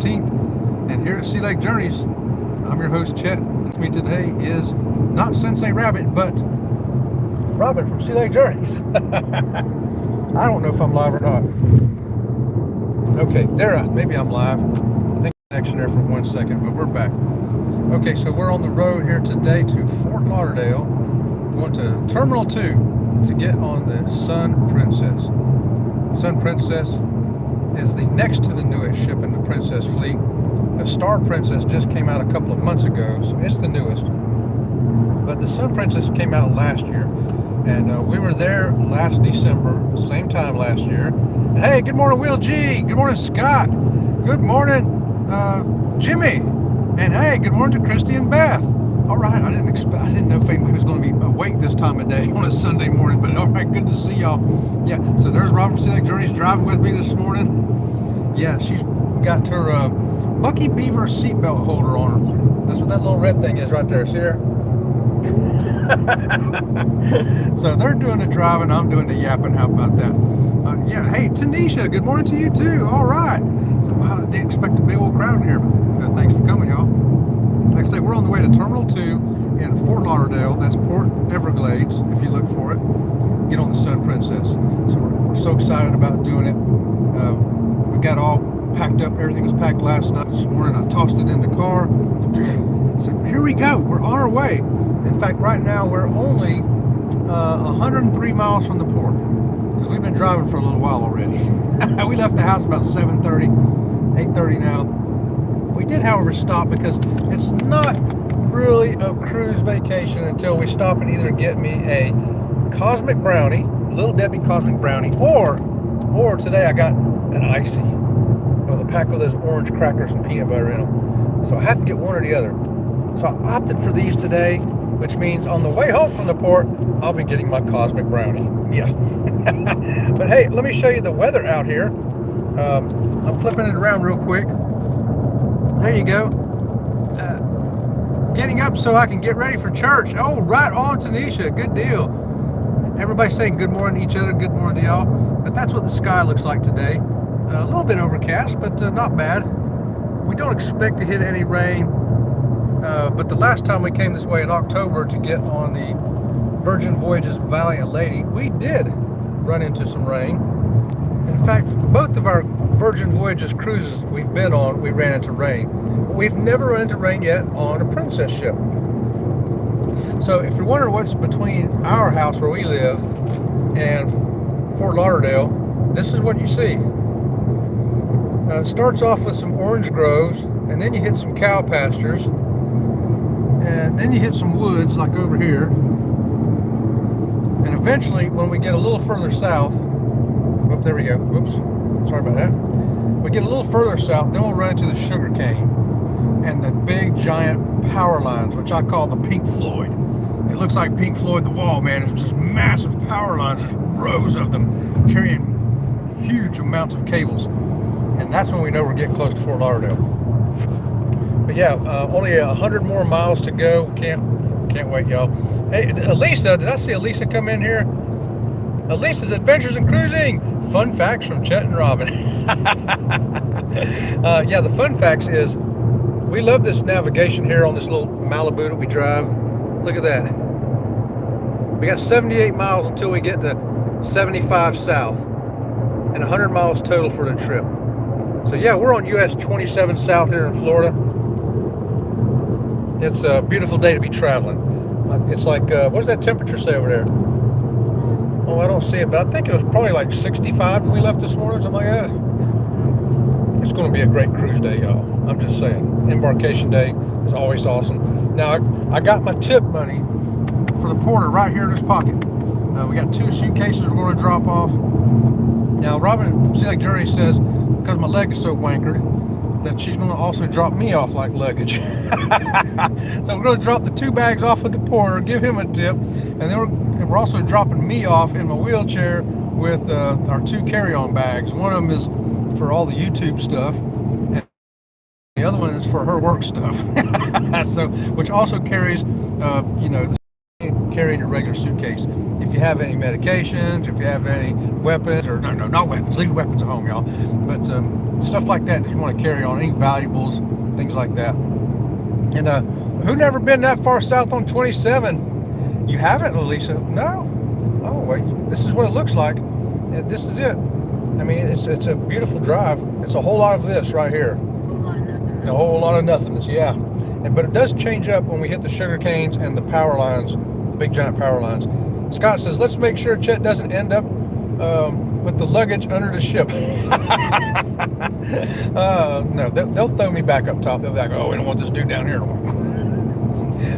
17th. And here at Sea Lake Journeys, I'm your host, Chet. With me today is not Sensei Rabbit, but Robin from Sea Lake Journeys. I don't know if I'm live or not. Okay, there, maybe I'm live. I think connection there for 1 second, but we're back. Okay, so we're on the road here today to Fort Lauderdale, going to Terminal 2 to get on the Sun Princess. Sun Princess is the next to the newest ship in the Princess fleet. The Star Princess just came out a couple of months ago, so it's the newest. But the Sun Princess came out last year, and we were there last December, same time last year. And hey, good morning, Will G. Good morning, Scott. Good morning, Jimmy. And hey, good morning to Christy and Beth. All right, I didn't know if anybody was going to be awake this time of day on a Sunday morning, but all right, good to see y'all. Yeah, so there's Robin Sea Lake Journeys driving with me this morning. Yeah, she's got her Bucky Beaver seatbelt holder on her. That's what that little red thing is right there. See there? So they're doing the driving, I'm doing the yapping. How about that? Yeah, hey, Tanisha, good morning to you too. All right. So, wow, I didn't expect a big old crowd in here, but thanks for coming, y'all. Like I say, we're on the way to Terminal 2 in Fort Lauderdale. That's Port Everglades, if you look for it. Get on the Sun Princess. So we're so excited about doing it. We got all packed up. Everything was packed last night. This morning I tossed it in the car. So here we go. We're on our way. In fact, right now we're only 103 miles from the port because we've been driving for a little while already. We left the house about 7:30, 8:30 now. We did, however, stop because it's not really a cruise vacation until we stop and either get me a Cosmic Brownie, Little Debbie Cosmic Brownie, or today I got an Icy with a pack of those orange crackers and peanut butter in them. So I have to get one or the other. So I opted for these today, which means on the way home from the port, I'll be getting my Cosmic Brownie. Yeah. But hey, let me show you the weather out here. I'm flipping it around real quick. There you go. Getting up so I can get ready for church. Oh, right on, Tanisha. Good deal. Everybody's saying good morning to each other. Good morning to y'all. But that's what the sky looks like today. A little bit overcast, but not bad. We don't expect to hit any rain. But the last time we came this way in October to get on the Virgin Voyages Valiant Lady, we did run into some rain. In fact, both of our Virgin Voyages cruises we've been on, we ran into rain. But we've never run into rain yet on a Princess ship. So if you're wondering what's between our house where we live and Fort Lauderdale, this is what you see. It starts off with some orange groves, and then you hit some cow pastures, and then you hit some woods like over here. And eventually, when we get a little further south, oh, there we go. Whoops, sorry about that. We get a little further south, then we'll run into the sugar cane and the big giant power lines, which I call the Pink Floyd. It looks like Pink Floyd the Wall, man. It's just massive power lines, just rows of them carrying huge amounts of cables. And that's when we know we're getting close to Fort Lauderdale. But yeah, only 100 more miles to go. Can't wait, y'all. Hey, Elisa, did I see Elisa come in here? Elisa's Adventures in Cruising. Fun facts from Chet and Robin. Yeah, the fun facts is we love this navigation here on this little Malibu that we drive. Look at that. We got 78 miles until we get to 75 south and 100 miles total for the trip. So yeah, we're on US 27 south here in Florida. It's a beautiful day to be traveling. It's like, what does that temperature say over there? Oh, I don't see it, but I think it was probably like 65 when we left this morning, something like that. It's going to be a great cruise day, y'all. I'm just saying. Embarkation day is always awesome. Now, I got my tip money for the porter right here in this pocket. We got 2 suitcases we're going to drop off. Now, Robin from Sea Lake Journey says, because my leg is so wankered, that she's going to also drop me off like luggage. So we're going to drop the 2 bags off with the porter, give him a tip, and then we're also dropping me off in my wheelchair with our 2 carry-on bags. One of them is for all the YouTube stuff, and the other one is for her work stuff. So, which also carries, you know, the carry in your regular suitcase. If you have any medications, if you have any weapons, or no, not weapons, leave weapons at home, y'all. But stuff like that you want to carry on, any valuables, things like that. And who never been that far south on 27? You haven't, Elisa? No? Oh, wait, this is what it looks like. And this is it. I mean, it's a beautiful drive. It's a whole lot of this right here. A whole lot of nothingness, yeah. But it does change up when we hit the sugar canes and the power lines, the big giant power lines. Scott says, let's make sure Chet doesn't end up with the luggage under the ship. No, they'll throw me back up top. They'll be like, oh, we don't want this dude down here.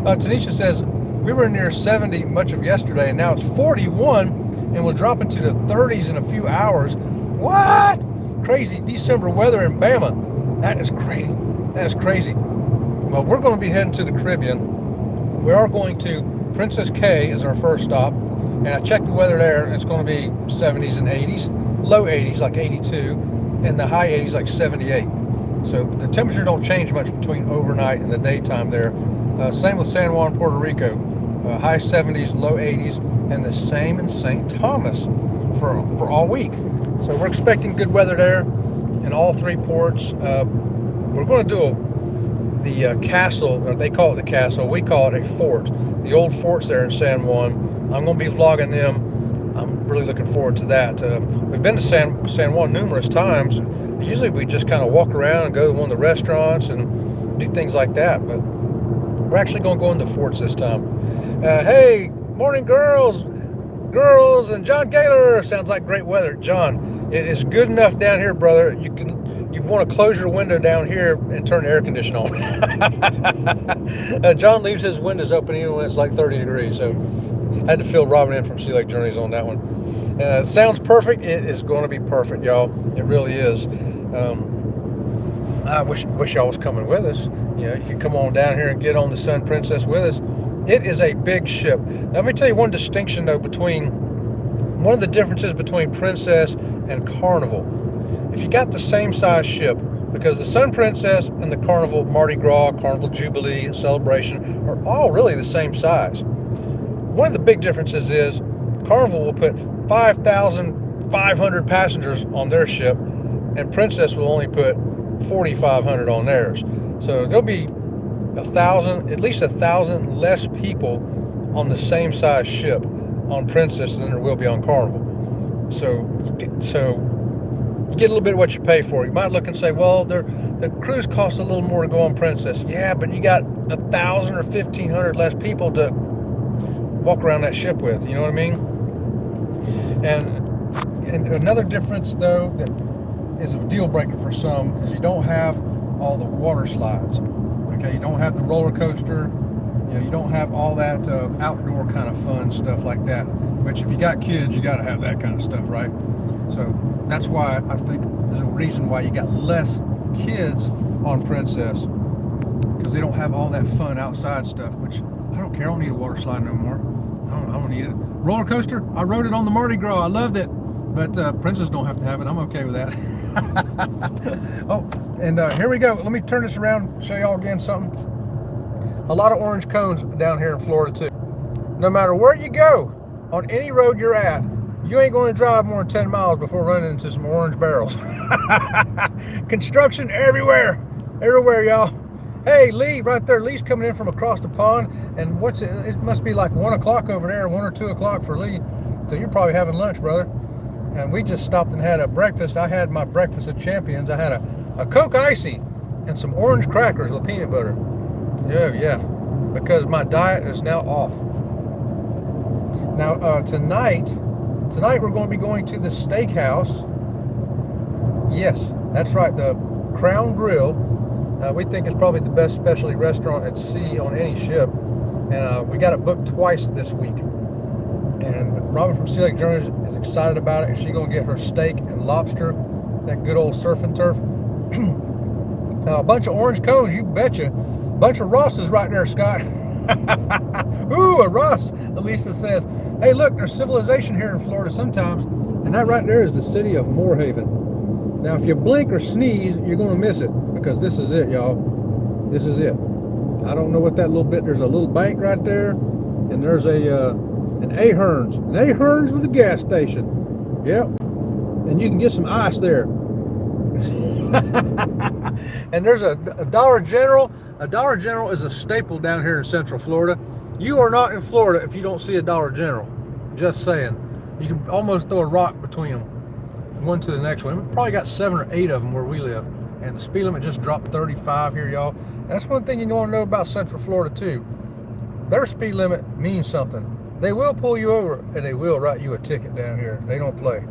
Tanisha says, we were near 70 much of yesterday, and now it's 41, and we'll drop into the 30s in a few hours. What? Crazy December weather in Bama. That is crazy. That is crazy. Well, we're going to be heading to the Caribbean. We are going to Princess Cay is our first stop, and I checked the weather there, and it's going to be 70s and 80s, low 80s like 82, and the high 80s like 78. So the temperature don't change much between overnight and the daytime there. Same with San Juan, Puerto Rico, high 70s, low 80s, and the same in St. Thomas for all week. So we're expecting good weather there in all three ports. We're going to do the castle, or they call it the castle, we call it a fort. The old forts there in San Juan. I'm going to be vlogging them. I'm really looking forward to that. We've been to San Juan numerous times. Usually we just kind of walk around and go to one of the restaurants and do things like that, but we're actually going to go into the forts this time. Hey, morning girls and John Gaylor. Sounds like great weather. John, it is good enough down here, brother. You want to close your window down here and turn the air conditioner on. John leaves his windows open even when it's like 30 degrees, so I had to fill Robin in from Sea Lake Journeys on that one. Sounds perfect. It is going to be perfect, y'all. It really is. I wish y'all was coming with us. You know, you can come on down here and get on the Sun Princess with us. It is a big ship. Now, let me tell you one distinction, though, one of the differences between Princess and Carnival. If you got the same size ship, because the Sun Princess and the Carnival Mardi Gras, Carnival Jubilee, and Celebration are all really the same size. One of the big differences is Carnival will put 5,500 passengers on their ship, and Princess will only put 4,500 on theirs. So there'll be at least 1,000 less people on the same size ship on Princess than there will be on Carnival. So you get a little bit of what you pay for. You might look and say, well, the cruise costs a little more to go on Princess. Yeah, but you got 1,000 or 1,500 less people to walk around that ship with. You know what I mean? And another difference, though, that is a deal breaker for some is you don't have all the water slides. Okay, you don't have the roller coaster. You know, you don't have all that outdoor kind of fun stuff like that. Which, if you got kids, you got to have that kind of stuff, right? So that's why I think there's a reason why you got less kids on Princess, because they don't have all that fun outside stuff. Which I don't care. I don't need a water slide no more. I don't need it. Roller coaster, I rode it on the Mardi Gras. I loved it. But Princess don't have to have it. I'm okay with that. Oh, and here we go. Let me turn this around, show y'all again something. A lot of orange cones down here in Florida too. No matter where you go, on any road you're at, you ain't going to drive more than 10 miles before running into some orange barrels. Construction everywhere. Everywhere, y'all. Hey, Lee, right there. Lee's coming in from across the pond. And it must be like 1 o'clock over there, 1 or 2 o'clock for Lee. So you're probably having lunch, brother. And we just stopped and had a breakfast. I had my breakfast of champions. I had a Coke Icy and some orange crackers with peanut butter. Yeah. Because my diet is now off. Now, tonight we're going to be going to the steakhouse. Yes, that's right, the Crown Grill. We think it's probably the best specialty restaurant at sea on any ship. And we got it booked twice this week. And Robin from Sea Lake Journeys is excited about it. And she's going to get her steak and lobster, that good old surf and turf. A bunch of orange cones, you betcha. A bunch of Rosses right there, Scott. Ooh, a Ross, Elisa says. Hey, look, there's civilization here in Florida sometimes. And that right there is the city of Moorhaven. Now, if you blink or sneeze, you're going to miss it. Because this is it, y'all. This is it. I don't know what that little bit, there's a little bank right there. and there's an Ahern's with a gas station. Yep, and you can get some ice there. And there's a Dollar General. A Dollar General is a staple down here in Central Florida. You are not in Florida if you don't see a Dollar General. Just saying. You can almost throw a rock between them, one to the next one. We've probably got 7 or 8 of them where we live, and the speed limit just dropped 35 here, y'all. That's one thing you want to know about Central Florida too. Their speed limit means something. They will pull you over, and they will write you a ticket down here. They don't play.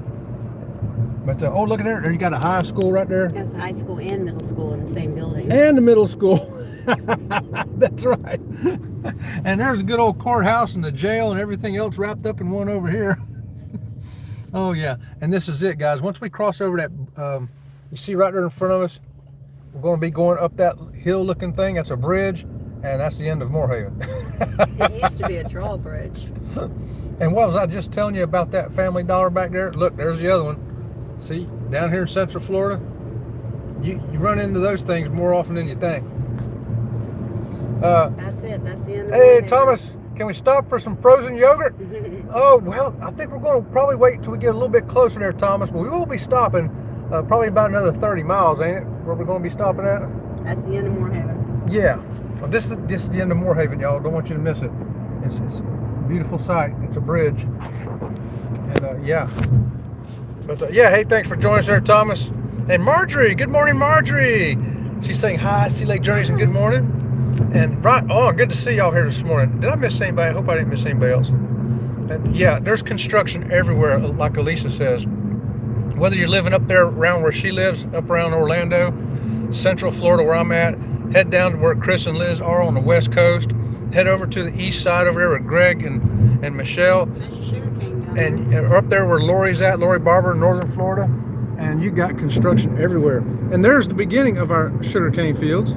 But oh, look at there! You got a high school right there. That's high school and middle school in the same building. And the middle school. That's right. And there's a good old courthouse and the jail and everything else wrapped up in one over here. Oh yeah, and this is it, guys. Once we cross over that, you see right there in front of us, we're going to be going up that hill-looking thing. That's a bridge, and that's the end of Moorhaven. It used to be a drawbridge. And what was I just telling you about that Family Dollar back there? Look, there's the other one. See, down here in Central Florida, you run into those things more often than you think. That's it. That's the end of Hey, Thomas, can we stop for some frozen yogurt? Oh, well, I think we're going to probably wait until we get a little bit closer there, Thomas, but we will be stopping probably about another 30 miles, ain't it, where we're going to be stopping at? That's the end of Moorhaven. Yeah. Well, this is the end of Moorhaven, y'all. Don't want you to miss it. It's a beautiful sight. It's a bridge. And, yeah. But, yeah, hey, thanks for joining us there, Thomas. And Marjorie, good morning, Marjorie. She's saying hi, Sea Lake Journeys, and good morning. And right on, good to see y'all here this morning. Did I miss anybody? I hope I didn't miss anybody else. And yeah, there's construction everywhere, like Elisa says. Whether you're living up there around where she lives, up around Orlando, Central Florida where I'm at, head down to where Chris and Liz are on the West Coast, head over to the east side over there with Greg and Michelle. And up there where Lori's at, Lori Barber, Northern Florida. And you got construction everywhere. And there's the beginning of our sugarcane fields,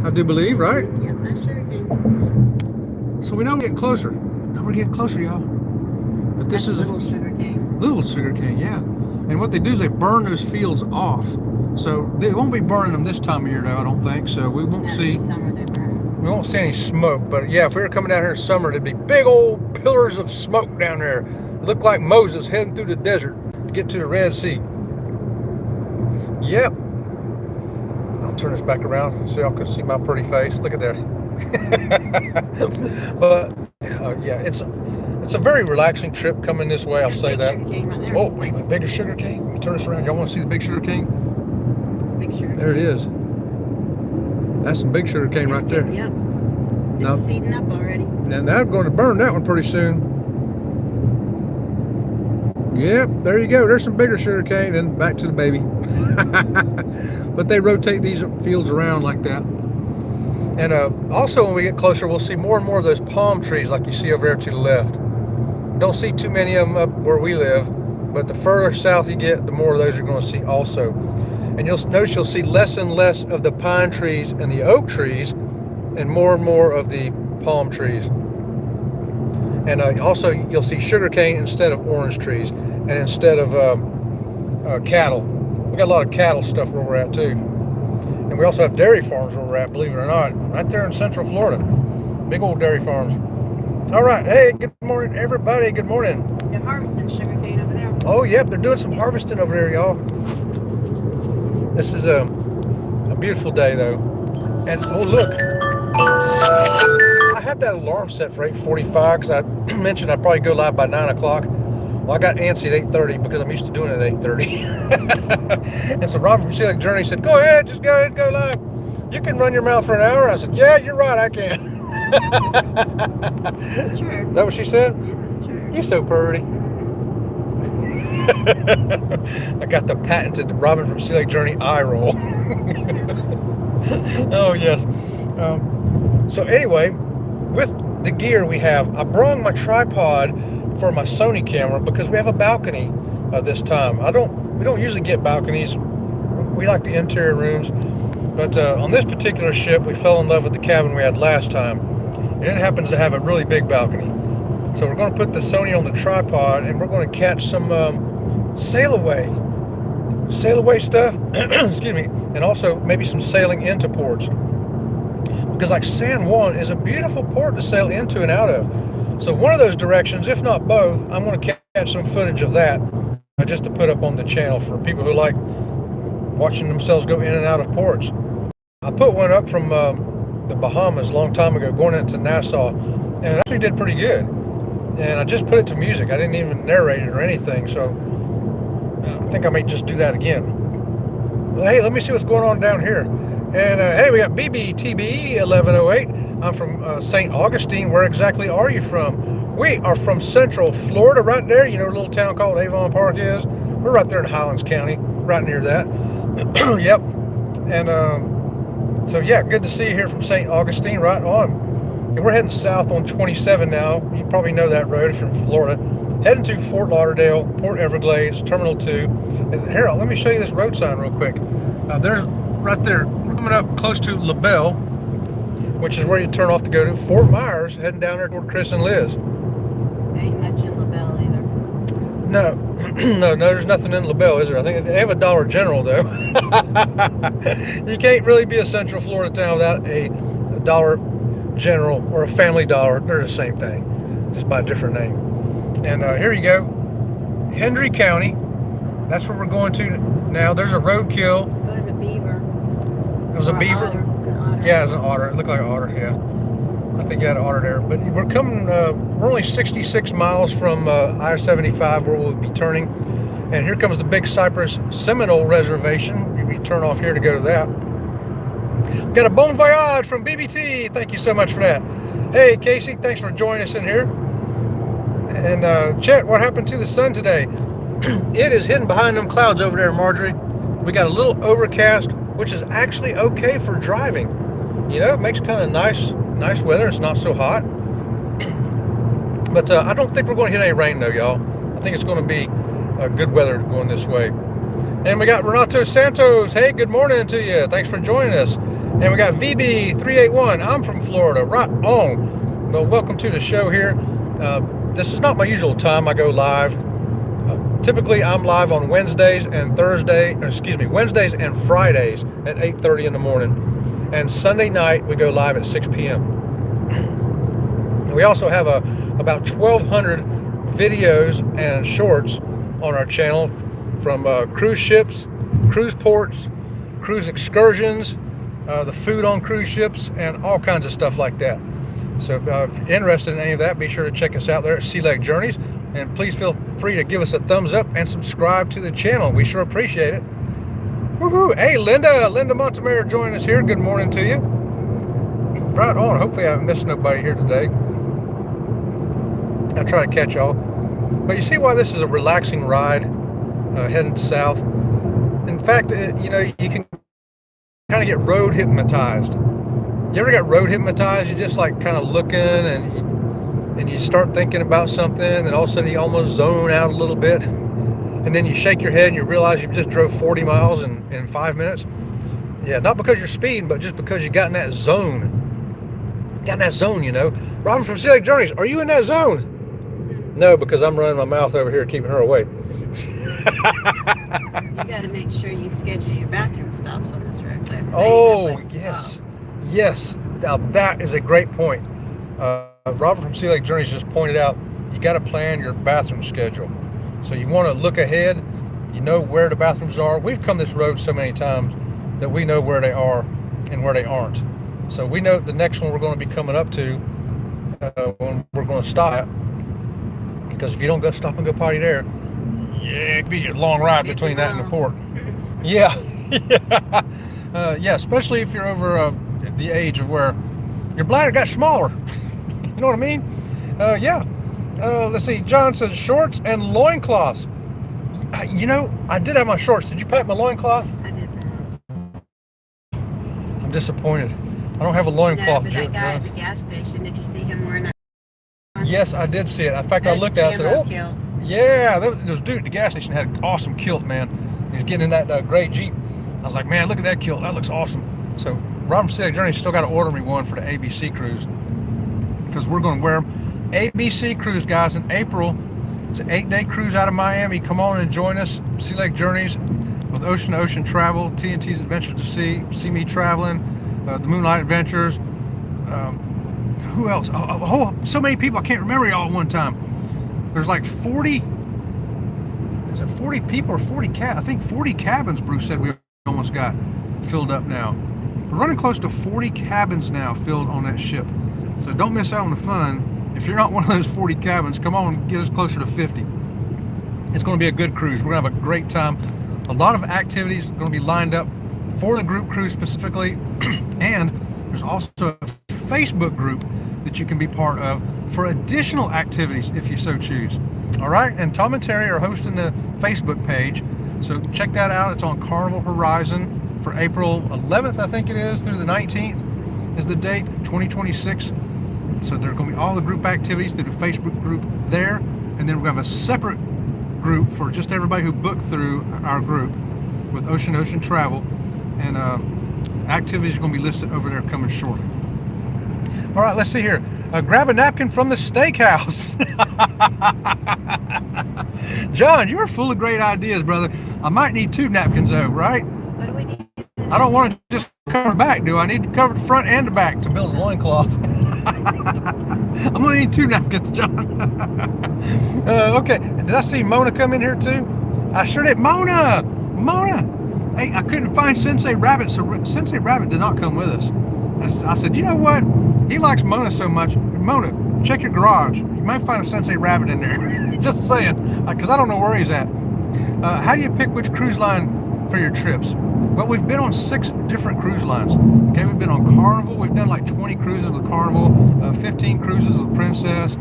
I do believe, right? Yep, that's sugarcane. So we know we're getting closer. No, we're getting closer, y'all. But this is little sugarcane. Little sugarcane, yeah. And what they do is they burn those fields off. So they won't be burning them this time of year, though, I don't think. So we won't see. Summer they burn. We won't see any smoke. But yeah, if we were coming down here in summer, there'd be big old pillars of smoke down there. It looked like Moses heading through the desert to get to the Red Sea. Yep. I'll turn this back around so y'all can see my pretty face. Look at that. But yeah, it's a very relaxing trip coming this way. I'll say that. Right Oh, wait, bigger sugar cane. Let me turn this around. Y'all want to see the big sugar cane? Big sugar cane. There it is. That's some big sugar cane right there. Yep. Now, It's seeding up already. Now they're going to burn that one pretty soon. Yep, there you go. There's some bigger sugar cane, and back to the baby. But they rotate these fields around like that. And also when we get closer, we'll see more and more of those palm trees like you see over there to the left. Don't see too many of them up where we live, but the further south you get, the more of those you're going to see also. And you'll notice you'll see less and less of the pine trees and the oak trees, and more of the palm trees. And also you'll see sugarcane instead of orange trees, and instead of cattle. We got a lot of cattle stuff where we're at too. And we also have dairy farms where we're at, believe it or not, right there in Central Florida. Big old dairy farms. All right, hey, good morning, everybody. Good morning. They're harvesting sugarcane over there. Oh, yep, they're doing some harvesting over there, y'all. This is a beautiful day, though. And oh, look, I have that alarm set for 8:45 because I mentioned I'd probably go live by 9 o'clock. Well, I got antsy at 8:30 because I'm used to doing it at 8:30. And so Robert from Sea Lake Journey said, go ahead, just go ahead and go live. You can run your mouth for an hour. I said, yeah, you're right, I can. That's true. Is that what she said? Yeah, that's true. You're so pretty. I got the patented Robin from Sea Lake Journey eye roll. Oh, yes. So anyway, with the gear we have, I brought my tripod for my Sony camera because we have a balcony this time. We don't usually get balconies. We like the interior rooms. But on this particular ship, we fell in love with the cabin we had last time. And it happens to have a really big balcony. So we're going to put the Sony on the tripod, and we're going to catch some sail away stuff, excuse me, and also maybe some sailing into ports. because like San Juan is a beautiful port to sail into and out of. So one of those directions, if not both, I'm going to catch some footage of that just to put up on the channel for people who like watching themselves go in and out of ports. I put one up from the Bahamas a long time ago going into Nassau, and it actually did pretty good. And I just put it to music. I didn't even narrate it or anything, so I think I may just do that again. Well, hey, let me see what's going on down here. And hey, we got BBTB 1108. I'm from St. Augustine. Where exactly are you from? We are from Central Florida, right there. You know where a little town called Avon Park is? We're right there in Highlands County, right near that. Yep. And so yeah, good to see you here from St. Augustine, right on. And we're heading south on 27 now. You probably know that road if you're from Florida. Heading to Fort Lauderdale, Port Everglades, Terminal 2. And here, let me show you this road sign real quick. There's right there. We're coming up close to LaBelle, which is where you turn off to go to Fort Myers, heading down there toward Chris and Liz. They ain't mentioned LaBelle either. No, no, there's nothing in LaBelle, is there? I think they have a Dollar General, though. You can't really be a Central Florida town without a Dollar General or a Family Dollar. They're the same thing, just by a different name. And here you go, Hendry County. That's where we're going to now. There's a roadkill. It was a beaver. It was a beaver. An otter. Yeah, it was an otter. It looked like an otter. Yeah, I think you had an otter there. But we're coming. We're only 66 miles from I-75 where we'll be turning. And here comes the Big Cypress Seminole Reservation. We turn off here to go to that. We got a bon voyage from BBT. Thank you so much for that. Hey, Casey, thanks for joining us in here. And Chet, what happened to the sun today? It is hidden behind them clouds over there, Marjorie. We got a little overcast, which is actually okay for driving. You know, it makes kind of nice weather. It's not so hot. But I don't think we're going to hit any rain, though, y'all. I think it's going to be good weather going this way. And we got Renato Santos. Hey, good morning to you. Thanks for joining us. And we got VB381. I'm from Florida. Right on. Well, welcome to the show here. This is not my usual time I go live. Typically, I'm live on Wednesdays and Wednesdays and Fridays at 8:30 in the morning. And Sunday night, we go live at 6 p.m. We also have about 1,200 videos and shorts on our channel from cruise ships, cruise ports, cruise excursions, the food on cruise ships, and all kinds of stuff like that. So if you're interested in any of that, be sure to check us out there at Sea Leg Journeys. And please feel free to give us a thumbs up and subscribe to the channel. We sure appreciate it. Woohoo! Hey, Linda Montemare joining us here. Good morning to you. Right on. Hopefully I haven't missed nobody here today. I'll try to catch y'all. But you see why this is a relaxing ride heading south. In fact, you know, you can kind of get road hypnotized. You ever got road hypnotized? You just like kind of looking and you start thinking about something, and all of a sudden you almost zone out a little bit, and then you shake your head and you realize you've just drove 40 miles in 5 minutes. Yeah, not because you're speeding, but just because you got in that zone. Got in that zone, you know. Robin from Sea Lake Journeys, are you in that zone? No, because I'm running my mouth over here keeping her away. You got to make sure you schedule your bathroom stops on this road. Oh, yes. Yes. Now, that is a great point. Robert from Sea Lake Journeys just pointed out you got to plan your bathroom schedule. So you want to look ahead. You know where the bathrooms are. We've come this road so many times that we know where they are and where they aren't. So we know the next one we're going to be coming up to when we're going to stop. Because if you don't go stop and go potty there, yeah, it'd be a long ride between that and the port. Yeah. Yeah, especially if you're over the age of where your bladder got smaller. You know what I mean? Yeah. Let's see. John says shorts and loincloths. You know, I did have my shorts. Did you pack my loincloth? I did that. I'm disappointed. I don't have a loincloth. No, but that guy at the gas station, did you see him wearing that? Yes, I did see it. In fact, I looked at it and said, oh, kilt. Yeah, this dude at the gas station had an awesome kilt, man. He was getting in that gray Jeep. I was like, man, look at that kilt. That looks awesome. So, Robert Sea Lake Journey still got to order me one for the ABC cruise because we're going to wear them. ABC cruise, guys, in April. It's an 8-day cruise out of Miami. Come on and join us. Sea Lake Journeys with Ocean to Ocean Travel, TNT's Adventures to Sea, See Me Traveling, the Moonlight Adventures. Who else? So many people I can't remember y'all at one time. There's like 40. Is it 40 people or 40 I think 40 cabins. Bruce said we almost got filled up now. We're running close to 40 cabins now filled on that ship. So don't miss out on the fun. If you're not one of those 40 cabins, come on, get us closer to 50. It's going to be a good cruise. We're going to have a great time. A lot of activities are going to be lined up for the group cruise specifically. And there's also a Facebook group that you can be part of for additional activities if you so choose. All right, and Tom and Terry are hosting the Facebook page, so check that out. It's on Carnival Horizon for April 11th, I think it is, through the 19th is the date, 2026. So there's going to be all the group activities through the Facebook group there, and then we're going to have a separate group for just everybody who booked through our group with Ocean Travel, and activities are going to be listed over there coming shortly. All right, let's see here. Grab a napkin from the steakhouse. John, you're full of great ideas, brother. I might need 2 napkins though, right? What do we need? I don't want to just cover the back, do I? Need to cover the front and the back to build a loincloth. I'm going to need 2 napkins, John. Okay, did I see Mona come in here too? I sure did. Mona! Hey, I couldn't find Sensei Rabbit, so Sensei Rabbit did not come with us. I said, you know what? He likes Mona so much. Mona, check your garage. You might find a Sensei Rabbit in there. Just saying, because I don't know where he's at. How do you pick which cruise line for your trips? Well, we've been on 6 different cruise lines. Okay, we've been on Carnival. We've done like 20 cruises with Carnival, 15 cruises with Princess,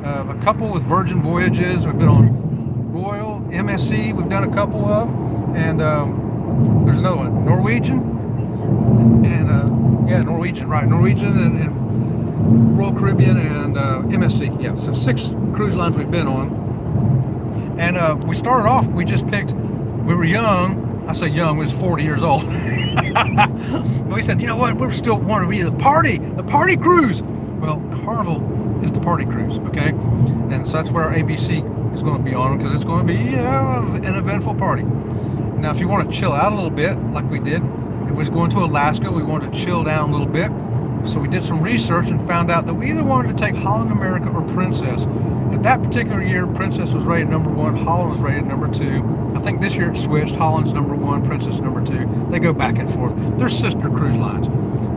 a couple with Virgin Voyages. We've been on Royal, MSC. We've done a couple of, and there's another one, Norwegian. And yeah, Norwegian, right? Norwegian and Royal Caribbean and MSC. Yeah, so 6 cruise lines we've been on. And we started off, we just picked, we were young. I say young, we was 40 years old. But we said, you know what, we still want to be the party cruise. Well, Carnival is the party cruise, okay? And so that's where our ABC is going to be on, because it's going to be an eventful party. Now, if you want to chill out a little bit, like we did, it was going to Alaska. We wanted to chill down a little bit. So we did some research and found out that we either wanted to take Holland America or Princess. At that particular year, Princess was rated number 1, Holland was rated number 2. I think this year it switched. Holland's number 1, Princess number 2. They go back and forth. They're sister cruise lines.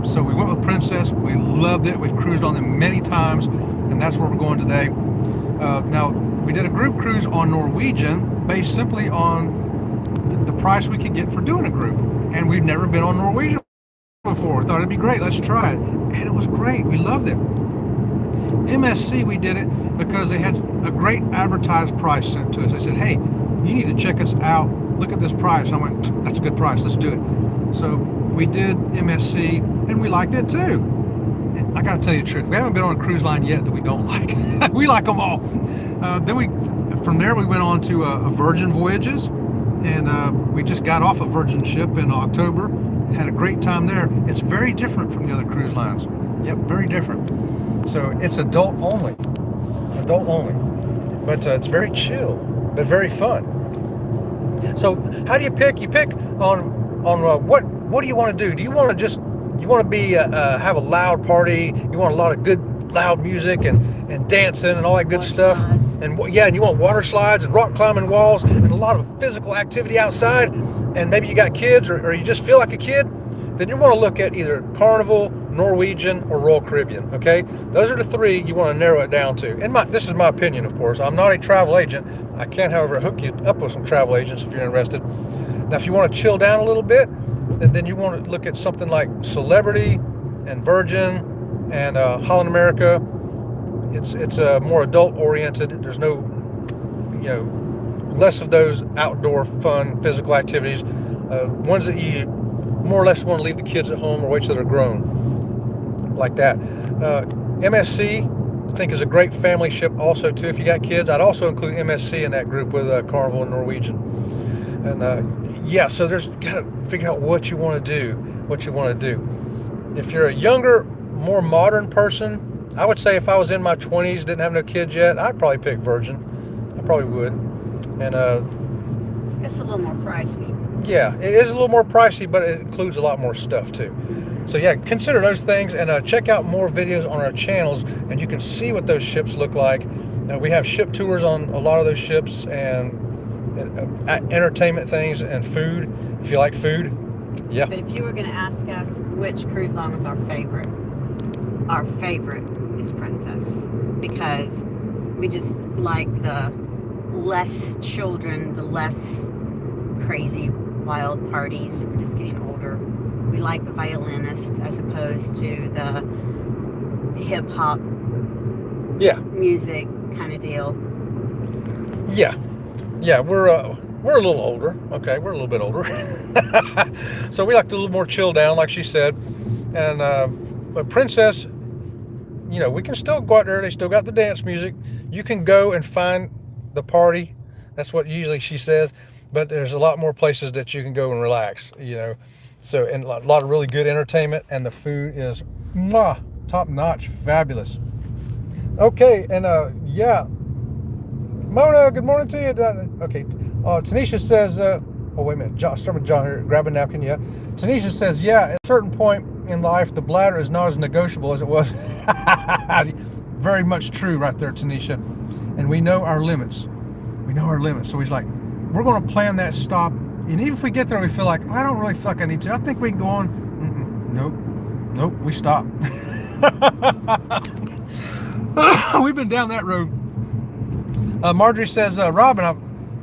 So we went with Princess. We loved it. We've cruised on them many times, and that's where we're going today. Now, we did a group cruise on Norwegian based simply on the price we could get for doing a group. And we've never been on Norwegian before. Thought it'd be great. Let's try it. And it was great. We loved it. MSC, we did it because they had a great advertised price sent to us. They said, hey, you need to check us out. Look at this price. And I went, that's a good price. Let's do it. So we did MSC, and we liked it too. I got to tell you the truth. We haven't been on a cruise line yet that we don't like. We like them all. From there, we went on to a Virgin Voyages, and we just got off a Virgin ship in October. Had a great time there. It's very different from the other cruise lines. Yep, very different. So it's adult only, but it's very chill, but very fun. So how do you pick? You pick on what do you want to do? Do you want to be have a loud party? You want a lot of good loud music and dancing and all that good stuff. And you want water slides and rock climbing walls and a lot of physical activity outside. And maybe you got kids or you just feel like a kid. Then you want to look at either Carnival, Norwegian, or Royal Caribbean, okay? Those are the 3 you want to narrow it down to. And this is my opinion, of course. I'm not a travel agent. I can, however, hook you up with some travel agents if you're interested. Now, if you want to chill down a little bit, then you want to look at something like Celebrity and Virgin and Holland America. It's more adult-oriented. There's no, less of those outdoor fun physical activities. Ones that you more or less want to leave the kids at home or wait till they're grown, like that. MSC, I think, is a great family ship also too. If you got kids, I'd also include MSC in that group with Carnival and Norwegian. And so there's got to figure out what you want to do. If you're a younger, more modern person, I would say if I was in my 20s, didn't have no kids yet, I'd probably pick Virgin. I probably would. And it's a little more pricey. Yeah, it is a little more pricey, but it includes a lot more stuff too. So yeah, consider those things, and check out more videos on our channels, and you can see what those ships look like. We have ship tours on a lot of those ships, and entertainment things and food, if you like food. Yeah. But if you were going to ask us which cruise line was our favorite is Princess, because we just like the less children, the less crazy wild parties. We're just getting older. We like the violinists as opposed to the hip hop music kind of deal. Yeah, we're a little older. Okay, we're a little bit older. So we like a little more chill down, like she said. And but Princess, you know, we can still go out there. They still got the dance music. You can go and find the party. That's what usually she says. But there's a lot more places that you can go and relax, you know. So, and a lot of really good entertainment, and the food is top notch, fabulous. Okay, and yeah, Mona, good morning to you. Okay, Tanisha says, oh wait a minute, start with John here. Grab a napkin, yeah. Tanisha says, yeah, at a certain point in life, the bladder is not as negotiable as it was. Very much true, right there, Tanisha. And we know our limits. We know our limits. So he's like, we're going to plan that stop. And even if we get there, we feel like, I don't really feel like I need to. I think we can go on. Nope, we stop. We've been down that road. Marjorie says, Robin, I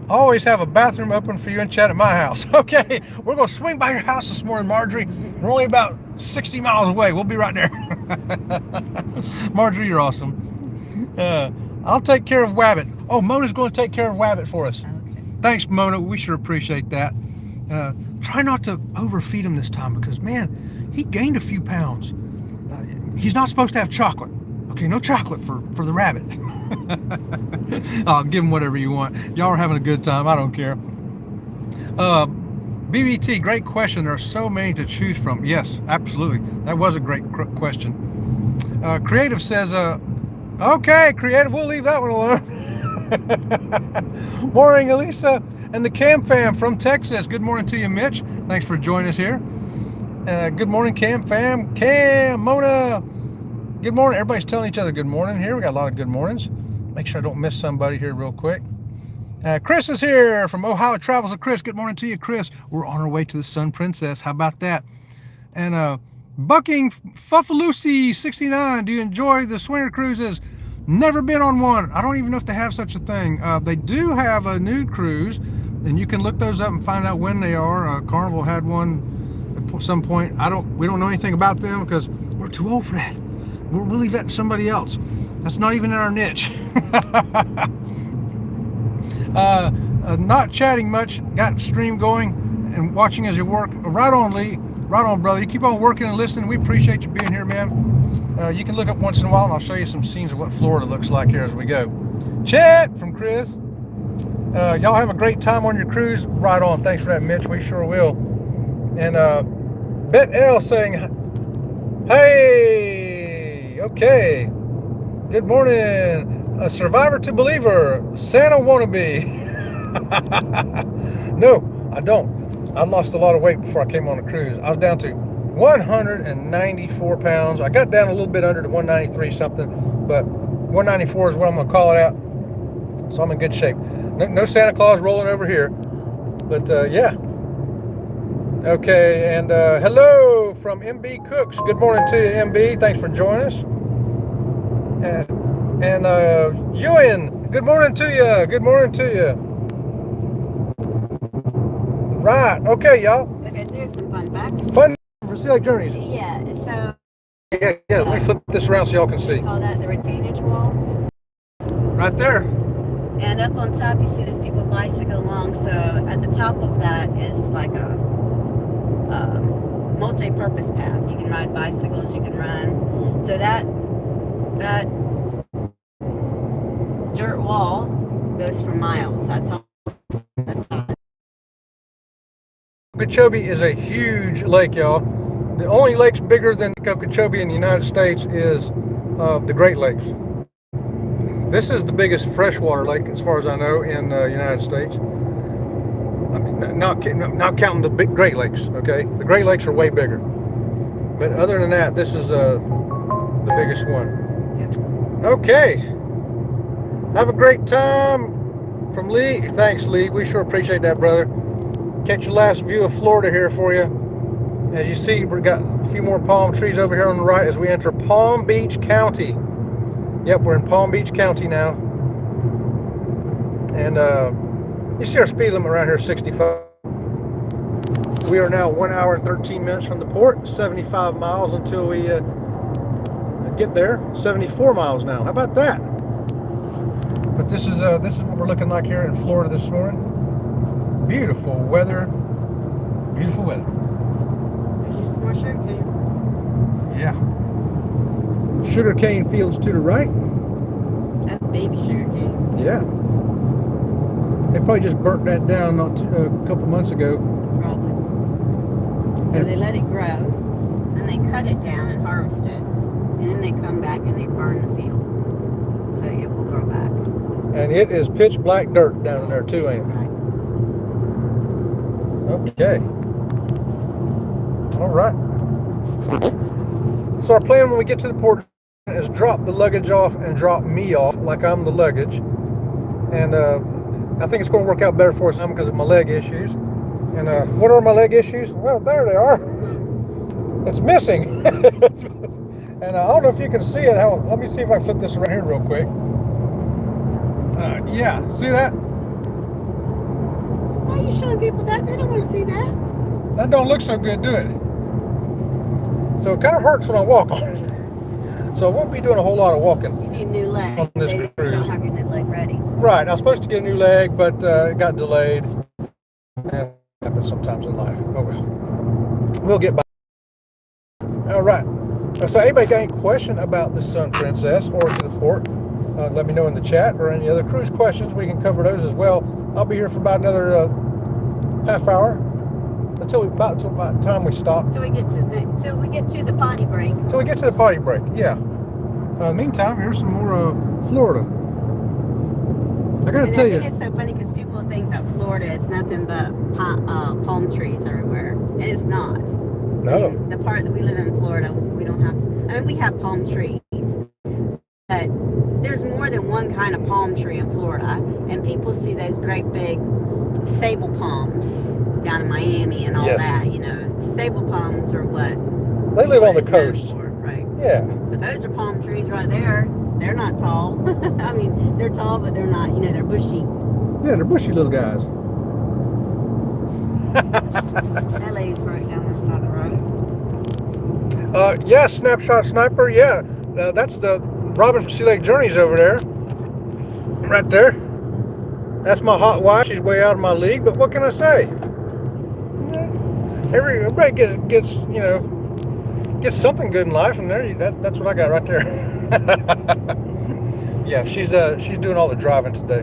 always have a bathroom open for you and Chad at my house. Okay, we're going to swing by your house this morning, Marjorie. We're only about 60 miles away. We'll be right there. Marjorie, you're awesome. I'll take care of Wabbit. Oh, Mona's going to take care of Wabbit for us. Okay. Thanks, Mona. We sure appreciate that. Try not to overfeed him this time because, man, he gained a few pounds. He's not supposed to have chocolate. Okay, no chocolate for the rabbit. I'll give him whatever you want. Y'all are having a good time. I don't care. BBT, great question. There are so many to choose from. Yes, absolutely. That was a great question. Creative says, okay, Creative, we'll leave that one alone. Morning, Elisa and the Cam fam from Texas. Good morning to you, Mitch. Thanks for joining us here. Good morning, Cam fam. Cam, Mona. Good morning. Everybody's telling each other good morning here. We got a lot of good mornings. Make sure I don't miss somebody here real quick. Chris is here from Ohio Travels with Chris. Good morning to you, Chris. We're on our way to the Sun Princess. How about that? And Bucking Fuffaloosie 69. Do you enjoy the swinger cruises? Never been on one. I don't even know if they have such a thing. They do have a nude cruise, and you can look those up and find out when they are. Carnival had one at some point. We don't know anything about them because we're too old for that. We'll leave that to somebody else. That's not even in our niche. Not chatting much. Got stream going and watching as you work. Right on, Lee. Right on, brother. You keep on working and listening. We appreciate you being here, man. You can look up once in a while, and I'll show you some scenes of what Florida looks like here as we go. Chat from Chris. Y'all have a great time on your cruise. Right on. Thanks for that, Mitch. We sure will. And Bet L saying, hey, okay. Good morning. A survivor to believer. Santa wannabe. No, I don't. I lost a lot of weight before I came on the cruise. I was down to 194 pounds. I got down a little bit under to 193 something, but 194 is what I'm going to call it out. So I'm in good shape. No Santa Claus rolling over here. But yeah. Okay, and hello from MB Cooks. Good morning to you, MB. Thanks for joining us. And Ewan, good morning to you. Good morning to you. Right. Okay, y'all. Okay, so here's some fun facts. Fun for Sea Lake Journeys. Yeah, so... Yeah, let me flip this around so y'all can see. Call that the retainage wall. Right there. And up on top, you see there's people bicycle along. So at the top of that is like a multi-purpose path. You can ride bicycles, you can run. So that dirt wall goes for miles. That's all. That's all. Okeechobee is a huge lake, y'all. The only lakes bigger than Okeechobee in the United States is the Great Lakes. This is the biggest freshwater lake, as far as I know, in the United States. I mean, not counting the big Great Lakes, okay? The Great Lakes are way bigger. But other than that, this is the biggest one. Yep. Okay. Have a great time from Lee. Thanks, Lee. We sure appreciate that, brother. Catch your last view of Florida here for you. As you see, we've got a few more palm trees over here on the right as we enter Palm Beach County. Yep, we're in Palm Beach County now. And you see our speed limit around here, 65. We are now 1 hour and 13 minutes from the port, 75 miles until we get there. 74 miles now. How about that? But this is what we're looking like here in Florida this morning. Beautiful weather. Beautiful weather. There's just more sugarcane. Yeah. Sugarcane fields to the right. That's baby sugarcane. Yeah. They probably just burnt that down a couple months ago. Probably. So And- they let it grow, then they cut it down and harvest it, and then they come back and they burn the field, so it will grow back. And it is pitch black dirt down in there too, ain't it? Right. Okay. All right. So our plan when we get to the port is drop the luggage off and drop me off like I'm the luggage. And I think it's going to work out better for us because of my leg issues. And what are my leg issues? Well, there they are. It's missing. And I don't know if you can see it. Let me see if I flip this around here real quick. Yeah, see that? Why are you showing people that? They don't want to see that. That don't look so good, do it? So it kind of hurts when I walk on it. So I won't be doing a whole lot of walking. You need a new leg. On this They just cruise. don't have your new leg ready. Right, I was supposed to get a new leg, but it got delayed. And it happens sometimes in life. Oh well. We'll get by. All right. So anybody got any question about the Sun Princess or to the port, let me know in the chat, or any other cruise questions. We can cover those as well. I'll be here for about another half hour until about the time we stop. Till we get to the potty break. Till we get to the potty break. Yeah. Meantime, here's some more Florida. I gotta And tell I you. think it's so funny because people think that Florida is nothing but palm trees everywhere. And it's not. No. The part that we live in Florida, we don't have. I mean, we have palm trees, but there's more than one kind of palm tree in Florida. And people see those great big sable palms down in Miami and all Yes. that. You know, the sable palms are what They live on the Florida is coast. known for, right? Yeah. But those are palm trees right there. They're not tall. I mean, they're tall, but they're not. You know, they're bushy. Yeah, they're bushy little guys. That lady's broke down the side of the road. Yeah, Snapshot Sniper. Yeah, that's the Robin from Sea Lake Journeys over there. Right there. That's my hot wife. She's way out of my league, but what can I say? Everybody gets gets something good in life, and that's what I got right there. Yeah, she's doing all the driving today.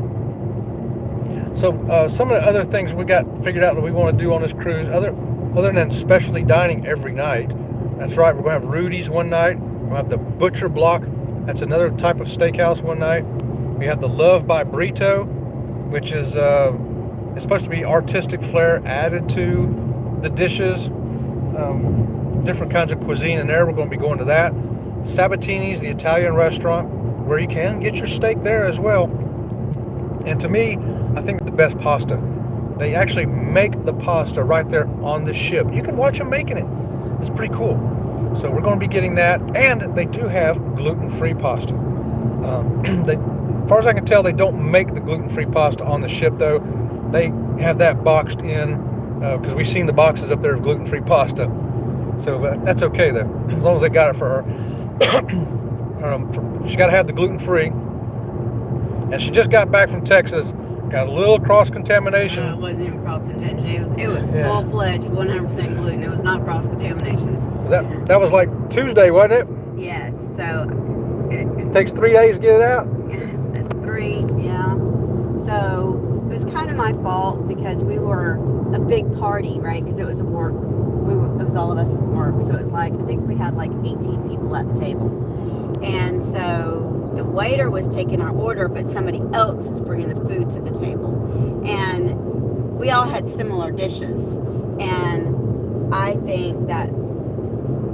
So some of the other things we got figured out that we want to do on this cruise, other than specialty dining every night. That's right, we're going to have Rudy's one night. We'll have the Butcher Block. That's another type of steakhouse one night. We have the Love by Brito, which is it's supposed to be artistic flair added to the dishes. Different kinds of cuisine in there. We're going to be going to that. Sabatini's, the Italian restaurant, where you can get your steak there as well. And to me, I think the best pasta. They actually make the pasta right there on the ship. You can watch them making it. It's pretty cool. So we're going to be getting that. And they do have gluten-free pasta. As far as I can tell, they don't make the gluten-free pasta on the ship, though. They have that boxed in because we've seen the boxes up there of gluten-free pasta. So that's okay, though, as long as they got it for her. She's got to have the gluten-free. And she just got back from Texas. Got a little cross-contamination. It wasn't even cross-contamination. It was Yeah. Full-fledged 100% gluten. It was not cross-contamination. That was like Tuesday, wasn't it? Yes, so... It takes 3 days to get it out. 3, yeah. So it was kind of my fault because we were a big party, right? Because it was a work. It was all of us from work. So it was like, I think we had like 18 people at the table. And so the waiter was taking our order, but somebody else is bringing the food to the table. And we all had similar dishes. And I think that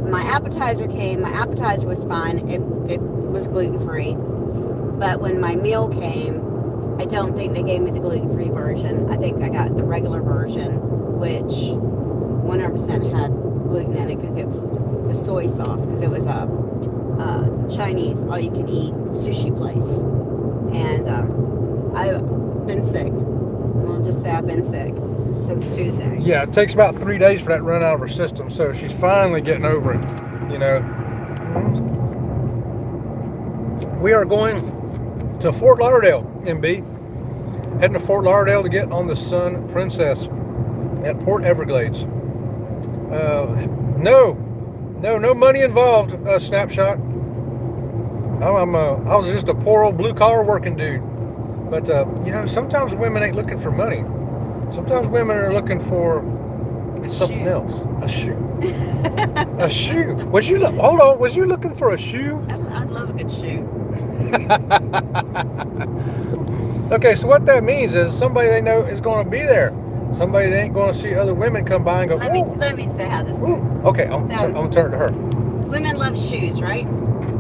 my appetizer came. My appetizer was fine. It was gluten-free. But when my meal came, I don't think they gave me the gluten-free version. I think I got the regular version, which 100% had gluten in it because it was the soy sauce, because it was a Chinese all-you-can-eat sushi place. And I've been sick. We'll just say I've been sick since Tuesday. Yeah, it takes about 3 days for that to run out of her system, so she's finally getting over it, you know. We are going to Fort Lauderdale, MB. Heading to Fort Lauderdale to get on the Sun Princess at Port Everglades. No money involved, Snapshot. I was just a poor old blue-collar working dude. But, you know, sometimes women ain't looking for money. Sometimes women are looking for something else. A shoe. A shoe. Hold on, was you looking for a shoe? I'd love a good shoe. Okay, so what that means is somebody they know is going to be there. Somebody they ain't going to see other women come by and go, let me say how this goes. Okay, I'm going to turn it to her. Women love shoes, right?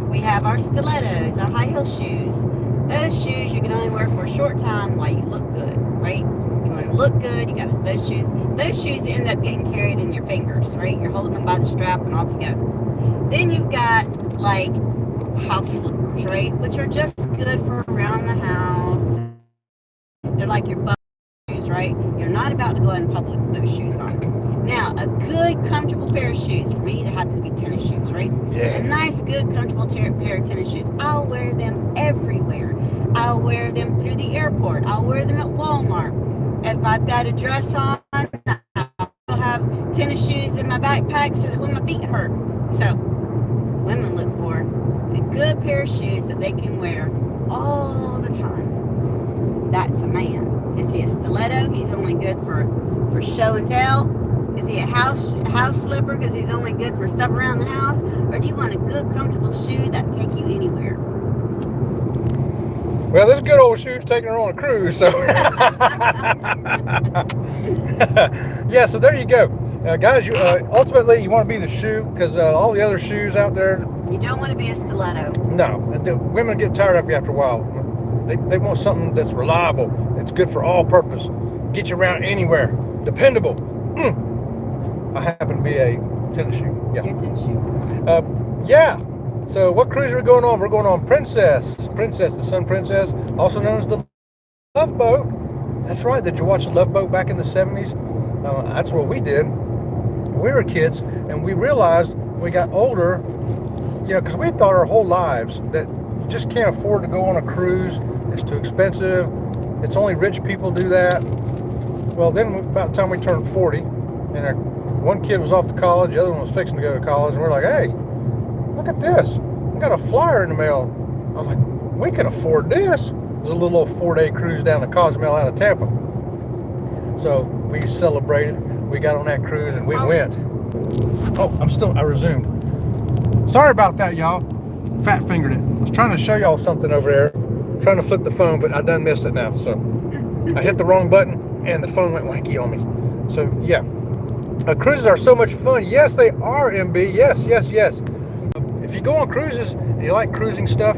We have our stilettos, our high heel shoes. Those shoes you can only wear for a short time while you look good, right? You want to look good, you got those shoes. Those shoes end up getting carried in your fingers, right? You're holding them by the strap and off you go. Then you've got like house slippers, right? Which are just good for around the house. They're like your butt shoes, right? You're not about to go in public with those shoes on. Now, a good, comfortable pair of shoes, for me, they have to be tennis shoes, right? Yeah. A nice, good, comfortable pair of tennis shoes. I'll wear them everywhere. I'll wear them through the airport. I'll wear them at Walmart. If I've got a dress on, I'll have tennis shoes in my backpack so that when my feet hurt. So, women look for a good pair of shoes that they can wear all the time. That's a man. Is he a stiletto? He's only good for show and tell. Is he a house slipper because he's only good for stuff around the house? Or do you want a good, comfortable shoe that take you anywhere? Well, this good old shoe's taking her on a cruise, so. Yeah, so there you go. Guys, ultimately you want to be the shoe because all the other shoes out there. You don't want to be a stiletto. No, women get tired of you after a while. They want something that's reliable, that's good for all purpose, get you around anywhere, dependable. I happen to be a tennis shoe. Yeah. Your tennis shoe. Yeah. So what cruise are we going on? We're going on Princess, the Sun Princess, also known as the Love Boat. That's right. Did you watch the Love Boat back in the 70s? That's what we did. We were kids, and we realized when we got older, you know, because we thought our whole lives that you just can't afford to go on a cruise. It's too expensive. It's only rich people do that. Well, then about the time we turned 40, and one kid was off to college, the other one was fixing to go to college, and we're like, hey, look at this. We got a flyer in the mail. I was like, we can afford this. It was a little old 4-day cruise down to Cozumel out of Tampa. So we celebrated. We got on that cruise and we went. Oh, I resumed. Sorry about that, y'all. Fat fingered it. I was trying to show y'all something over there. Trying to flip the phone, but I done missed it now. So I hit the wrong button and the phone went wanky on me. So yeah. Cruises are so much fun. Yes, they are, MB. Yes. If you go on cruises and you like cruising stuff,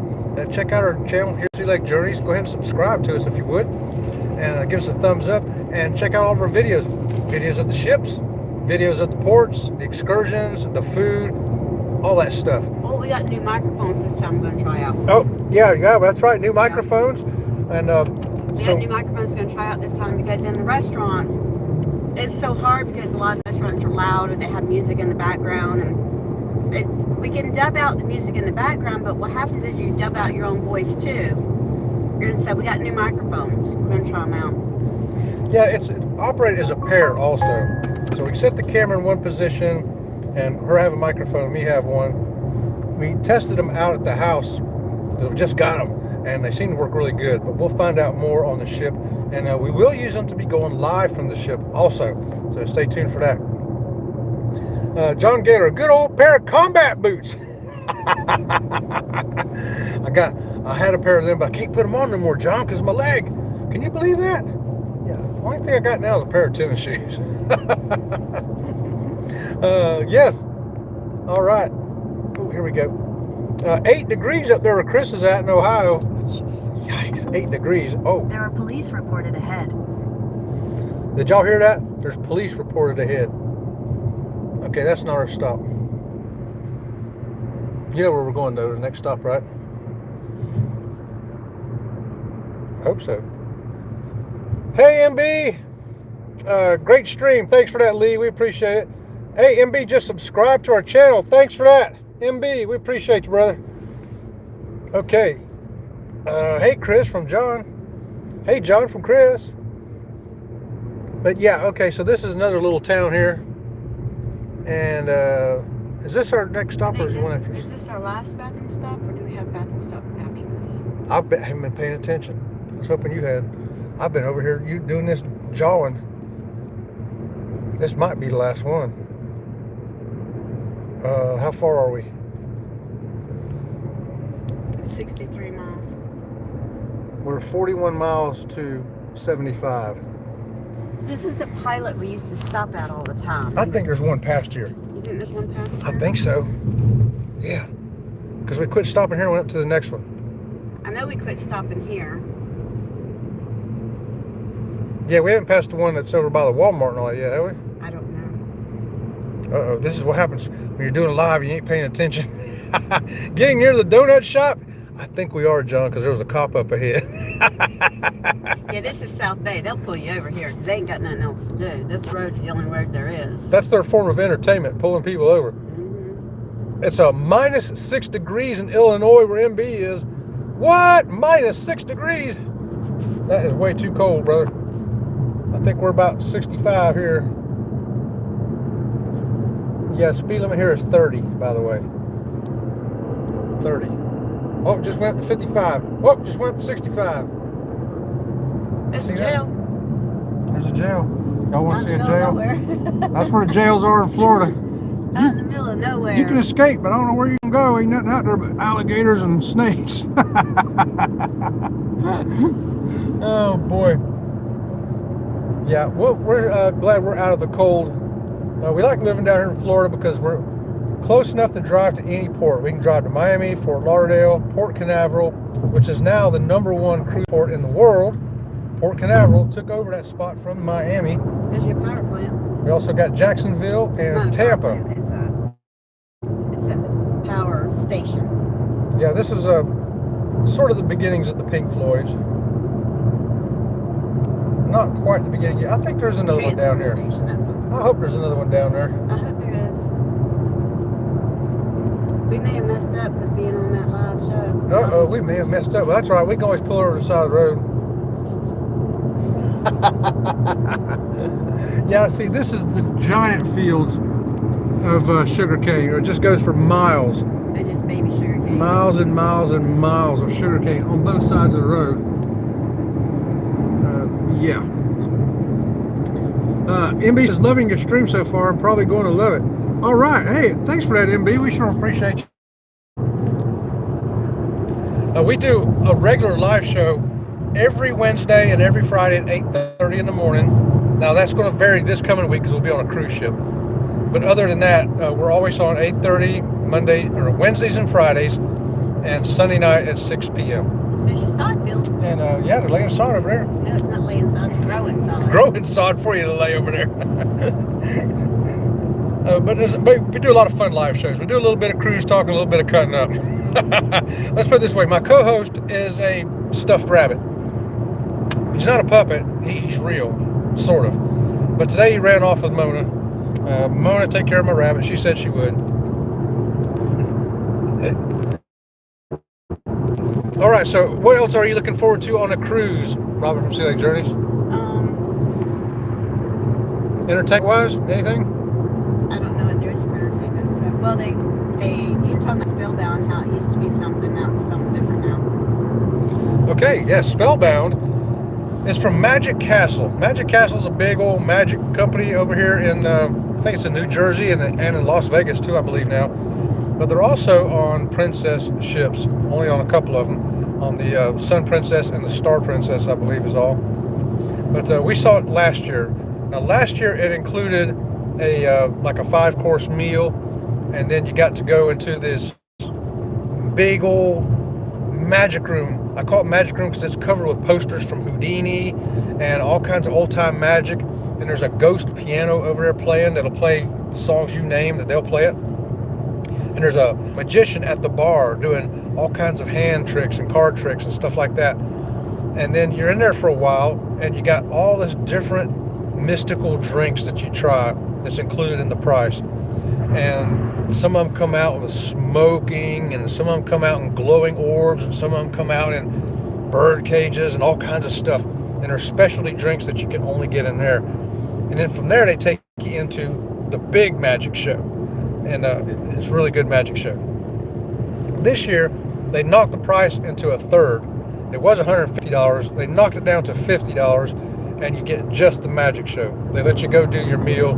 check out our channel, Here's Sea Lake Journeys. Go ahead and subscribe to us if you would. And give us a thumbs up. And check out all of our videos. Videos of the ships, videos of the ports, the excursions, the food, all that stuff. Oh, we got new microphones this time we're going to try out. Oh, yeah, that's right. New microphones. And we got new microphones we're going to try out this time because in the restaurants, it's so hard because a lot of restaurants are loud or they have music in the background, and we can dub out the music in the background, but what happens is you dub out your own voice too. And so we got new microphones. We're going to try them out. Yeah, it's operated as a pair also. So we set the camera in one position, and her have a microphone, me have one. We tested them out at the house because we just got them, and they seem to work really good. But we'll find out more on the ship, and we will use them to be going live from the ship also. So stay tuned for that. John Gator, a good old pair of combat boots. I had a pair of them, but I can't put them on no more, John, because of my leg. Can you believe that? Yeah, the only thing I got now is a pair of tennis shoes. Yes, All right. Oh, here we go. 8 degrees up there where Chris is at in Ohio. Yikes, 8 degrees. Oh. There are police reported ahead. Did y'all hear that? There's police reported ahead. Okay, that's not our stop. You know where we're going, though, the next stop, right? I hope so. Hey, MB. Great stream. Thanks for that, Lee. We appreciate it. Hey, MB, just subscribe to our channel. Thanks for that. MB, we appreciate you, brother. Okay. Hey, Chris from John. Hey, John from Chris. But yeah, okay, so this is another little town here. And is this our next stop or is it one after? Is this our last bathroom stop or do we have bathroom stop after this? I haven't been paying attention. I was hoping you had. I've been over here doing this jawing. This might be the last one. How far are we? 63 miles. We're 41 miles to 75. This is the pilot we used to stop at all the time. I think there's one past here. You think there's one past here? I think so. Yeah. Because we quit stopping here and went up to the next one. I know we quit stopping here. Yeah, we haven't passed the one that's over by the Walmart and all that yet, have we? I don't know. Uh-oh, this is what happens when you're doing live and you ain't paying attention. Getting near the donut shop? I think we are, John, because there was a cop up ahead. Yeah, this is South Bay. They'll pull you over here because they ain't got nothing else to do. This road's the only road there is. That's their form of entertainment, pulling people over. Mm-hmm. It's a minus 6 degrees in Illinois where MB is. What? Minus 6 degrees? That is way too cold, brother. I think we're about 65 here. Yeah, speed limit here is 30, by the way. 30. Oh, just went up to 55. Oh, just went up to 65. There's See a that? jail. There's a jail. Y'all want to see a Out in the jail? middle of nowhere. That's where the jails are in Florida. Out in the middle of nowhere. You can escape, but I don't know where you can go. Ain't nothing out there but alligators and snakes. Oh, boy. Yeah, well, we're glad we're out of the cold. We like living down here in Florida because we're close enough to drive to any port. We can drive to Miami, Fort Lauderdale, Port Canaveral, which is now the #1 cruise port in the world. Port Canaveral took over that spot from Miami. There's your power plant. We also got Jacksonville It's not and a power Tampa. plant, It's a power station. Yeah, this is sort of the beginnings of the Pink Floyds. Not quite the beginning yet. I think there's another one down here. Station, that's what's I hope there's another one down there. I hope there is. We may have messed up with being on that live show. Uh-oh, we may have messed up. Well, that's all right. We can always pull over to the side of the road. Yeah, see, this is the giant fields of sugar cane. It just goes for miles. They just baby sugar cane. Miles and miles and miles of sugar cane on both sides of the road. Yeah. MB is loving your stream so far. I'm probably going to love it. All right. Hey, thanks for that, MB. We sure appreciate you. We do a regular live show every Wednesday and every Friday at 8:30 in the morning. Now, that's going to vary this coming week because we'll be on a cruise ship. But other than that, we're always on 8:30 Wednesdays and Fridays, and Sunday night at 6 p.m. There's your sod field. And yeah, they're laying sod over there. No, it's not laying sod, it's growing sod. Growing sod for you to lay over there. But we do a lot of fun live shows. We do a little bit of cruise talking, a little bit of cutting up. Let's put it this way. My co-host is a stuffed rabbit. He's not a puppet. He's real, sort of. But today he ran off with Mona. Mona, take care of my rabbit. She said she would. All right, so what else are you looking forward to on a cruise, Robin from Sea Lake Journeys? Entertainment-wise, anything? I don't know what there is for entertainment. So, well, you're talking about Spellbound, how it used to be something, now it's something different now. Okay, yes, Spellbound is from Magic Castle. Magic Castle is a big old magic company over here in, I think it's in New Jersey and in Las Vegas too, I believe now. But they're also on Princess ships, only on a couple of them. On the Sun Princess and the Star Princess, I believe is all. But we saw it last year. Now last year it included a like a 5-course meal and then you got to go into this big old magic room. I call it magic room because it's covered with posters from Houdini and all kinds of old-time magic. And there's a ghost piano over there playing that'll play songs you name, that they'll play it. And there's a magician at the bar doing all kinds of hand tricks and card tricks and stuff like that. And then you're in there for a while, and you got all this different mystical drinks that you try that's included in the price. And some of them come out with smoking, and some of them come out in glowing orbs, and some of them come out in bird cages and all kinds of stuff. And there's specialty drinks that you can only get in there. And then from there, they take you into the big magic show. And it's a really good magic show. This year, they knocked the price into a third. It was $150. They knocked it down to $50, and you get just the magic show. They let you go do your meal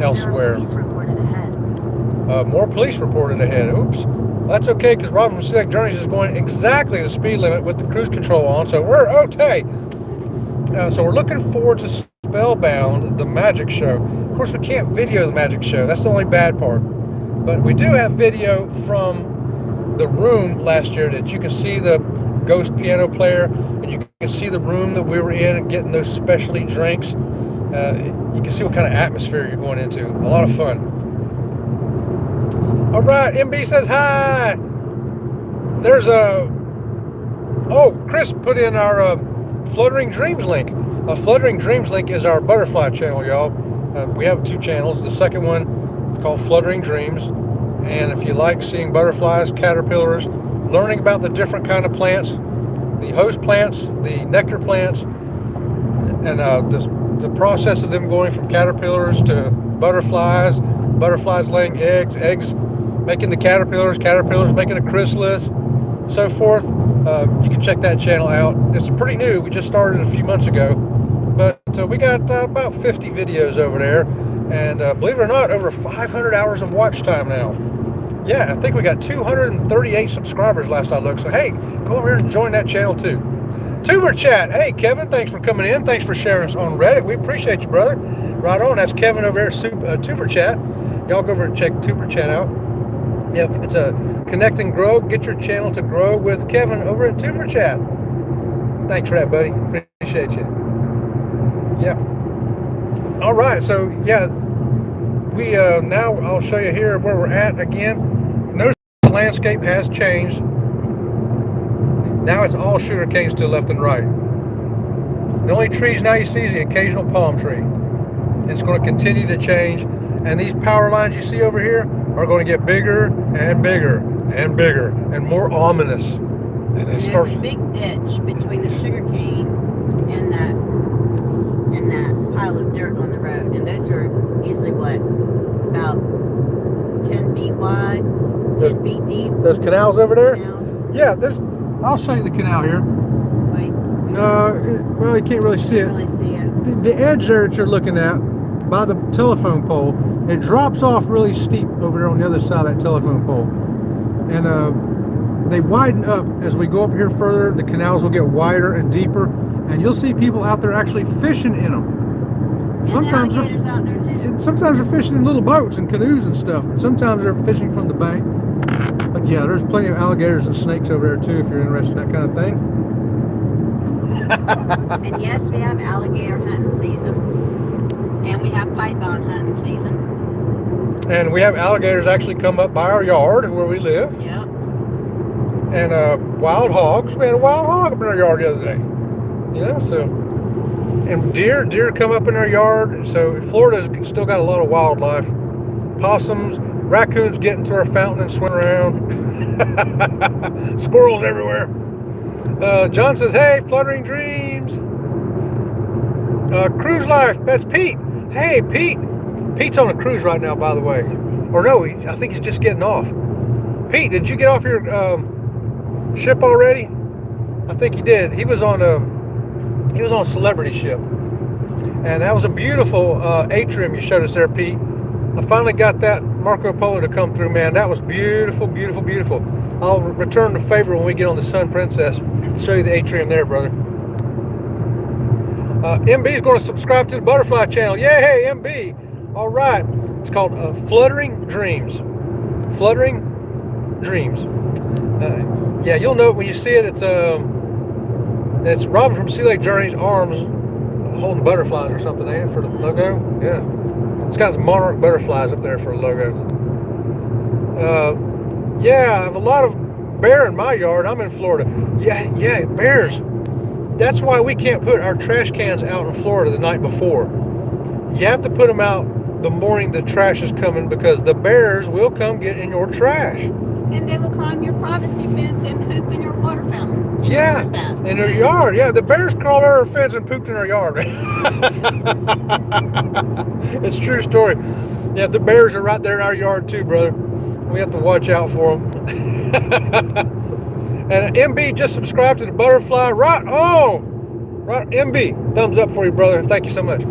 elsewhere. Police reported ahead. More police reported ahead. Oops. Well, that's okay, because Robin from Select Journeys is going exactly the speed limit with the cruise control on, so we're okay. So we're looking forward to Spellbound, the magic show. Of course, we can't video the magic show. That's the only bad part. But we do have video from the room last year that you can see the ghost piano player, and you can see the room that we were in and getting those specialty drinks. You can see what kind of atmosphere you're going into. A lot of fun. All right, MB says hi. There's Chris put in our Fluttering Dreams link. Fluttering Dreams link is our butterfly channel, y'all. We have 2 channels. The second one is called Fluttering Dreams. And if you like seeing butterflies, caterpillars, learning about the different kind of plants, the host plants, the nectar plants, and the process of them going from caterpillars to butterflies, butterflies laying eggs, eggs making the caterpillars, caterpillars making a chrysalis, so forth. You can check that channel out. It's pretty new. We just started a few months ago, but we got about 50 videos over there, and believe it or not, over 500 hours of watch time now. Yeah, I think we got 238 subscribers last I looked. So hey, go over here and join that channel too. Tuber Chat. Hey Kevin, thanks for coming in. Thanks for sharing us on Reddit. We appreciate you, brother. Right on. That's Kevin over there, Tuber Chat. Y'all go over and check Tuber Chat out. Yeah, it's a connect and grow. Get your channel to grow with Kevin over at Tuber Chat. Thanks for that, buddy. Appreciate you. Yeah. All right. So yeah, we now I'll show you here where we're at again. Notice the landscape has changed. Now it's all sugar canes to the left and right. The only trees now you see is the occasional palm tree. It's going to continue to change, and these power lines you see over here are going to get bigger and bigger and bigger and more ominous. And there's a big ditch between the sugar cane and that pile of dirt on the road, and those are usually about 10 feet wide, 10 feet deep. Those canals over there? Canals. Yeah, I'll show you the canal here. Wait. Well, you can't really see it. Really see it. The edge there that you're looking at by the telephone pole, it drops off really steep over there on the other side of that telephone pole. And they widen up as we go up here further. The canals will get wider and deeper, and you'll see people out there actually fishing in them. Sometimes alligators out there too. Sometimes they're fishing in little boats and canoes and stuff, and sometimes they're fishing from the bank. But yeah, there's plenty of alligators and snakes over there too if you're interested in that kind of thing. And yes, we have alligator hunting season, and we have python hunting season. And we have alligators actually come up by our yard where we live. Yeah. And wild hogs. We had a wild hog up in our yard the other day. Yeah, so. And deer come up in our yard. So Florida's still got a lot of wildlife. Possums, raccoons get into our fountain and swim around. Squirrels everywhere. John says, hey, Fluttering Dreams. Cruise Life, that's Pete. Hey, Pete. Pete's on a cruise right now, by the way. Or no, I think he's just getting off. Pete, did you get off your ship already? I think he did. He was on a celebrity ship. And that was a beautiful atrium you showed us there, Pete. I finally got that Marco Polo to come through, man. That was beautiful, beautiful, beautiful. I'll return the favor when we get on the Sun Princess. Show you the atrium there, brother. MB's going to subscribe to the Butterfly channel. Yay, MB. All right. It's called Fluttering Dreams. Fluttering Dreams. Yeah, you'll know it when you see it. It's Robin from Sea Lake Journey's arms holding butterflies or something, ain't it, for the logo? Yeah. It's got some monarch butterflies up there for a logo. Yeah, I have a lot of bear in my yard. I'm in Florida. Yeah, bears. That's why we can't put our trash cans out in Florida the night before. You have to put them out the morning the trash is coming, because the bears will come get in your trash. And they will climb your privacy fence and poop in your water fountain. Yeah, in their yard. Yeah, the bears crawled over our fence and pooped in our yard. It's a true story. Yeah, the bears are right there in our yard too, brother. We have to watch out for them. And MB just subscribed to the butterfly. Right on. Right, MB. Thumbs up for you, brother. Thank you so much.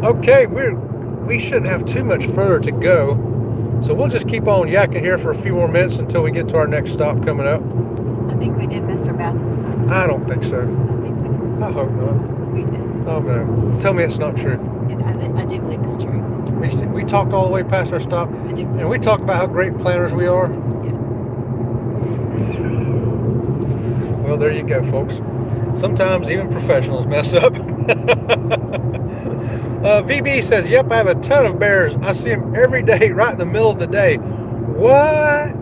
Okay, we shouldn't have too much further to go, so we'll just keep on yakking here for a few more minutes until we get to our next stop coming up. I think we did miss our bathrooms though. I don't think so. I think we did. I hope not. We did. Oh no. Tell me it's not true. I do believe it's true. We talked all the way past our stop, I do. and we talked about how great planners we are. Yeah. Well, there you go, folks. Sometimes even professionals mess up. VB says, yep, I have a ton of bears. I see them every day, right in the middle of the day. What?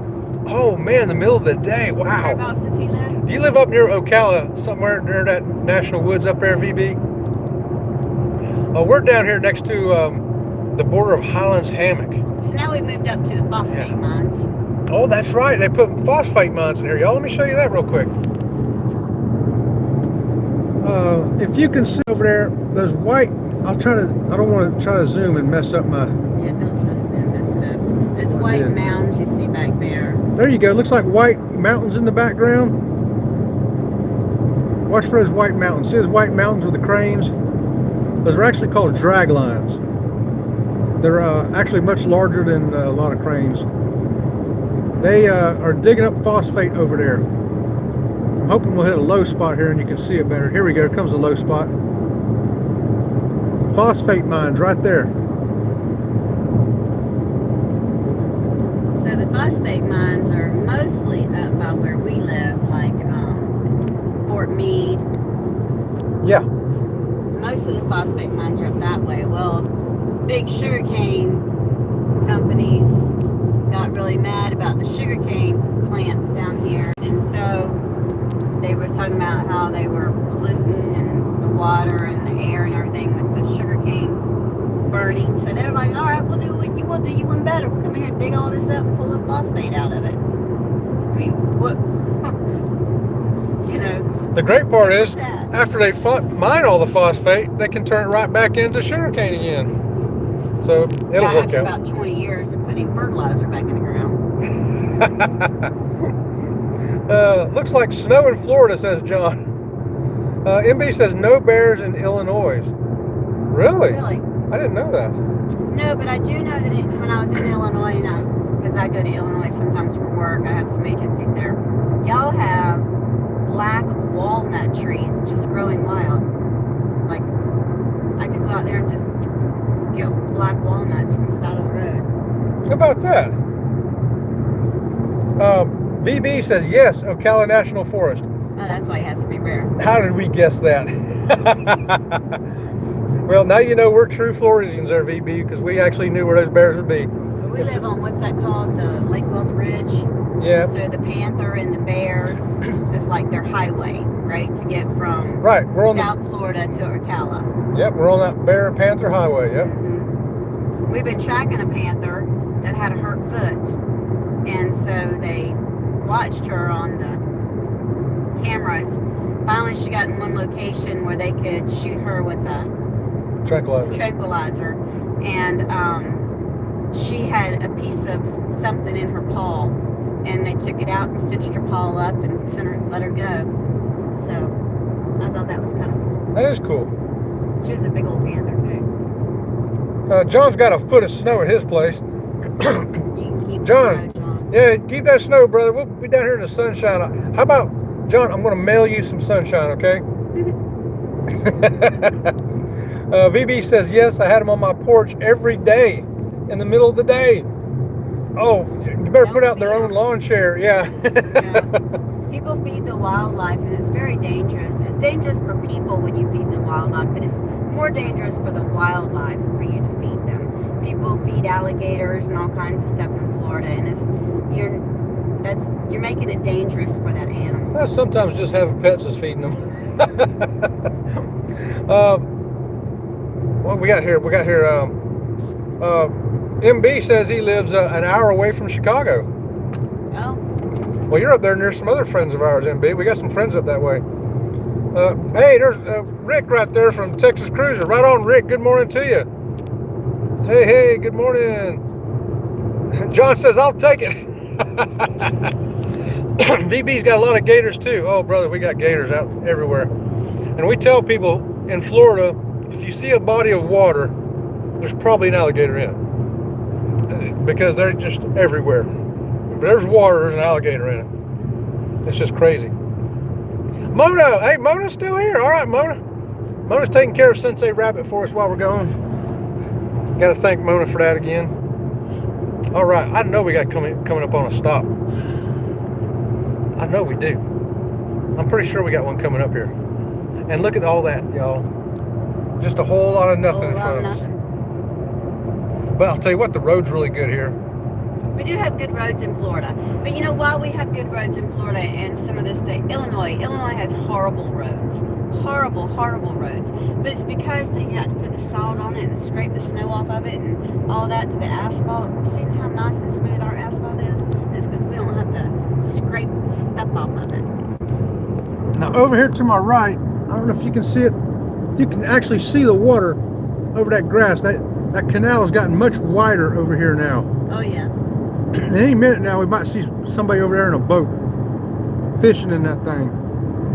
Oh, man, the middle of the day. Wow. Whereabouts does he live? Do you live up near Ocala, somewhere near that national woods up there, VB? We're down here next to the border of Highlands Hammock. So now we moved up to the phosphate mines. Oh, that's right. They put phosphate mines in here, y'all. Let me show you that real quick. If you can see over there, those white, I don't want to try to zoom and mess up my... Yeah, don't try to mess it up. Those white mounds you see back there. There you go. Looks like white mountains in the background. Watch for those white mountains. See those white mountains with the cranes? Those are actually called drag lines. They're actually much larger than a lot of cranes. They are digging up phosphate over there. I'm hoping we'll hit a low spot here and you can see it better. Here we go. Here comes a low spot. Phosphate mines right there. So the phosphate mines are mostly up by where we live, like Fort Meade. Yeah. Most of the phosphate mines are up that way. Well, big sugarcane companies got really mad about the sugarcane plants down here, and so they were talking about how they were polluting and the water and the air and everything with the sugarcane burning. So they're like, all right, we'll do you one better. We'll come here and dig all this up and pull the phosphate out of it. I mean, what? You know. The great part is, that. after they mine all the phosphate, they can turn it right back into sugarcane again. So it'll work after out. About 20 years of putting fertilizer back in the ground. Looks like snow in Florida, says John. MB says no bears in Illinois. Really? Really? I didn't know that. No, but I do know that when I was in Illinois, because I go to Illinois sometimes for work, I have some agencies there. Y'all have black walnut trees just growing wild. Like, I could go out there and just get black walnuts from the side of the road. How about that? VB says yes, Ocala National Forest. Oh, that's why it has to be rare. How did we guess that? Well, now you know we're true Floridians there, VB, because we actually knew where those bears would be. We live on, what's that called? The Lake Wells Ridge. Yeah. So the panther and the bears, it's like their highway, right? To get from we're on South Florida to Ocala. Yep, we're on that bear and panther highway, yep. Mm-hmm. We've been tracking a panther that had a hurt foot. And so they watched her on the cameras. Finally, she got in one location where they could shoot her with a tranquilizer. And she had a piece of something in her paw. And they took it out and stitched her paw up and let her go. So I thought that was kind of cool. That is cool. She was a big old panther, too. John's got a foot of snow at his place. You can keep John. the snow, John. Yeah, keep that snow, brother. We'll be down here in the sunshine. How about, John, I'm going to mail you some sunshine, okay? VB says, yes, I had them on my porch every day. in the middle of the day. Oh, you better put Don't out their feed own 'em. lawn chair. Yeah. People feed the wildlife, and it's very dangerous. It's dangerous for people when you feed the wildlife, but it's more dangerous for the wildlife for you to feed them. People feed alligators and all kinds of stuff in Florida, and you're making it dangerous for that animal. Well, sometimes just having pets is feeding them. What we got here? We got here. MB says he lives an hour away from Chicago. Oh, Well, you're up there, and there's some other friends of ours, MB. We got some friends up that way. Hey, there's Rick right there from Texas Cruiser. Right on, Rick. Good morning to you. Hey, good morning. John says, I'll take it. VB's got a lot of gators, too. Oh, brother, we got gators out everywhere. And we tell people in Florida, if you see a body of water, there's probably an alligator in it. Because they're just everywhere. If there's water, there's an alligator in it. It's just crazy. Mona! Hey, Mona's still here. All right, Mona. Mona's taking care of Sensei Rabbit for us while we're going. Got to thank Mona for that again. All right. I know we got coming up on a stop. I know we do. I'm pretty sure we got one coming up here. And look at all that, y'all. Just a whole lot of nothing in front of us. But I'll tell you what, the road's really good here. We do have good roads in Florida. But you know why we have good roads in Florida and some of the state? Illinois has horrible roads. Horrible roads. But it's because they had to put the salt on it and scrape the snow off of it and all that to the asphalt. See how nice and smooth our asphalt is? It's because we don't have to scrape the stuff off of it. Now over here to my right, I don't know if you can see it. You can actually see the water over that grass. That canal has gotten much wider over here now. Oh yeah. In any minute now, we might see somebody over there in a boat fishing in that thing.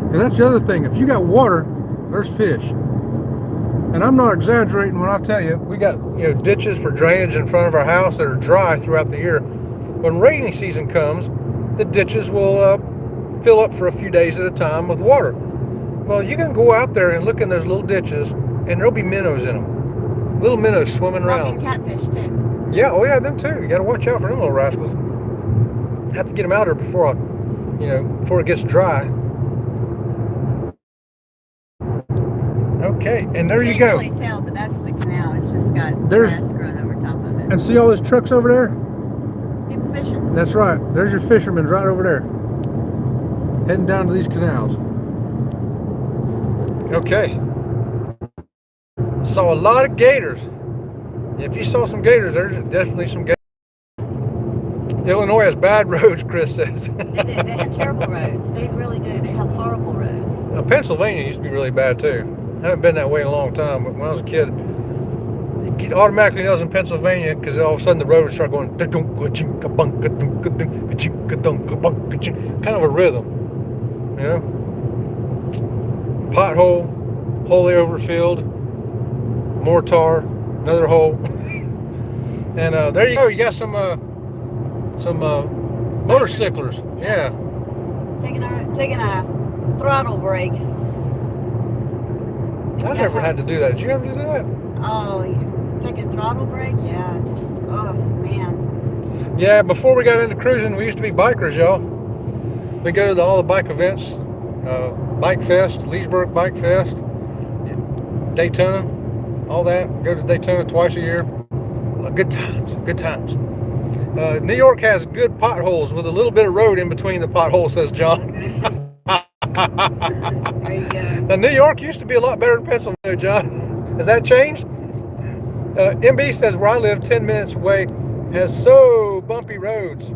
Because that's the other thing. If you got water, there's fish. And I'm not exaggerating when I tell you, we got ditches for drainage in front of our house that are dry throughout the year. When rainy season comes, the ditches will fill up for a few days at a time with water. Well, you can go out there and look in those little ditches, and there'll be minnows in them. Little minnows swimming around. Catfish too. Yeah, oh yeah, them too. You got to watch out for them little rascals. Have to get them out there before it gets dry. Okay, and there you go. You can't really tell, but that's the canal. It's just got grass growing over top of it. And see all those trucks over there? People fishing. That's right. There's your fishermen right over there, heading down to these canals. Okay. Saw a lot of gators. If you saw some gators, there's definitely some gators. Illinois has bad roads, Chris says. They have terrible roads. They really do. They have horrible roads. Pennsylvania used to be really bad too. I haven't been that way in a long time, but when I was a kid, it automatically knows in Pennsylvania because all of a sudden the road would start going kind of a rhythm, Pothole, wholly overfilled, mortar, another hole, and there you go. You got some motorcyclers, yeah. Taking a throttle break. I never had to do that. Did you ever do that? Oh, take a throttle break? Yeah, oh man. Yeah, before we got into cruising, we used to be bikers, y'all. We go to all the bike events, Bike Fest, Leesburg Bike Fest, Daytona, all that. We go to Daytona twice a year. Good times. New York has good potholes with a little bit of road in between the potholes, says John. There you go. Now, New York used to be a lot better than Pennsylvania, John. Has that changed? MB says where I live, 10 minutes away, has so bumpy roads.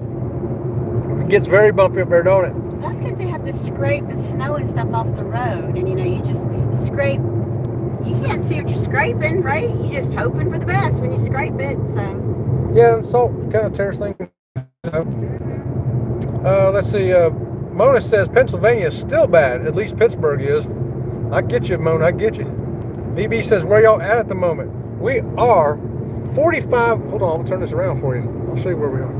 It gets very bumpy up there, don't it? That's because they have to scrape the snow and stuff off the road, and you just scrape. You can't see what you're scraping, right? You're just hoping for the best when you scrape it. So. Yeah, and salt kind of tears things up. Let's see. Mona says Pennsylvania is still bad. At least Pittsburgh is. I get you, Mona. I get you. VB says, where y'all at the moment? We are 45. Hold on, I'll turn this around for you. I'll show you where we are.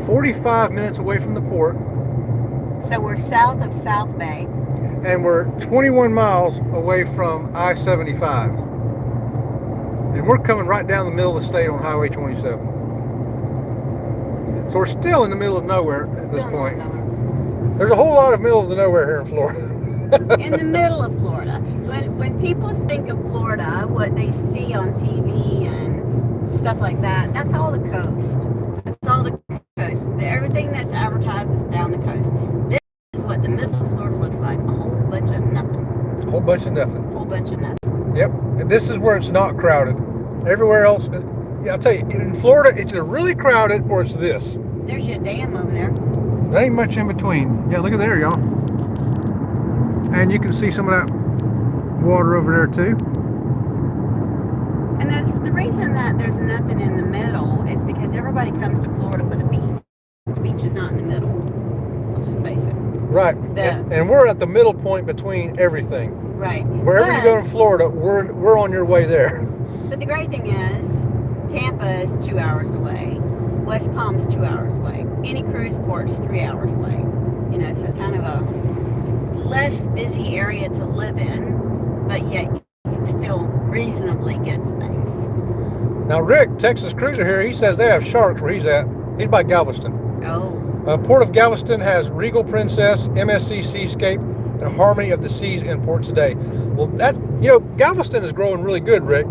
45 minutes away from the port. So we're south of South Bay. And we're 21 miles away from I-75. And we're coming right down the middle of the state on Highway 27. So we're still in the middle of nowhere at this Still point. not nowhere. There's a whole lot of middle of the nowhere here in Florida. In the middle of Florida. When people think of Florida, what they see on TV and stuff like that, that's all the coast. That's all the coast. Everything that's advertised is down the coast. This is what the middle of Florida looks like. A whole bunch of nothing. A whole bunch of nothing. A whole bunch of nothing. Yep. And this is where it's not crowded. Everywhere else, yeah, I'll tell you, in Florida, it's either really crowded or it's this. There's your dam over there. There ain't much in between. Yeah, look at there, y'all. And you can see some of that water over there too. And the reason that there's nothing in the middle is because everybody comes to Florida for the beach. The beach is not in the middle. Let's just face it. Right. And we're at the middle point between everything. Right. Wherever you go in Florida, we're on your way there. But the great thing is, Tampa is 2 hours away. West Palm's 2 hours away. Any cruise port's 3 hours away. You know, it's a kind of a less busy area to live in, but yet you can still reasonably get to things. Now, Rick, Texas Cruiser here, he says they have sharks where he's at. He's by Galveston. Oh. Port of Galveston has Regal Princess, MSC Seascape, and Harmony of the Seas in port today. Well, Galveston is growing really good, Rick.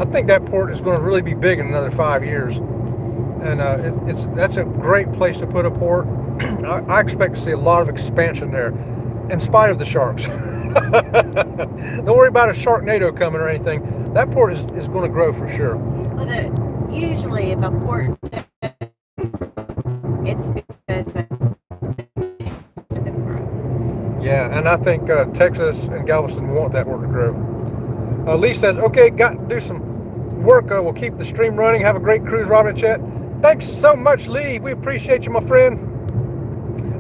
I think that port is going to really be big in another 5 years. And that's a great place to put a port. I expect to see a lot of expansion there, in spite of the sharks. Don't worry about a Sharknado coming or anything. That port is going to grow for sure. But usually, if a port, it's because Yeah, and I think Texas and Galveston want that port to grow. Lee says, okay, got to do some work. We'll keep the stream running. Have a great cruise, Robin and Chet. Thanks so much, Lee. We appreciate you, my friend.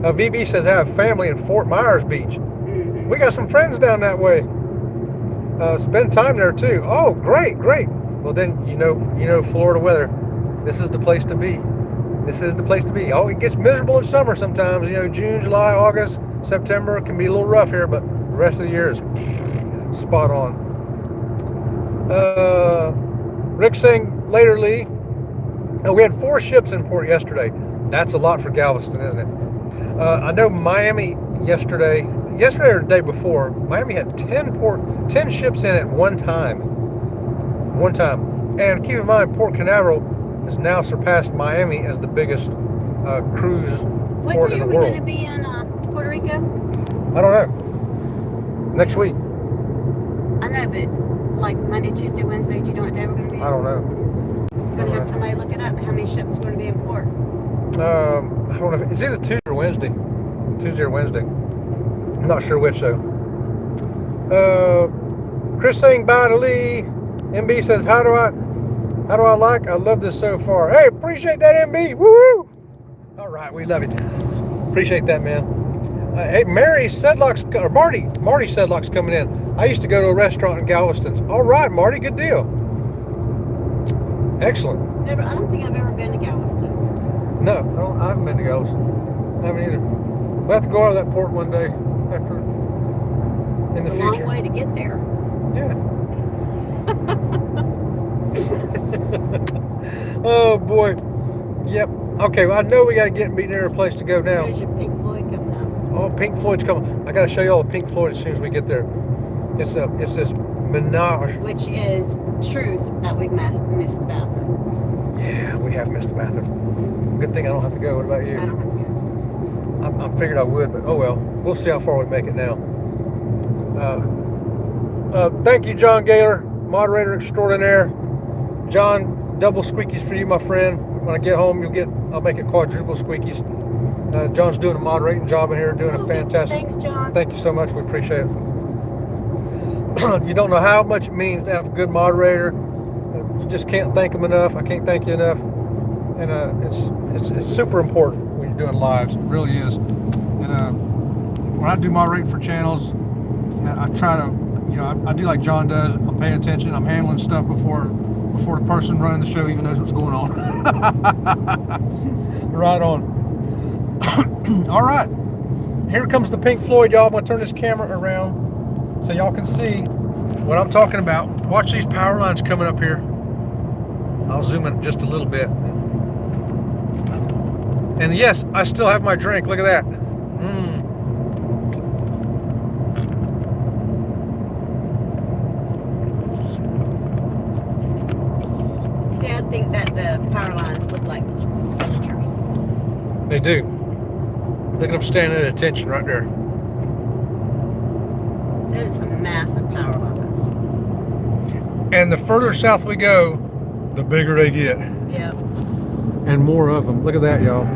VB says I have family in Fort Myers Beach. We got some friends down that way. Spend time there too. Oh, great. Well, then you know Florida weather. This is the place to be. This is the place to be. Oh, it gets miserable in summer sometimes. June, July, August, September can be a little rough here, but the rest of the year is spot on. Rick saying later, Lee. We had 4 ships in port yesterday. That's a lot for Galveston, isn't it? I know Miami yesterday or the day before, Miami had 10 ships in at one time. And keep in mind, Port Canaveral has now surpassed Miami as the biggest cruise port in the world. What day are we going to be in Puerto Rico? I don't know. Next week. I know, but like Monday, Tuesday, Wednesday, do you know what day we're going to be? I don't know. Going to have somebody look it up. How many ships are going to be in port? I don't know if it's either Tuesday or Wednesday. I'm not sure which though. Chris saying bye to Lee. MB says how do I like? I love this so far. Hey, appreciate that, MB. Woo! All right, we love it. Appreciate that, man. Hey, Marty Sedlock's coming in. I used to go to a restaurant in Galveston. All right, Marty, good deal. Excellent. I don't think I've ever been to Galveston. No, I haven't been to Galveston. I haven't either. We'll have to go out of that port one day in the future. It's a long way to get there. Yeah. Oh boy. Yep. Okay. Well, I know we got to get near a place to go now. There's your Pink Floyd coming up. Oh, Pink Floyd's coming. I got to show you all the Pink Floyd as soon as we get there. It's this menage. Which is truth that we've missed the bathroom. Yeah, we have missed the bathroom. Good thing I don't have to go. What about you? I don't have to go. I figured I would, but oh well. We'll see how far we make it now. Thank you, John Gaylor, moderator extraordinaire. John, double squeakies for you, my friend. When I get home, I'll make it quadruple squeakies. John's doing a moderating job in here, doing a fantastic. Thanks, John. Thank you so much. We appreciate it. You don't know how much it means to have a good moderator. You just can't thank them enough. I can't thank you enough. And it's super important when you're doing lives. It really is. And when I do moderating for channels, I try to, I do like John does. I'm paying attention. I'm handling stuff before the person running the show even knows what's going on. Right on. All right. Here comes the Pink Floyd, y'all. I'm going to turn this camera around so y'all can see what I'm talking about. Watch these power lines coming up here. I'll zoom in just a little bit. And yes, I still have my drink. Look at that. Mmm. See, I think that the power lines look like soldiers. They do. Look at them standing at attention right there. Those are some massive power lines. And the further south we go, the bigger they get. Yep. And more of them. Look at that, y'all.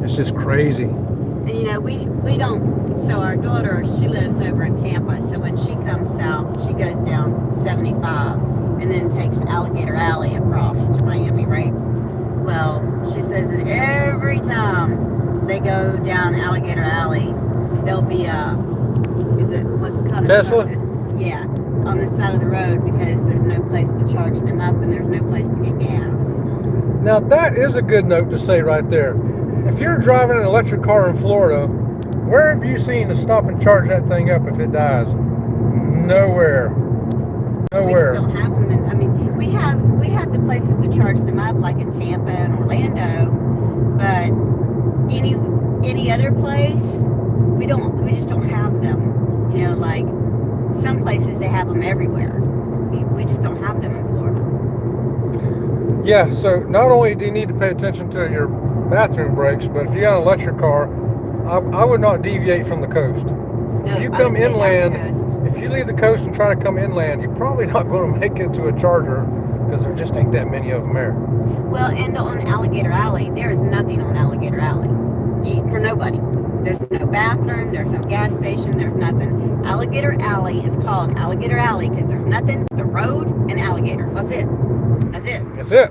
It's just crazy. And you know, we don't, so our daughter, she lives over in Tampa, so when she comes south, she goes down 75 and then takes Alligator Alley across to Miami, right? Well, she says that every time they go down Alligator Alley, there'll be a, is it, what kind of Tesla? Yeah, on the side of the road because there's no place to charge them up and there's no place to get gas. Now that is a good note to say right there. If you're driving an electric car in Florida, where have you seen to stop and charge that thing up if it dies? Nowhere. Nowhere. We just don't have them. And, I mean, we have the places to charge them up, like in Tampa and Orlando, but any other place, we just don't have them. You know, like some places they have them everywhere. We just don't have them in Florida. Yeah, so not only do you need to pay attention to your bathroom breaks, but if you got an electric car, I would not deviate from the coast. If you come inland, if you leave the coast and try to come inland, you're probably not going to make it to a charger because there just ain't that many of them there. Well, and on Alligator Alley, there is nothing on Alligator Alley for nobody. There's no bathroom, there's no gas station, there's nothing. Alligator Alley is called Alligator Alley because there's nothing but the road and alligators. That's it. That's it. That's it.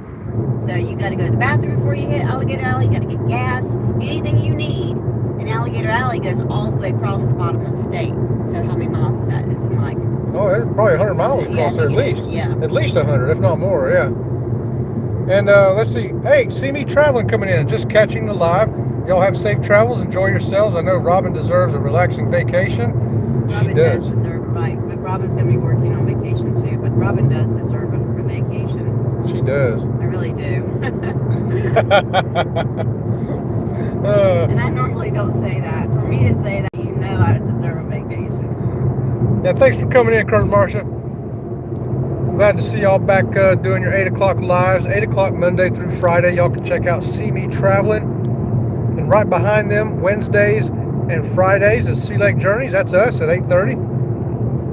So you got to go to the bathroom before you hit Alligator Alley. You got to get gas, anything you need. And Alligator Alley goes all the way across the bottom of the state. So how many miles is that? It's like... Oh, it's probably 100 miles across there at least. Yeah. At least 100, if not more, yeah. And let's see. Hey, see me traveling coming in. Just catching the live. Y'all have safe travels. Enjoy yourselves. I know Robin deserves a relaxing vacation. Robin does deserve it, right. But Robin's going to be working on vacation too. But Robin does deserve a vacation. She does. I really do. And I normally don't say that. For me to say that, you know I deserve a vacation. Yeah, thanks for coming in, Kurt and Marcia. Glad to see y'all back doing your 8 o'clock lives. 8 o'clock Monday through Friday. Y'all can check out See Me Traveling. And right behind them, Wednesdays and Fridays is Sea Lake Journeys. That's us at 8:30.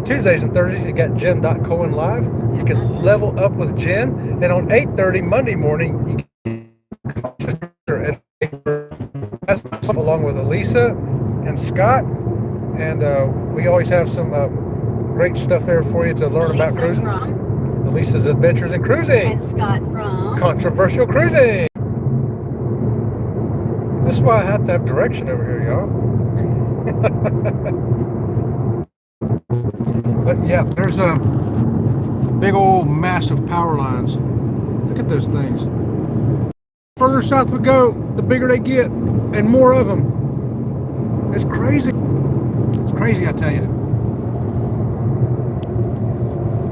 Tuesdays and Thursdays, you got Jen.Cohen live. You can level up with Jen. And on 8:30 Monday morning, you can along with Elisa and Scott. And we always have some great stuff there for you to learn about cruising. Elisa's Adventures in Cruising. And Scott from Controversial Cruising. This is why I have to have direction over here, y'all. But yeah, there's a big old massive power lines. Look at those things. Further south we go, the bigger they get, and more of them. It's crazy. It's crazy, I tell you.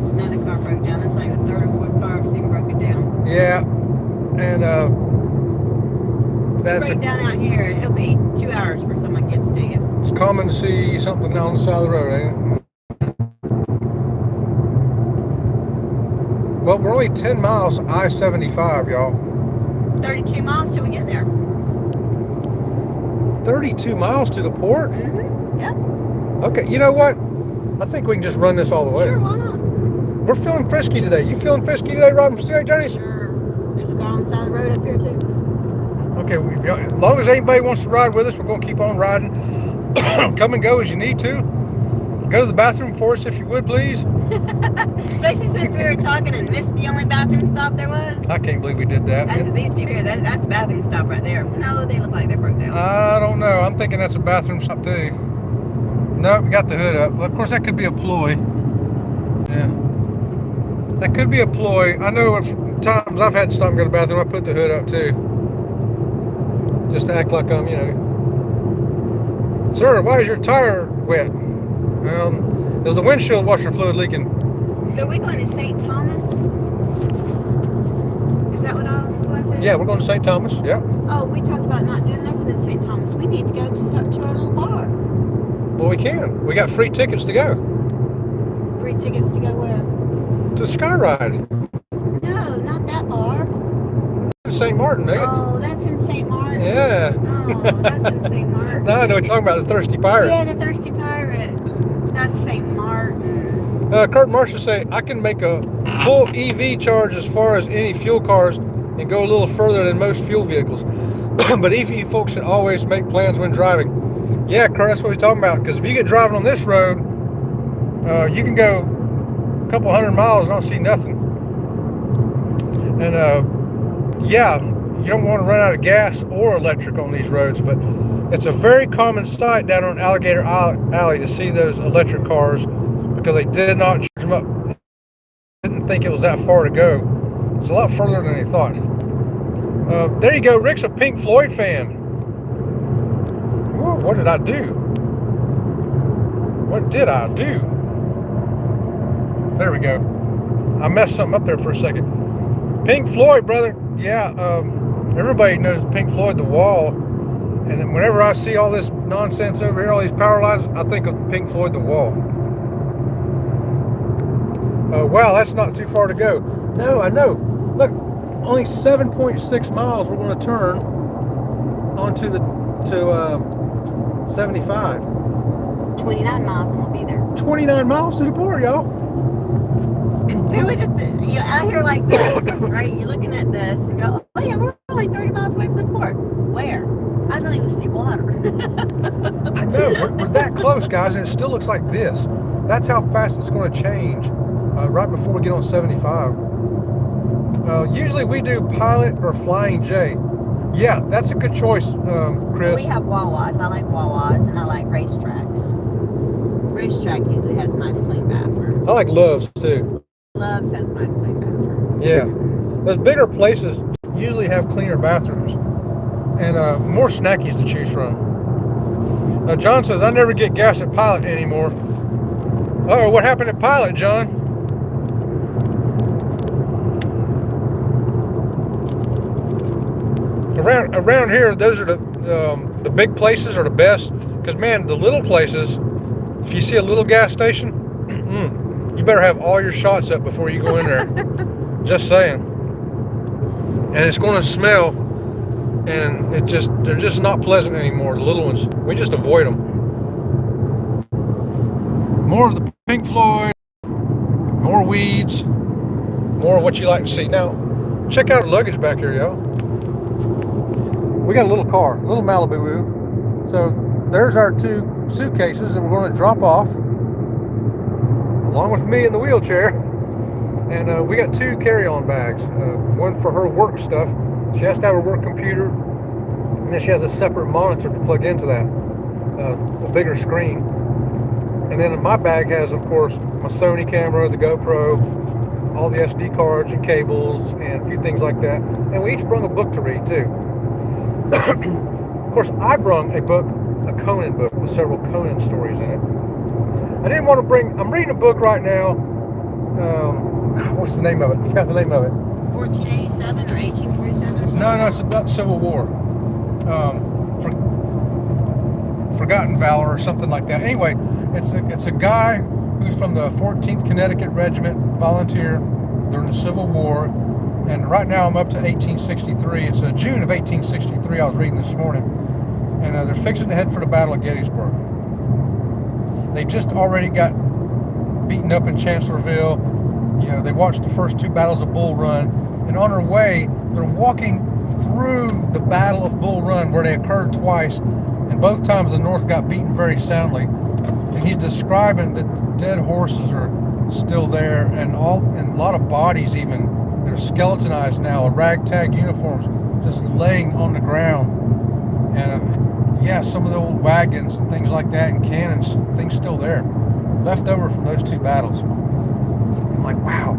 There's another car broke down. That's like the third or fourth car I've seen broken down. Yeah, and that's break down out here, it'll be 2 hours before someone gets to you. It's common to see something down the side of the road, ain't it? Well, we're only 10 miles I-75, y'all. 32 miles till we get there. 32 miles to the port? Mm-hmm. Yeah. Okay, you know what? I think we can just run this all the way. Sure, why not? We're feeling frisky today. You feeling frisky today, Robin, for Sea Lake Journeys? Sure. There's a car on the side of the road up here, too. Okay, as long as anybody wants to ride with us, we're going to keep on riding. Come and go as you need to. Go to the bathroom for us if you would, please. Especially since we were talking and missed the only bathroom stop there was. I can't believe we did that. I said, these people here, that's a bathroom stop right there. No, they look like they broke down. I don't know. I'm thinking that's a bathroom stop too. Nope, we got the hood up. Well, of course, that could be a ploy. Yeah. That could be a ploy. I know if times I've had to stop and go to the bathroom, I put the hood up too. Just to act like I'm, you know. Sir, why is your tire wet? There's the windshield washer fluid leaking. So are we going to St. Thomas? Is that what I Yeah, we're going to St. Thomas. Yeah. Oh, we talked about not doing nothing in St. Thomas. We need to go to our little bar. Well, we can. We got free tickets to go. Free tickets to go where? To Skyride. No, not that bar. In St. Martin, ain't it? Oh, that's in St. Martin. Yeah. Oh, that's in St. Martin. Now I know what you're talking about, the Thirsty Pirate. Yeah, the Thirsty Pirate. That's St. Martin. Kurt Marshall say, I can make a full EV charge as far as any fuel cars and go a little further than most fuel vehicles. But EV folks should always make plans when driving. Yeah, Kurt, that's what we're talking about. Because if you get driving on this road, you can go a couple 100 miles and not see nothing. And yeah, you don't want to run out of gas or electric on these roads, but it's a very common sight down on Alligator Alley to see those electric cars because they did not charge them up. Didn't think it was that far to go. It's a lot further than they thought. There you go. Rick's a Pink Floyd fan. Whoa, what did I do? What did I do? There we go. I messed something up there for a second. Pink Floyd, brother. Yeah, everybody knows Pink Floyd, The Wall. And then whenever I see all this nonsense over here, all these power lines, I think of Pink Floyd, The Wall. Wow, that's not too far to go. No, I know. Look, only 7.6 miles we're going to turn onto to 75. 29 miles and we'll be there. 29 miles to the port, y'all. You're out here like this, right? You're looking at this and go, oh yeah, we're only 30 miles away from the port. Where? I don't even see water. I know, we're that close, guys, and it still looks like this. That's how fast it's going to change right before we get on 75. Usually we do Pilot or Flying J. Yeah, that's a good choice, Chris. We have Wawas. I like Wawas and I like racetracks. Racetrack usually has a nice clean bathroom. I like Love's too. Love's has a nice clean bathroom. Yeah. Those bigger places usually have cleaner bathrooms and more snackies to choose from. John says, I never get gas at Pilot anymore. Oh, what happened at Pilot, John? Around here, those are the big places are the best. Because, man, the little places, if you see a little gas station, you better have all your shots up before you go in there. Just saying. And it's going to smell, and they're just not pleasant anymore. The little ones, we just avoid them. More of the Pink Floyd, more weeds, more of what you like to see. Now, check out the luggage back here, y'all. We got a little car, a little Malibu. So there's our 2 suitcases that we're going to drop off, along with me in the wheelchair. And we got 2 carry-on bags. One for her work stuff. She has to have her work computer, and then she has a separate monitor to plug into that, a bigger screen. And then my bag has, of course, my Sony camera, the GoPro, all the SD cards and cables, and a few things like that. And we each brought a book to read too. Of course, I brought a book, a Conan book with several Conan stories in it. I didn't want to bring. I'm reading a book right now. What's the name of it? I forgot the name of it. 1487 or 1847? No, it's about the Civil War. Forgotten Valor or something like that. Anyway, it's a guy who's from the 14th Connecticut Regiment, volunteer during the Civil War. And right now I'm up to 1863. It's June of 1863 I was reading this morning. And they're fixing to head for the Battle of Gettysburg. They just already got beaten up in Chancellorsville. You know, they watched the first 2 battles of Bull Run. And on their way, they're walking through the Battle of Bull Run where they occurred twice. And both times the North got beaten very soundly. And he's describing that the dead horses are still there and a lot of bodies even. They're skeletonized now, ragtag uniforms just laying on the ground. And yeah, some of the old wagons and things like that and cannons, things still there, left over from those 2 battles. I'm like, wow.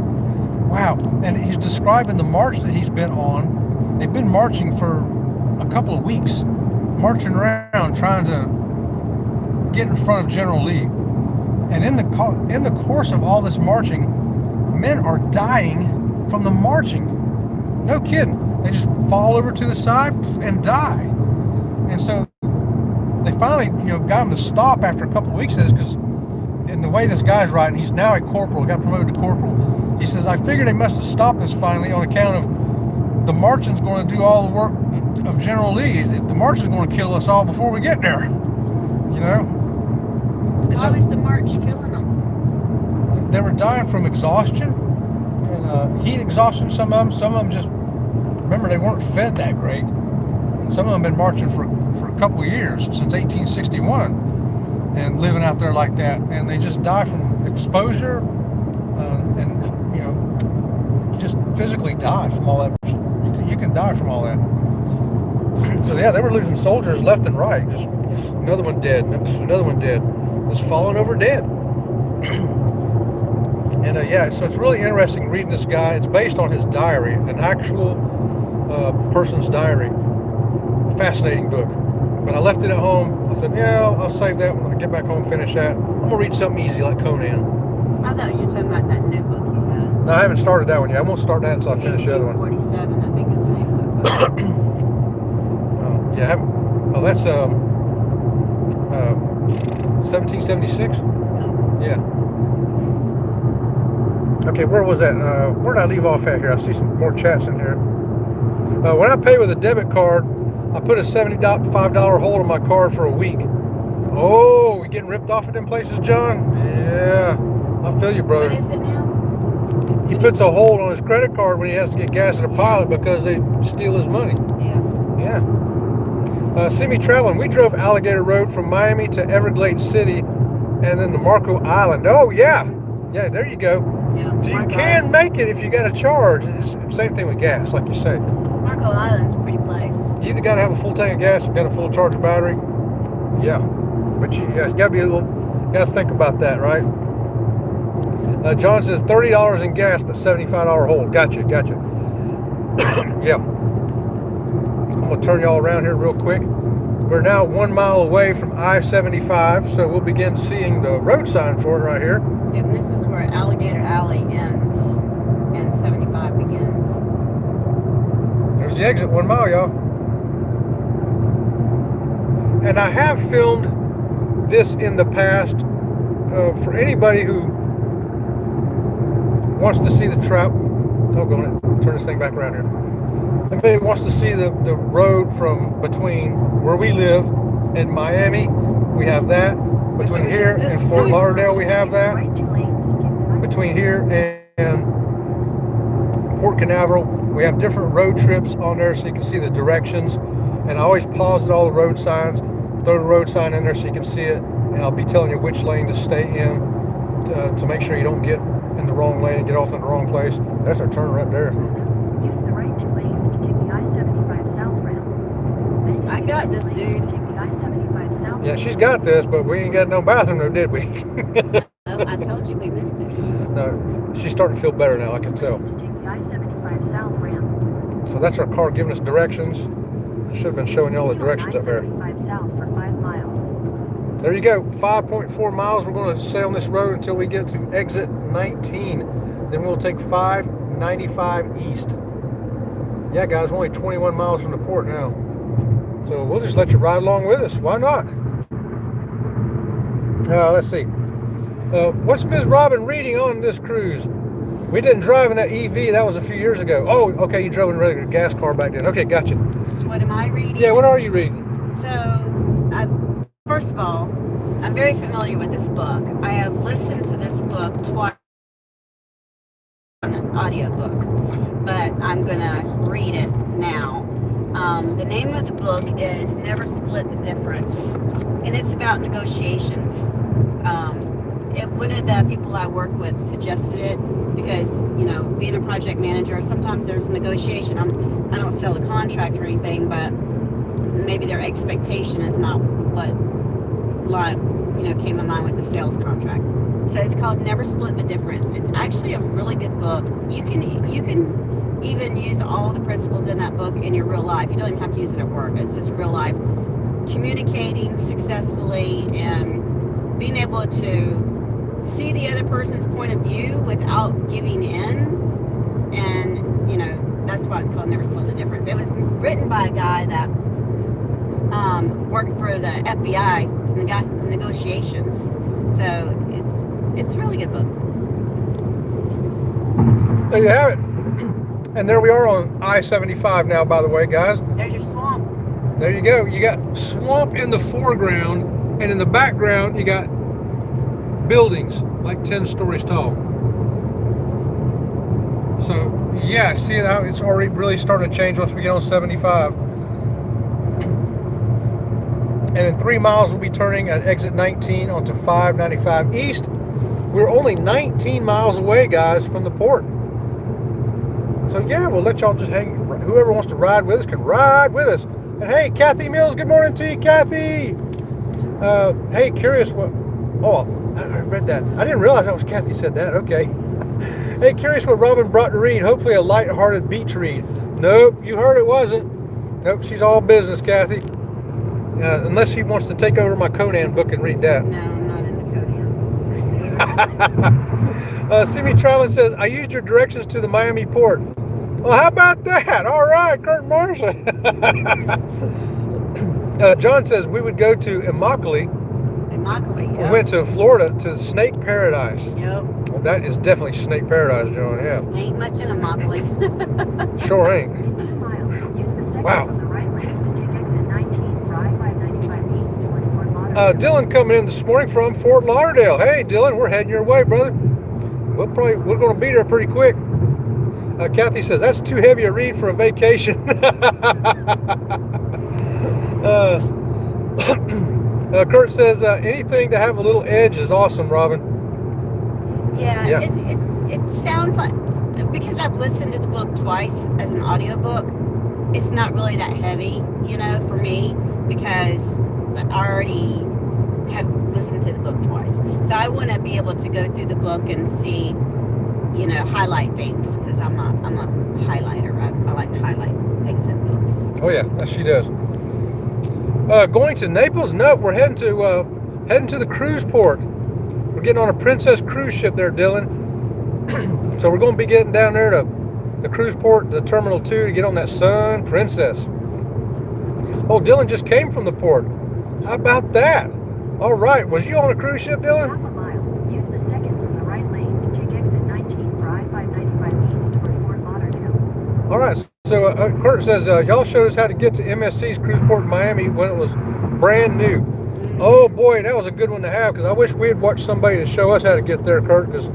And he's describing the march that he's been on. They've been marching for a couple of weeks, marching around trying to get in front of General Lee. And in the course of all this marching, men are dying from the marching. No kidding. they just fall over to the side and die. And so they finally, got him to stop after a couple of weeks of this, because in the way this guy's writing, he's now a corporal, got promoted to corporal. He says, I figured they must have stopped this finally on account of the marching's going to do all the work of General Lee. The march is going to kill us all before we get there. Why was the march killing them? They were dying from exhaustion and heat exhaustion. Some of them just, remember, they weren't fed that great. And some of them have been marching for a couple of years, since 1861, and living out there like that. And they just die from exposure and you just physically die from all that. You can die from all that. So yeah, they were losing soldiers left and right. Just another one dead, another one dead. Was falling over dead. And so it's really interesting reading this guy. It's based on his diary, an actual person's diary. Fascinating book. But I left it at home. I said, I'll save that when I get back home, finish that. I'm gonna read something easy like Conan. I thought you were talking about that new book you had. No, I haven't started that one yet. I won't start that until I finish the other one. 47, I think is the name of the book. I haven't. Oh, that's 1776. Yeah. Okay, where was that? Where did I leave off at here? I see some more chats in here. When I pay with a debit card, I put a $75 hold on my card for a week. Oh, we getting ripped off at them places, John? Yeah, I feel you, brother. What is it now? He puts a hold on his credit card when he has to get gas at a pilot because they steal his money. Yeah. See me traveling. We drove Alligator Road from Miami to Everglades City and then to Marco Island. Oh, yeah. Yeah, there you go. Yeah. So you can make it if you got a charge. It's the same thing with gas, like you say. Marco Island's a pretty place. You either got to have a full tank of gas or got a full charge of battery. Yeah. But you got to be got to think about that, right? John says $30 in gas, but $75 hold. Gotcha. Yeah. I'm going to turn y'all around here real quick. We're now 1 mile away from I-75, so we'll begin seeing the road sign for it right here. Yep, and this is where Alligator Alley ends and 75 begins. There's the exit, 1 mile, y'all. And I have filmed this in the past for anybody who wants to see the trap. Doggone it, turn this thing back around here. Anybody who wants to see the road from between where we live and Miami, we have that. Between here and Fort Lauderdale, we have that. Between here and Port Canaveral, we have different road trips on there so you can see the directions. And I always pause at all the road signs, throw the road sign in there so you can see it, and I'll be telling you which lane to stay in to make sure you don't get in the wrong lane and get off in the wrong place. That's our turn right there. Use the right 2 lanes to take the I-75 south ramp. Then I got this, dude. To take the I-75 south. Yeah, she's got this, but we ain't got no bathroom though, did we? Oh, I told you we missed it. No, she's starting to feel better now, I can tell. To take the I-75 south ramp. So that's our car giving us directions. I should have been showing you all the directions up there. I-75 south for 5 miles. There you go, 5.4 miles. We're going to stay on this road until we get to exit 19. Then we'll take 595 east. Yeah, guys, we're only 21 miles from the port now. So we'll just let you ride along with us. Why not? Let's see. What's Ms. Robin reading on this cruise? We didn't drive in that EV. That was a few years ago. Oh, okay, you drove in a regular gas car back then. Okay, gotcha. So what am I reading? Yeah, what are you reading? So, first of all, I'm very familiar with this book. I have listened to this book twice on an audiobook, but I'm going to read it now. The name of the book is Never Split the Difference, and it's about negotiations. One of the people I work with suggested it because, being a project manager, sometimes there's negotiation. I don't sell a contract or anything, but maybe their expectation is not what came in line with the sales contract. So it's called Never Split the Difference. It's actually a really good book. You can even use all the principles in that book in your real life. You don't even have to use it at work. It's just real life. Communicating successfully and being able to see the other person's point of view without giving in. And, that's why it's called Never Split the Difference. It was written by a guy that worked for the FBI negotiations. So it's a really good book. There you have it. And there we are on I-75 now, by the way, guys. There's your swamp. There you go. You got swamp in the foreground, and in the background, you got buildings like 10 stories tall. So, yeah, see how it's already really starting to change once we get on 75. And in 3 miles, we'll be turning at exit 19 onto 595 East. We're only 19 miles away, guys, from the port. So, yeah, we'll let y'all just hang. Whoever wants to ride with us can ride with us. And, hey, Kathy Mills, good morning to you, Kathy. Hey, curious what... Oh, I read that. I didn't realize that was Kathy said that. Okay. Hey, curious what Robin brought to read. Hopefully a light-hearted beach read. Nope, you heard it wasn't. Nope, she's all business, Kathy. Unless she wants to take over my Conan book and read that. No, I'm not into Conan. Simi Trowland says, I used your directions to the Miami port. Well, how about that? All right, Kurt Marshall. John says we would go to Immokalee. Immokalee, We yep. went to Florida to Snake Paradise. Yep. Well, that is definitely Snake Paradise, John. Yeah, Ain't much in Immokalee. sure ain't. In 2 miles, use the second Wow. from the right lane to take exit 19 for I-595 East toward Fort Lauderdale. Dylan coming in this morning from Fort Lauderdale. Hey, Dylan, we're heading your way, brother. We're going to be there pretty quick. Kathy says that's too heavy a read for a vacation. Kurt says anything to have a little edge is awesome, Robin. Yeah. It sounds like, because I've listened to the book twice as an audiobook, it's not really that heavy, for me, because I already have listened to the book twice. So I want to be able to go through the book and see, highlight things, because I'm a highlighter. I like to highlight things in books. Oh yeah, that she does. Going to Naples? No, we're heading to the cruise port. We're getting on a Princess cruise ship there, Dylan. So we're going to be getting down there to the cruise port, the Terminal 2, to get on that Sun Princess. Oh, Dylan just came from the port. How about that? All right, was you on a cruise ship, Dylan? Half a mile, use the second from the right lane to take exit 19 for I-595 East toward Fort Lauderdale. All right, so Kurt says, y'all showed us how to get to MSC's cruise port in Miami when it was brand new. Oh boy, that was a good one to have, because I wish we had watched somebody to show us how to get there, Kurt, because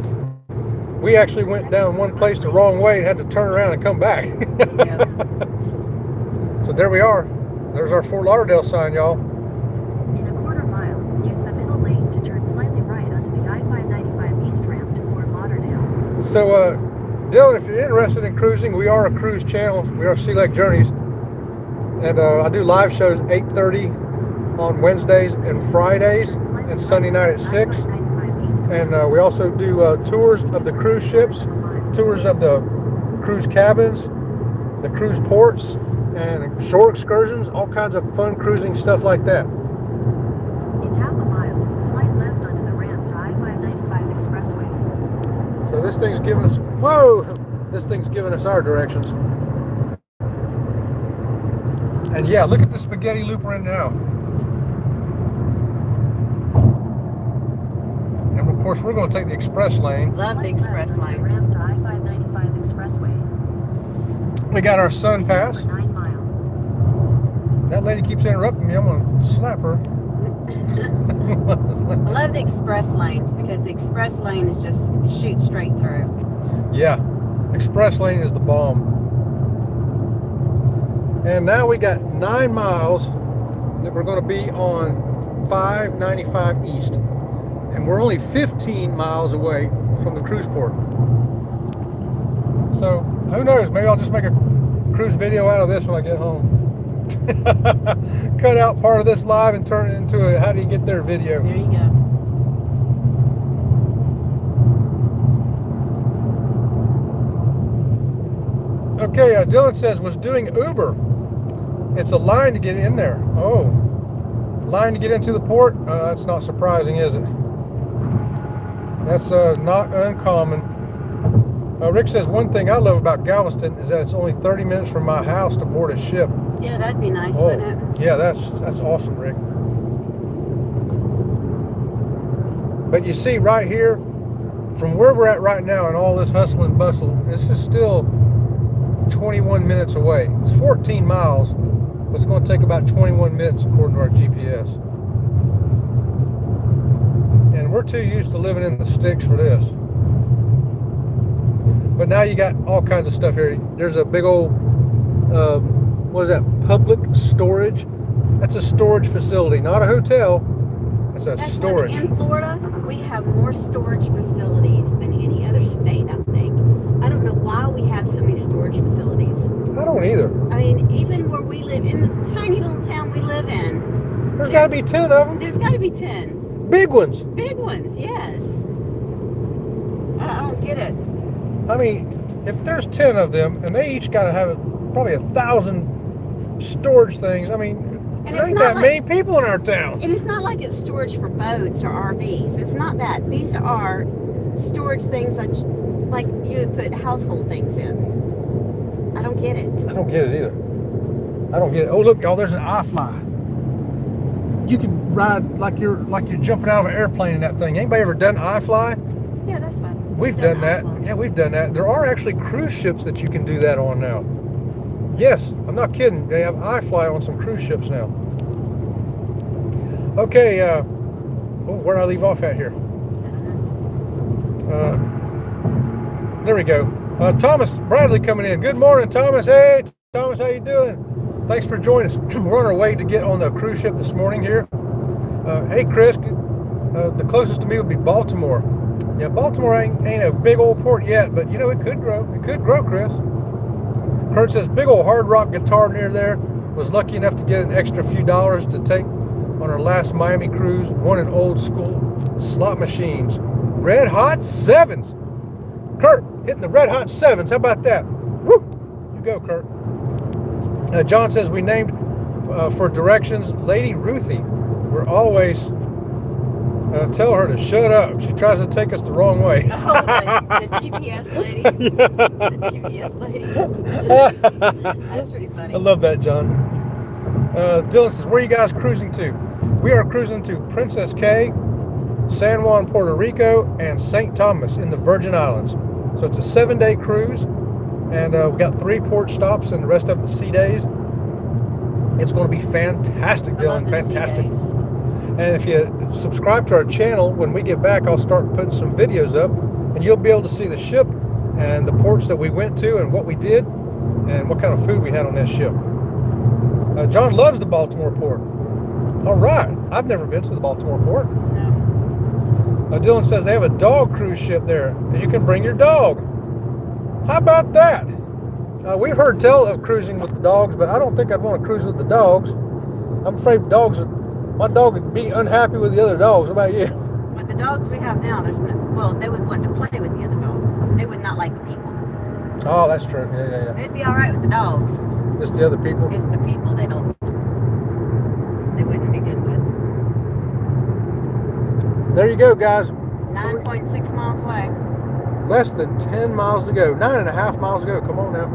we actually went down one place the wrong way and had to turn around and come back. Yep. So there we are. There's our Fort Lauderdale sign, y'all. In a quarter mile, use the middle lane to turn slightly right onto the I-595 East ramp to Fort Lauderdale. So, Dylan, if you're interested in cruising, we are a cruise channel. We are Sea Lake Journeys. And I do live shows 8:30 on Wednesdays and Fridays, and Sunday night at 6. And we also do tours of the cruise ships, tours of the cruise cabins, the cruise ports, and shore excursions, all kinds of fun cruising stuff like that. In half a mile, slide left onto the ramp to I-595 Expressway. So this thing's giving us, whoa, this thing's giving us our directions. And yeah, look at the spaghetti loop we're in now. And of course, we're going to take the express lane. Love the express Left onto the lane. ramp to I-595 Expressway. We got our sun pass. For 9 miles. That lady keeps interrupting me. I'm going to slap her. I love the express lanes because the express lane is just shoot straight through. Yeah, express lane is the bomb. And now we got 9 miles that we're going to be on 595 East. And we're only 15 miles away from the cruise port. So, who knows? Maybe I'll just make a cruise video out of this when I get home. Cut out part of this live and turn it into a how do you get there video. There you go. Okay, Dylan says, was doing Uber. It's a line to get in there. Oh, line to get into the port? That's not surprising, is it? That's not uncommon. Rick says, one thing I love about Galveston is that it's only 30 minutes from my house to board a ship. Yeah, that'd be nice, Oh, wouldn't it? yeah, that's awesome, Rick. But you see right here, from where we're at right now and all this hustle and bustle, this is still 21 minutes away. It's 14 miles, but it's going to take about 21 minutes according to our GPS. And we're too used to living in the sticks for this. But now you got all kinds of stuff here. There's a big old, what is that, public storage? That's a storage facility, not a hotel. It's a storage. In Florida, we have more storage facilities than any other state, I think. I don't know why we have so many storage facilities. I don't either. I mean, even where we live, in the tiny little town we live in, There's got to be 10 of them. There's got to be 10. Big ones. Big ones, yes. I don't get it. I mean, if there's 10 of them, and they each got to have probably 1,000 storage things, I mean, And there ain't that many people in our town. And it's not like it's storage for boats or RVs. It's not that. These are storage things like you would put household things in. I don't get it. I don't get it either. I don't get it. Oh, look, y'all, there's an iFly. You can ride like you're jumping out of an airplane in that thing. Anybody ever done iFly? Yeah, that's fine. We've done that. Yeah, we've done that. There are actually cruise ships that you can do that on now. Yes, I'm not kidding. They have iFly on some cruise ships now. Okay, where did I leave off at here? There we go. Thomas Bradley coming in. Good morning, Thomas. Hey, Thomas, how you doing? Thanks for joining us. We're on our way to get on the cruise ship this morning here. Hey, Chris, the closest to me would be Baltimore. Yeah, Baltimore ain't a big old port yet, but you know, it could grow. It could grow, Chris. Kurt says, big old hard rock guitar near there. Was lucky enough to get an extra few dollars to take on our last Miami cruise. Wanted old school slot machines. Red Hot Sevens. Kurt, hitting the Red Hot Sevens. How about that? Woo! You go, Kurt. John says, we named for directions Lady Ruthie. We're always tell her to shut up. She tries to take us the wrong way. Oh, the GPS lady. Yeah. The GPS lady. That's pretty funny. I love that, John. Dylan says, where are you guys cruising to? We are cruising to Princess Cay, San Juan, Puerto Rico, and St. Thomas in the Virgin Islands. So it's a 7-day cruise, and we've got 3 port stops and the rest of them sea days. It's going to be fantastic, Dylan. Fantastic. And if you subscribe to our channel, when we get back, I'll start putting some videos up, and you'll be able to see the ship and the ports that we went to and what we did and what kind of food we had on that ship. John loves the Baltimore port. All right. I've never been to the Baltimore port. No. Dylan says they have a dog cruise ship there, and you can bring your dog. How about that? We've heard tell of cruising with the dogs, but I don't think I'd want to cruise with the dogs. I'm afraid my dog would be unhappy with the other dogs. What about you? With the dogs we have now, they would want to play with the other dogs. They would not like the people. Oh, that's true. Yeah. They'd be all right with the dogs. Just the other people. It's the people they wouldn't be good with. There you go, guys. 9.6 miles away. Less than 10 miles to go. 9.5 miles to go. Come on now.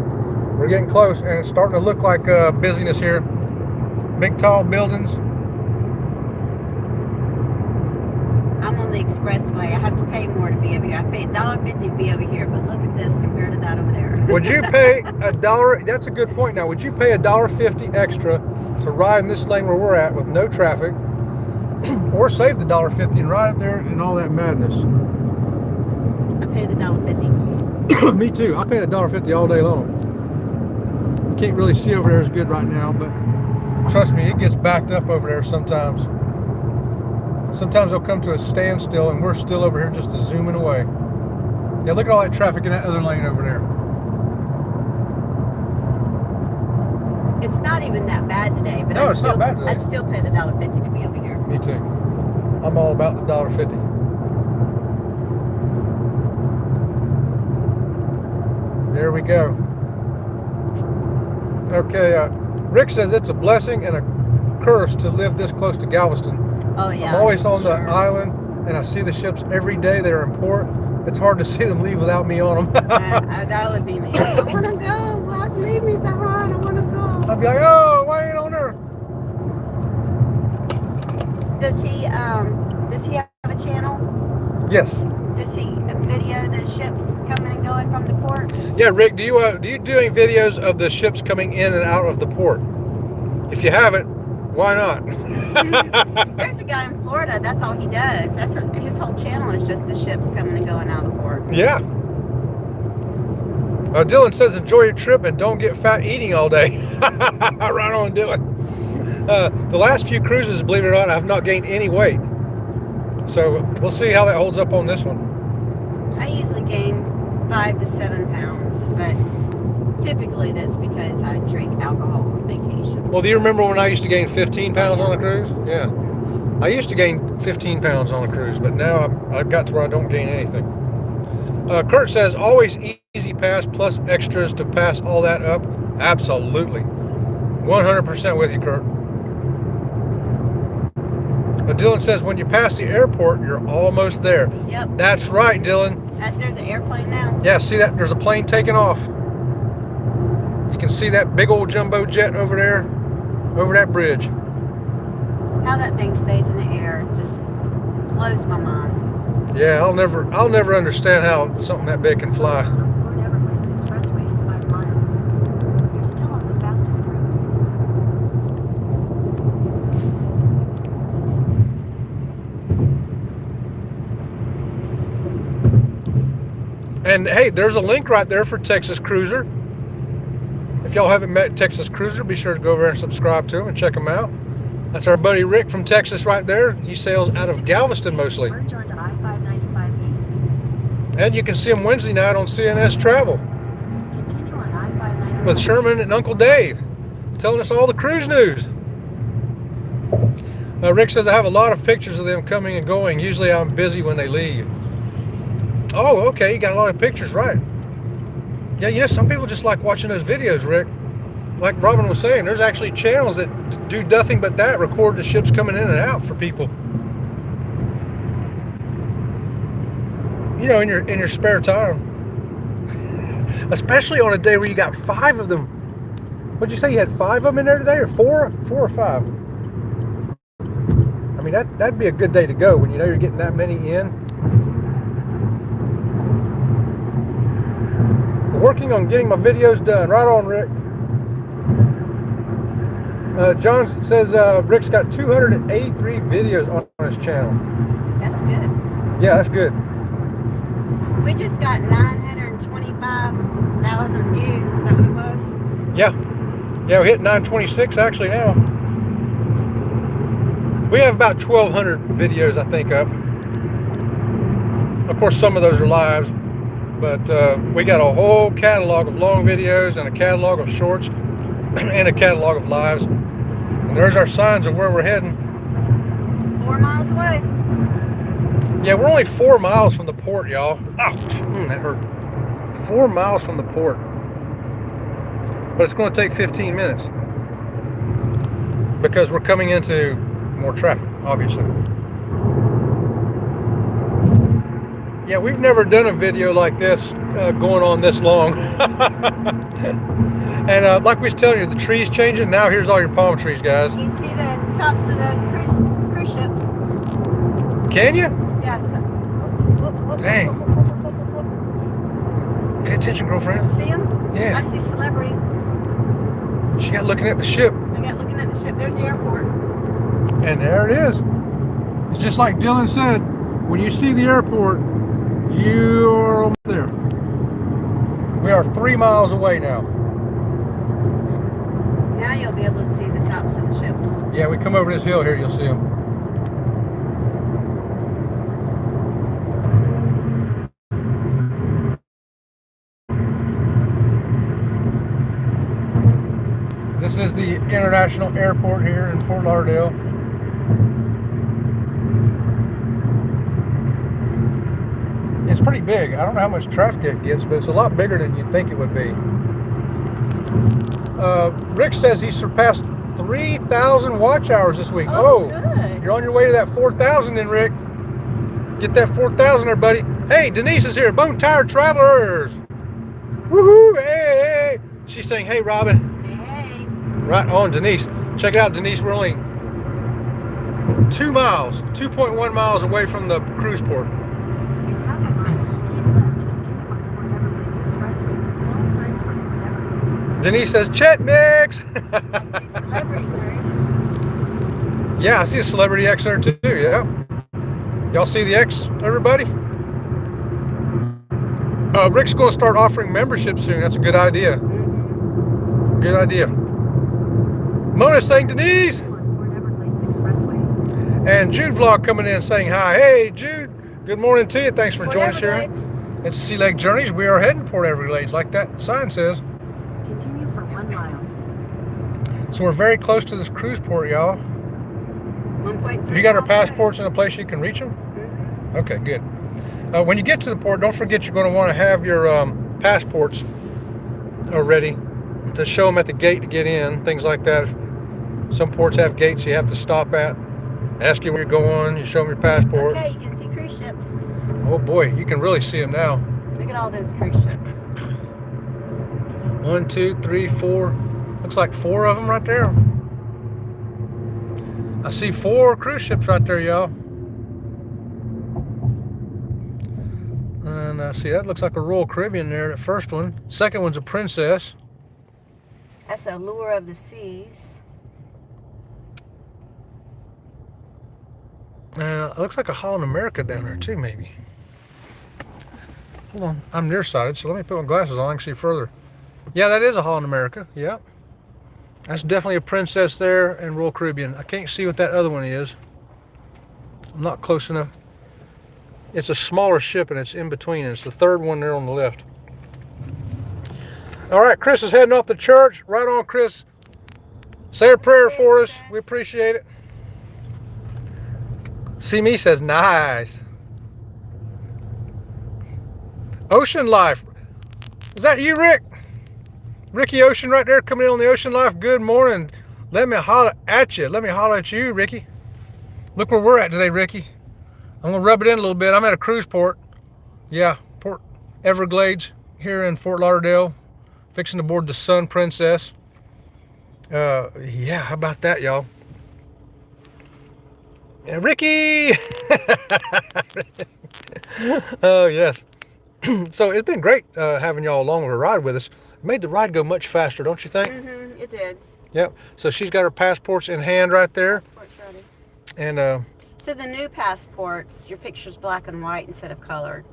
We're getting close, and it's starting to look like busyness here. Big, tall buildings. I'm on the expressway. I have to pay more to be over here. I pay $1.50 to be over here, but look at this compared to that over there. Would you pay $1? That's a good point. Now, would you pay $1.50 extra to ride in this lane where we're at with no traffic, or save the $1.50 and ride up there in all that madness? I pay the $1.50. Me too. I pay the $1.50 all day long. You can't really see over there as good right now, but trust me, it gets backed up over there sometimes. Sometimes they'll come to a standstill and we're still over here just zooming away. Yeah, look at all that traffic in that other lane over there. It's not even that bad today, but No, it's not bad today. I'd still pay the $1.50 to be over here. Me too. I'm all about the $1.50. There we go. Okay, Rick says it's a blessing and a curse to live this close to Galveston. Oh yeah. I'm always on the island, and I see the ships every day that are in port. It's hard to see them leave without me on them. That would be me. I want to go. Why leave me behind? I want to go. I'd be like, oh, why ain't on there? Does he have a channel? Yes. Does he video the ships coming and going from the port? Yeah, Rick, do you do any videos of the ships coming in and out of the port? If you haven't, why not? There's a guy in Florida. That's all he does. His whole channel is just the ships coming and going out of the port. Yeah. Dylan says, enjoy your trip and don't get fat eating all day. Right on, Dylan. The last few cruises, believe it or not, I've not gained any weight. So we'll see how that holds up on this one. I usually gain 5 to 7 pounds, but typically that's because I drink alcohol on vacation. Well, do you remember when I used to gain 15 pounds on a cruise? Yeah. I used to gain 15 pounds on a cruise, but now I've got to where I don't gain anything. Kurt says, always easy pass plus extras to pass all that up. Absolutely. 100% with you, Kurt. Dylan says, when you pass the airport, you're almost there. Yep. That's right, Dylan. There's an airplane now. Yeah, see that? There's a plane taking off. You can see that big old jumbo jet over there, over that bridge. How that thing stays in the air just blows my mind. Yeah, I'll never understand how something that big can fly. Port Everglades Expressway in 5 miles. You're still on the fastest route. And hey, there's a link right there for Texas Cruiser. If y'all haven't met Texas Cruiser, be sure to go over there and subscribe to them and check them out. That's our buddy Rick from Texas right there. He sails out of Galveston mostly. Merge onto I-595 East. And you can see him Wednesday night on CNS Travel Continue on I-595 with Sherman and Uncle Dave, telling us all the cruise news. Rick says, I have a lot of pictures of them coming and going. Usually I'm busy when they leave. Oh, okay, you got a lot of pictures, right. Yeah, you know, some people just like watching those videos, Rick. Like Robin was saying, there's actually channels that do nothing but that, record the ships coming in and out for people. You know, in your spare time. Especially on a day where you got 5 of them. What'd you say, you had 5 of them in there today, or 4? 4 or 5? I mean, that'd be a good day to go when you know you're getting that many in. Working on getting my videos done. Right on, Rick. John says Rick's got 283 videos on his channel. That's good. Yeah, that's good. We just got 925,000 views. Is that what it was? Yeah. Yeah, we hit 926 actually now. We have about 1,200 videos, I think, up. Of course, some of those are lives, but we got a whole catalog of long videos and a catalog of shorts and a catalog of lives. And there's our signs of where we're heading. 4 miles away. Yeah, we're only 4 miles from the port, y'all. Ouch, that hurt. 4 miles from the port. But it's going to take 15 minutes. Because we're coming into more traffic, obviously. Yeah, we've never done a video like this going on this long. And like we was telling you, the trees changing. Now here's all your palm trees, guys. You can see the tops of the cruise ships. Can you? Yes. Dang. Pay attention, girlfriend. See them? Yeah. I see celebrity. She got looking at the ship. I got looking at the ship. There's the airport. And there it is. It's just like Dylan said, when you see the airport, you're almost there. We are 3 miles away now. Now you'll be able to see the tops of the ships. Yeah, we come over this hill here, you'll see them. This is the international airport here in Fort Lauderdale. It's pretty big. I don't know how much traffic it gets, but it's a lot bigger than you'd think it would be. Rick says he surpassed 3,000 watch hours this week. Oh, good. You're on your way to that 4,000 then, Rick. Get that 4,000 there, buddy. Hey, Denise is here. Bone Tired Travelers. Woohoo! Hey, hey, hey. She's saying, hey, Robin. Hey. Right on, Denise. Check it out, Denise. We're only 2 miles, 2.1 miles away from the cruise port. In half a mile, keep left to continue on Port Everglades Expressway. Follow signs for Port Everglades. Denise says, Chet Mix. I see Celebrity Cruise. Yeah, I see a Celebrity X there too, yeah. Y'all see the X, everybody? Rick's going to start offering membership soon. That's a good idea. Good idea. Mona's saying Denise. On Port Everglades Expressway. And Jude Vlog coming in saying hi. Hey, Jude. Good morning to you. Thanks for Port joining us here. Everglades. It's Sea Lake Journeys. We are heading to Port Everglades, like that sign says. Continue for 1 mile. So we're very close to this cruise port, y'all. 1.3 Have you got our miles away. passports in a place you can reach them? Okay, good. When you get to the port, don't forget you're going to want to have your passports ready to show them at the gate to get in, things like that. Some ports have gates you have to stop at, ask you where you're going, you show them your passport. Okay, you can see cruise ships. Oh boy, you can really see them now. Look at all those cruise ships. 1, 2, 3, 4. Looks like 4 of them right there. I see 4 cruise ships right there, y'all. And I see that looks like a Royal Caribbean there, that first one. Second one's a Princess. That's a Lure of the Seas. And it looks like a Holland America down there too, maybe. Hold on, I'm nearsighted, so let me put my glasses on. I can see further. Yeah, that is a Holland America. Yeah, that's definitely a Princess there and Royal Caribbean. I can't see what that other one is. I'm not close enough. It's a smaller ship and it's in between. It's the third one there on the left. All right, Chris is heading off to church. Right on, Chris. Say a prayer for us. We appreciate it. See Me says, nice. Ocean Life. Is that you, Rick? Ricky Ocean right there coming in on the Ocean Life. Good morning. Let me holler at you. Let me holler at you, Ricky. Look where we're at today, Ricky. I'm going to rub it in a little bit. I'm at a cruise port. Yeah, Port Everglades here in Fort Lauderdale. Fixing to board the Sun Princess. Yeah, how about that, y'all? Yeah, Ricky! Oh, yes. So it's been great having y'all along for a ride with us. It made the ride go much faster, don't you think? Mm-hmm, it did. Yep. So she's got her passports in hand right there. Passport's ready. And So the new passports, your picture's black and white instead of colored.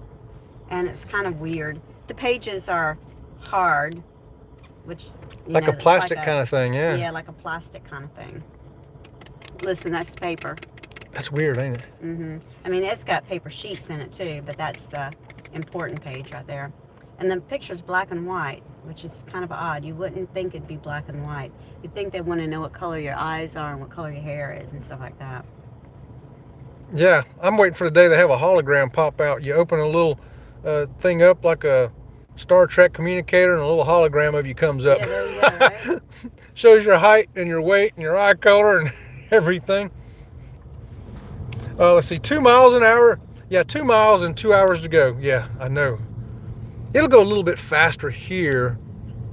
And it's kind of weird. The pages are hard, which like a plastic kind of thing, yeah. Yeah, like a plastic kind of thing. Listen, that's paper. That's weird, ain't it? Mm-hmm. I mean, it's got paper sheets in it too, but that's the important page right there. And the picture's black and white, which is kind of odd. You wouldn't think it'd be black and white. You'd think they'd want to know what color your eyes are and what color your hair is and stuff like that. Yeah, I'm waiting for the day they have a hologram pop out. You open a little thing up like a Star Trek communicator and a little hologram of you comes up. Yeah, there you go, right? Shows your height and your weight and your eye color and everything. Let's see, 2 miles an hour. Yeah, 2 miles and 2 hours to go. Yeah, I know. It'll go a little bit faster here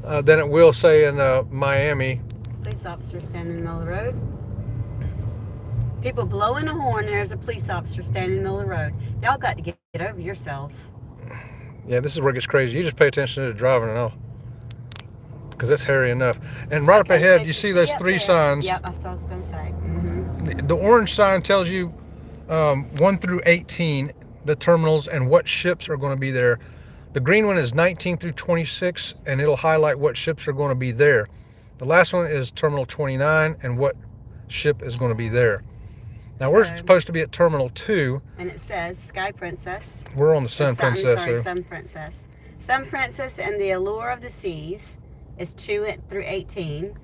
than it will, say, in Miami. Police officer standing in the middle of the road. People blowing a horn, and there's a police officer standing in the middle of the road. Y'all got to get over yourselves. Yeah, this is where it gets crazy. You just pay attention to the driving and all. Because that's hairy enough. And right up ahead, you see those 3 signs. Yep, that's what I was going to say. Mm-hmm. The orange sign tells you 1 through 18, the terminals and what ships are going to be there. The green one is 19 through 26, and it'll highlight what ships are going to be there. The last one is Terminal 29 and what ship is going to be there. Now, we're supposed to be at Terminal 2. And it says Sky Princess. We're on the Sun Princess. Sorry, Sun Princess. Sun Princess and the Allure of the Seas is 2 through 18.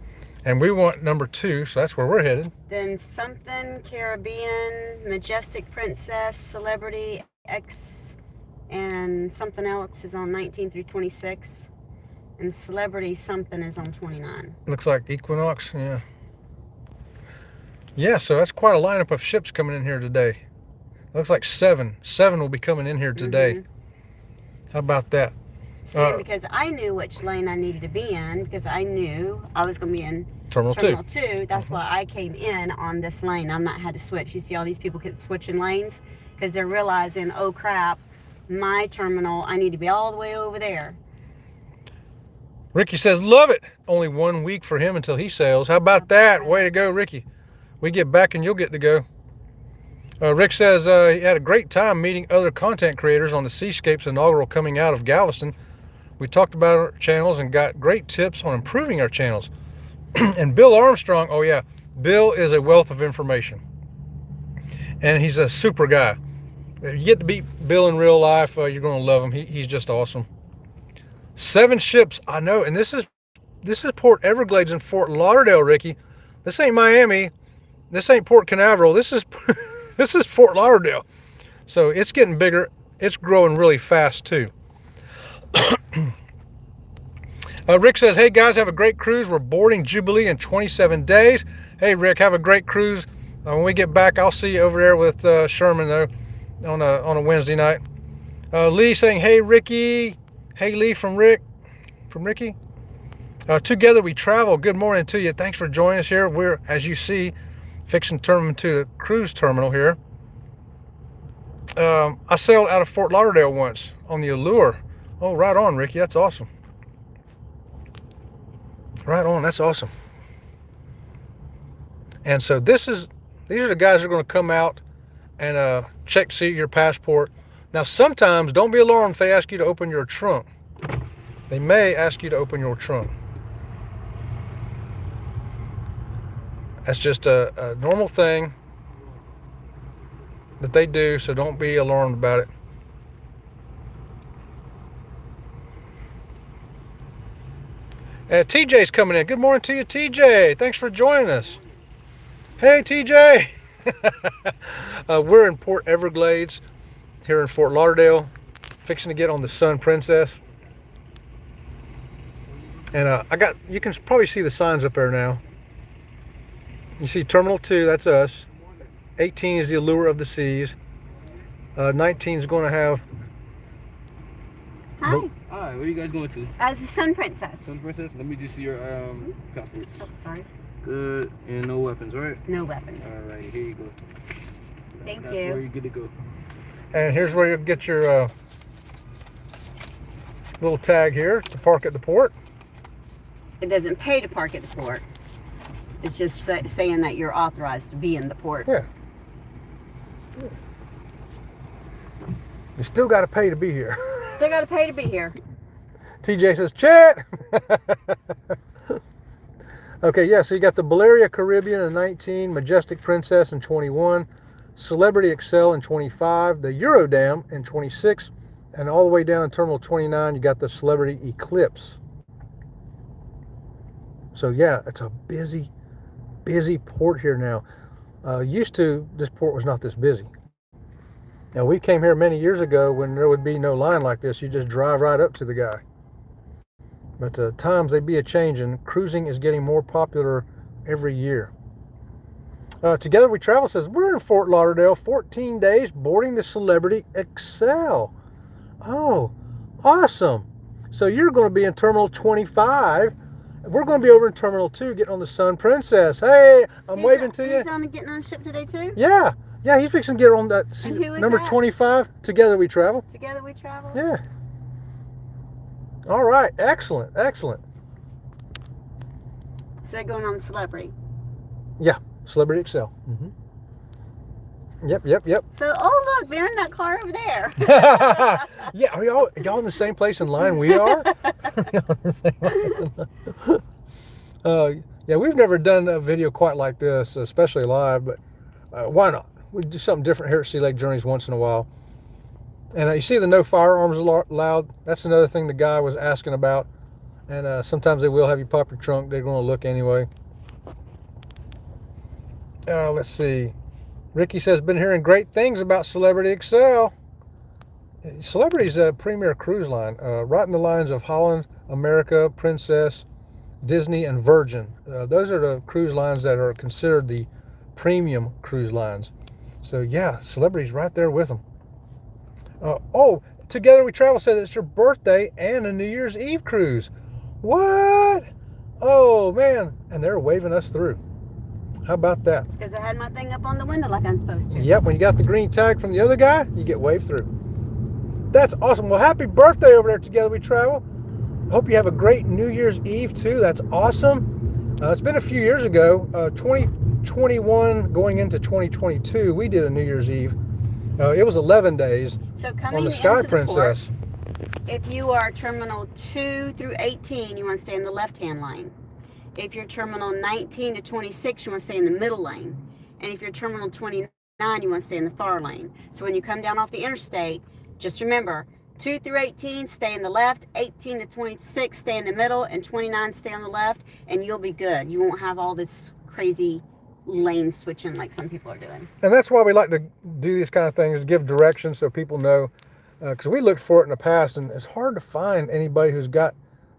And we want number 2, so that's where we're headed. Then something Caribbean, Majestic Princess, Celebrity X, and something else is on 19 through 26. And Celebrity something is on 29. Looks like Equinox, yeah. Yeah, so that's quite a lineup of ships coming in here today. Looks like 7. 7 will be coming in here today. Mm-hmm. How about that? See, because I knew which lane I needed to be in, because I knew I was going to be in Terminal 2. That's why I came in on this lane. I'm not had to switch. You see all these people keep switching lanes because they're realizing, oh crap, my terminal, I need to be all the way over there. Ricky says, love it. Only 1 week for him until he sails. How about that? Way to go, Ricky. We get back and you'll get to go. Rick says he had a great time meeting other content creators on the Seascapes inaugural coming out of Galveston. We talked about our channels and got great tips on improving our channels. And Bill Armstrong, oh yeah, Bill is a wealth of information. And he's a super guy. If you get to meet Bill in real life, you're going to love him. He's just awesome. 7 ships, I know, and this is Port Everglades in Fort Lauderdale, Ricky. This ain't Miami. This ain't Port Canaveral. This is this is Fort Lauderdale. So it's getting bigger. It's growing really fast too. Rick says, hey guys, have a great cruise. We're boarding Jubilee in 27 days. Hey Rick, have a great cruise. When we get back, I'll see you over there with Sherman though on a Wednesday night. Lee saying, hey Ricky. Hey Lee from Ricky. Together we travel. Good morning to you. Thanks for joining us here. We're, as you see, fixing to turn into the cruise terminal here. I sailed out of Fort Lauderdale once on the Allure. Oh, right on, Ricky. That's awesome. Right on. That's awesome. And so these are the guys that are going to come out and check to see your passport. Now, sometimes don't be alarmed if they ask you to open your trunk. They may ask you to open your trunk. That's just a normal thing that they do, so don't be alarmed about it. TJ's coming in. Good morning to you, TJ. Thanks for joining us. Hey, TJ. We're in Port Everglades here in Fort Lauderdale, fixing to get on the Sun Princess. And you can probably see the signs up there now. You see Terminal 2, that's us. 18 is the Allure of the Seas. 19 is going to have... Hi. Hi, where are you guys going to? The Sun Princess. Sun Princess? Let me just see your passport. Oh, sorry. Good, and no weapons, right? No weapons. Alright, here you go. Thank That's you. where you're good to go. And here's where you'll get your little tag here to park at the port. It doesn't pay to park at the port. It's just saying that you're authorized to be in the port. Yeah. You still got to pay to be here. Still got to pay to be here. TJ says, Chet! Okay, yeah, so you got the Valeria Caribbean in 19, Majestic Princess in 21, Celebrity Excel in 25, the Eurodam in 26, and all the way down in Terminal 29, you got the Celebrity Eclipse. So yeah, it's a busy port here now. Used to, this port was not this busy. Now, we came here many years ago when there would be no line like this. You just drive right up to the guy. But times they be a changing. Cruising is getting more popular every year. Together We Travel says, we're in Fort Lauderdale, 14 days, boarding the Celebrity Excel. Oh, awesome. So you're going to be in Terminal 25. We're going to be over in Terminal 2 getting on the Sun Princess. Hey, I'm waving to you. He's getting on a ship today too? Yeah. Yeah, he's fixing to get on that number that? 25. Together We Travel. Together We Travel? Yeah. All right. Excellent. Excellent. So they're going on the Celebrity. Yeah. Celebrity Excel. Mm-hmm. Yep. So, oh look, they're in that car over there. Yeah. Are y'all in the same place in line we are? Yeah, we've never done a video quite like this, especially live, but why not? We do something different here at Sea Lake Journeys once in a while. And you see the no firearms allowed. That's another thing the guy was asking about. And sometimes they will have you pop your trunk. They're going to look anyway. Let's see. Ricky says, been hearing great things about Celebrity Excel. Celebrity's a premier cruise line, right in the lines of Holland, America, Princess, Disney, and Virgin. Those are the cruise lines that are considered the premium cruise lines. So yeah, Celebrity's right there with them. Oh, Together We Travel says it's your birthday and a New Year's Eve cruise. What? Oh, man. And they're waving us through. How about that? It's because I had my thing up on the window like I'm supposed to. Yep, when you got the green tag from the other guy, you get waved through. That's awesome. Well, happy birthday over there, Together We Travel. I hope you have a great New Year's Eve, too. That's awesome. It's been a few years ago, 2021 going into 2022, we did a New Year's Eve. It was 11 days So coming on the Sky into the Princess. port, if you are terminal 2 through 18, you want to stay in the left-hand lane. If you're terminal 19 to 26, you want to stay in the middle lane. And if you're terminal 29, you want to stay in the far lane. So when you come down off the interstate, just remember, 2 through 18, stay in the left, 18 to 26, stay in the middle, and 29, stay on the left, and you'll be good. You won't have all this crazy lane switching like some people are doing. And that's why we like to do these kind of things, give directions so people know. Because we looked for it in the past, and it's hard to find anybody who's got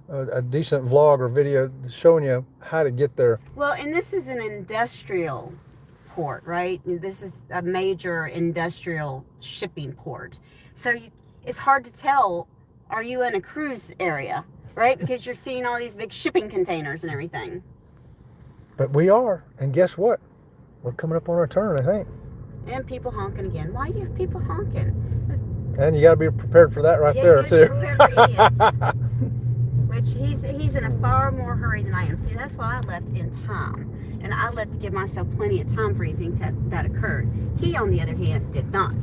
a decent vlog or video showing you how to get there. Well, and this is an industrial port, right? This is a major industrial shipping port. So it's hard to tell, are you in a cruise area, right? Because you're seeing all these big shipping containers and everything. But we are. And guess what? We're coming up on our turn, I think. And people honking again. Why do you have people honking? And you got to be prepared for that right Yeah, there, you too. gotta be prepared for idiots. Which he's in a far more hurry than I am. See, that's why I left in time. And I left to give myself plenty of time for anything that occurred. He, on the other hand, did not.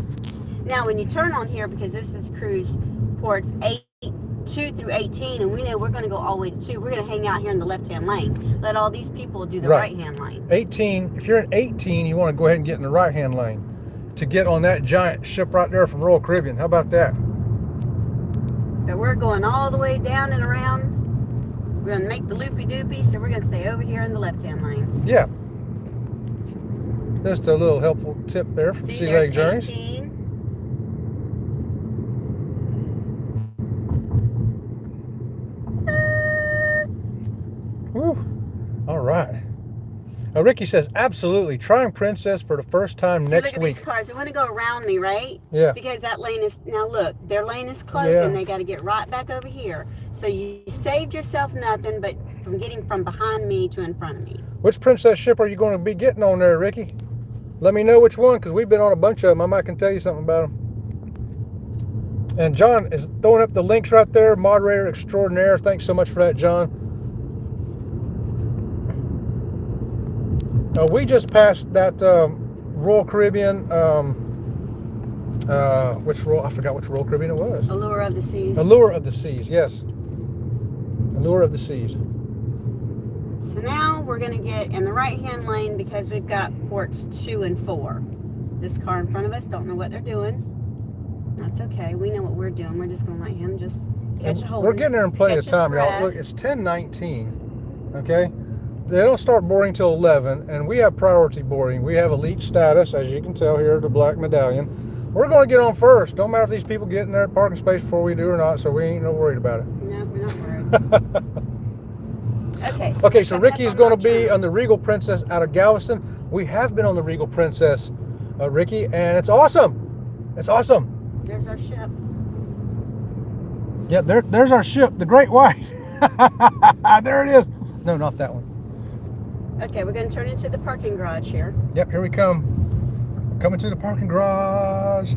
Now, when you turn on here, because this is cruise ports 2 through 18, and we know we're going to go all the way to 2, we're going to hang out here in the left-hand lane. Let all these people do the right-hand lane. 18, if you're in 18, you want to go ahead and get in the right-hand lane to get on that giant ship right there from Royal Caribbean. How about that? But we're going all the way down and around. We're going to make the loopy-doopy, so we're going to stay over here in the left-hand lane. Yeah. Just a little helpful tip there from See, Sea there's Leg Journeys. 18. Woo. All right. Ricky says, absolutely. Trying Princess for the first time So next look at week. these cars. They want to go around me, right? Yeah. Because that lane is, now look, their lane is closed Yeah. and they got to get right back over here. So you saved yourself nothing but from getting from behind me to in front of me. Which Princess ship are you going to be getting on there, Ricky? Let me know which one, because we've been on a bunch of them. I might can tell you something about them. And John is throwing up the links right there. Moderator extraordinaire. Thanks so much for that, John. We just passed that Royal Caribbean. Which Royal? I forgot which Royal Caribbean it was. Allure of the Seas. Allure of the Seas. Yes. Allure of the Seas. So now we're going to get in the right-hand lane because we've got ports 2 and 4. This car in front of us don't know what they're doing. That's okay. We know what we're doing. We're just going to let him just catch a hold. We're getting there in plenty of catch his time, y'all. breath. Look, it's 10:19. Okay. They don't start boarding till 11, and we have priority boarding. We have elite status, as you can tell here, the black medallion. We're going to get on first. Don't matter if these people get in their parking space before we do or not, so we ain't no worried about it. No, we're not worried. Okay, so Ricky is going to be on the Regal Princess out of Galveston. We have been on the Regal Princess, Ricky, and it's awesome. It's awesome. There's our ship. Yeah, there's our ship, the Great White. There it is. No, not that one. Okay, we're going to turn into the parking garage here. Yep, here we come. We're coming to the parking garage.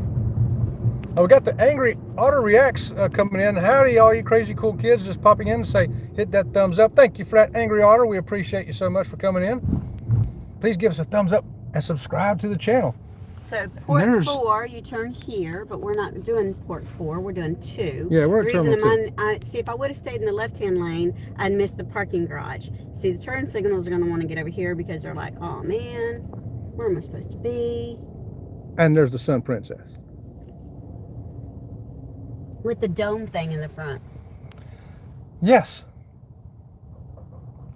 Oh, we got the Angry Auto Reacts coming in. Howdy, all you crazy cool kids just popping in and say, hit that thumbs up. Thank you for that, Angry Otter. We appreciate you so much for coming in. Please give us a thumbs up and subscribe to the channel. So port 4, you turn here, but we're not doing port 4. We're doing 2. Yeah, we're at terminal 2. See, if I would have stayed in the left-hand lane, I'd miss the parking garage. See, the turn signals are going to want to get over here because they're like, oh man, where am I supposed to be? And there's the Sun Princess. With the dome thing in the front. Yes.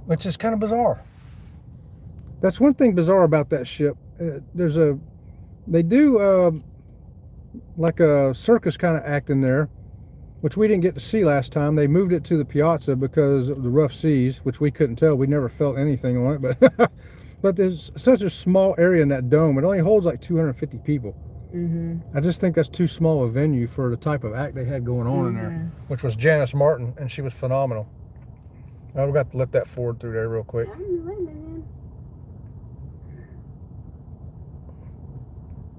Which is kind of bizarre. That's one thing bizarre about that ship. They do like a circus kind of act in there, which we didn't get to see last time. They moved it to the piazza because of the rough seas, which we couldn't tell. We never felt anything on it, but but there's such a small area in that dome. It only holds like 250 people. Mm-hmm. I just think that's too small a venue for the type of act they had going on in there, which was Janice Martin, and she was phenomenal. I've got to let that Ford through there real quick.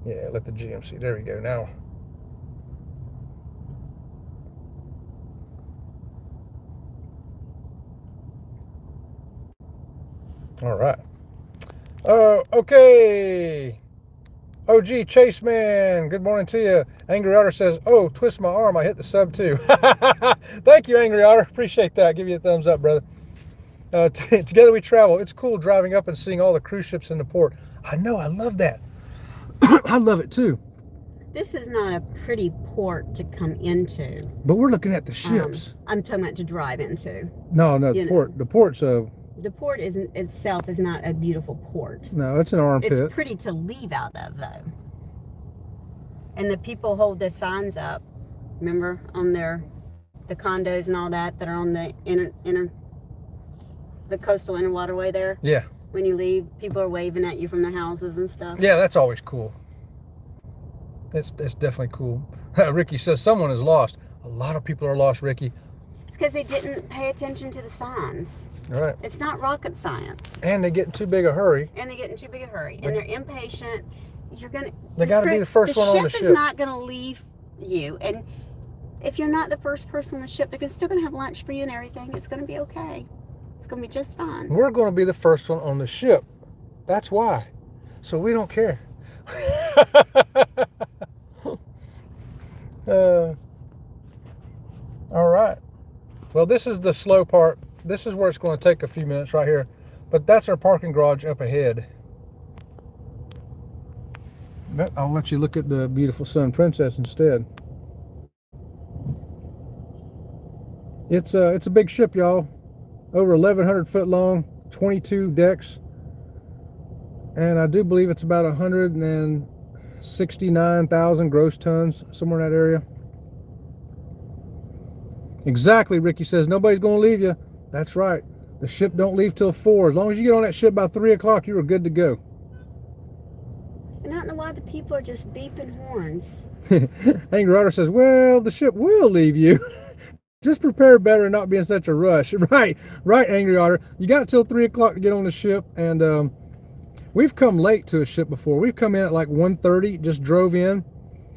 Yeah, let the GMC. There we go. Now. All right. Okay. OG Chase Man, good morning to you. Angry Otter says, oh, twist my arm. I hit the sub too. Thank you, Angry Otter. Appreciate that. Give you a thumbs up, brother. Together we travel. It's cool driving up and seeing all the cruise ships in the port. I know. I love that. I love it too. This is not a pretty port to come into. But we're looking at the ships. I'm talking about to drive into. No, the port. The port's a... The port itself is not a beautiful port. No, it's an armpit. It's pretty to leave out of, though. And the people hold the signs up, remember, on the condos and all that are on the the coastal inner waterway there. Yeah. When you leave, people are waving at you from their houses and stuff. Yeah, that's always cool. It's definitely cool. Ricky says someone is lost. A lot of people are lost, Ricky. It's because they didn't pay attention to the signs. All right. It's not rocket science. And they get in too big a hurry. And they get in too big a hurry. And they're impatient. They got to be the first one on the ship. The ship is not going to leave you. And if you're not the first person on the ship, they're still going to have lunch for you and everything. It's going to be okay. It's going to be just fine. We're going to be the first one on the ship. That's why. So we don't care. All right. Well, this is the slow part. This is where it's going to take a few minutes right here. But that's our parking garage up ahead. But I'll let you look at the beautiful Sun Princess instead. It's a big ship, y'all. Over 1,100 foot long, 22 decks. And I do believe it's about 169,000 gross tons, somewhere in that area. Exactly, Ricky says, nobody's going to leave you. That's right. The ship don't leave till 4. As long as you get on that ship by 3 o'clock, you are good to go. And I don't know why the people are just beeping horns. Angry Otter says, well, the ship will leave you. Just prepare better and not be in such a rush. Right, Angry Otter. You got till 3 o'clock to get on the ship, and we've come late to a ship before. We've come in at like 1:30, just drove in.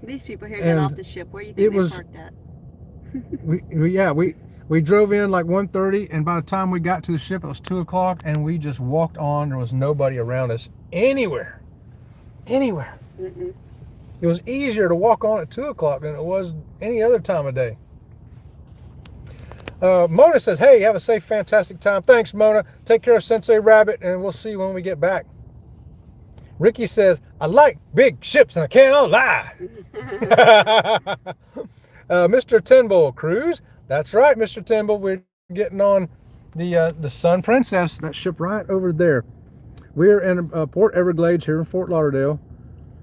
These people here got off the ship. Where do you think they parked at? we drove in like 1:30, and by the time we got to the ship, it was 2 o'clock, and we just walked on. There was nobody around us anywhere. Mm-mm. It was easier to walk on at 2 o'clock than it was any other time of day. Mona says, hey, have a safe, fantastic time. Thanks, Mona. Take care of Sensei Rabbit, and we'll see you when we get back. Ricky says, I like big ships, and I cannot lie. Mr. Tenbull Cruise. That's right, Mr. Tenbull. We're getting on the Sun Princess, that ship right over there. We're in Port Everglades here in Fort Lauderdale,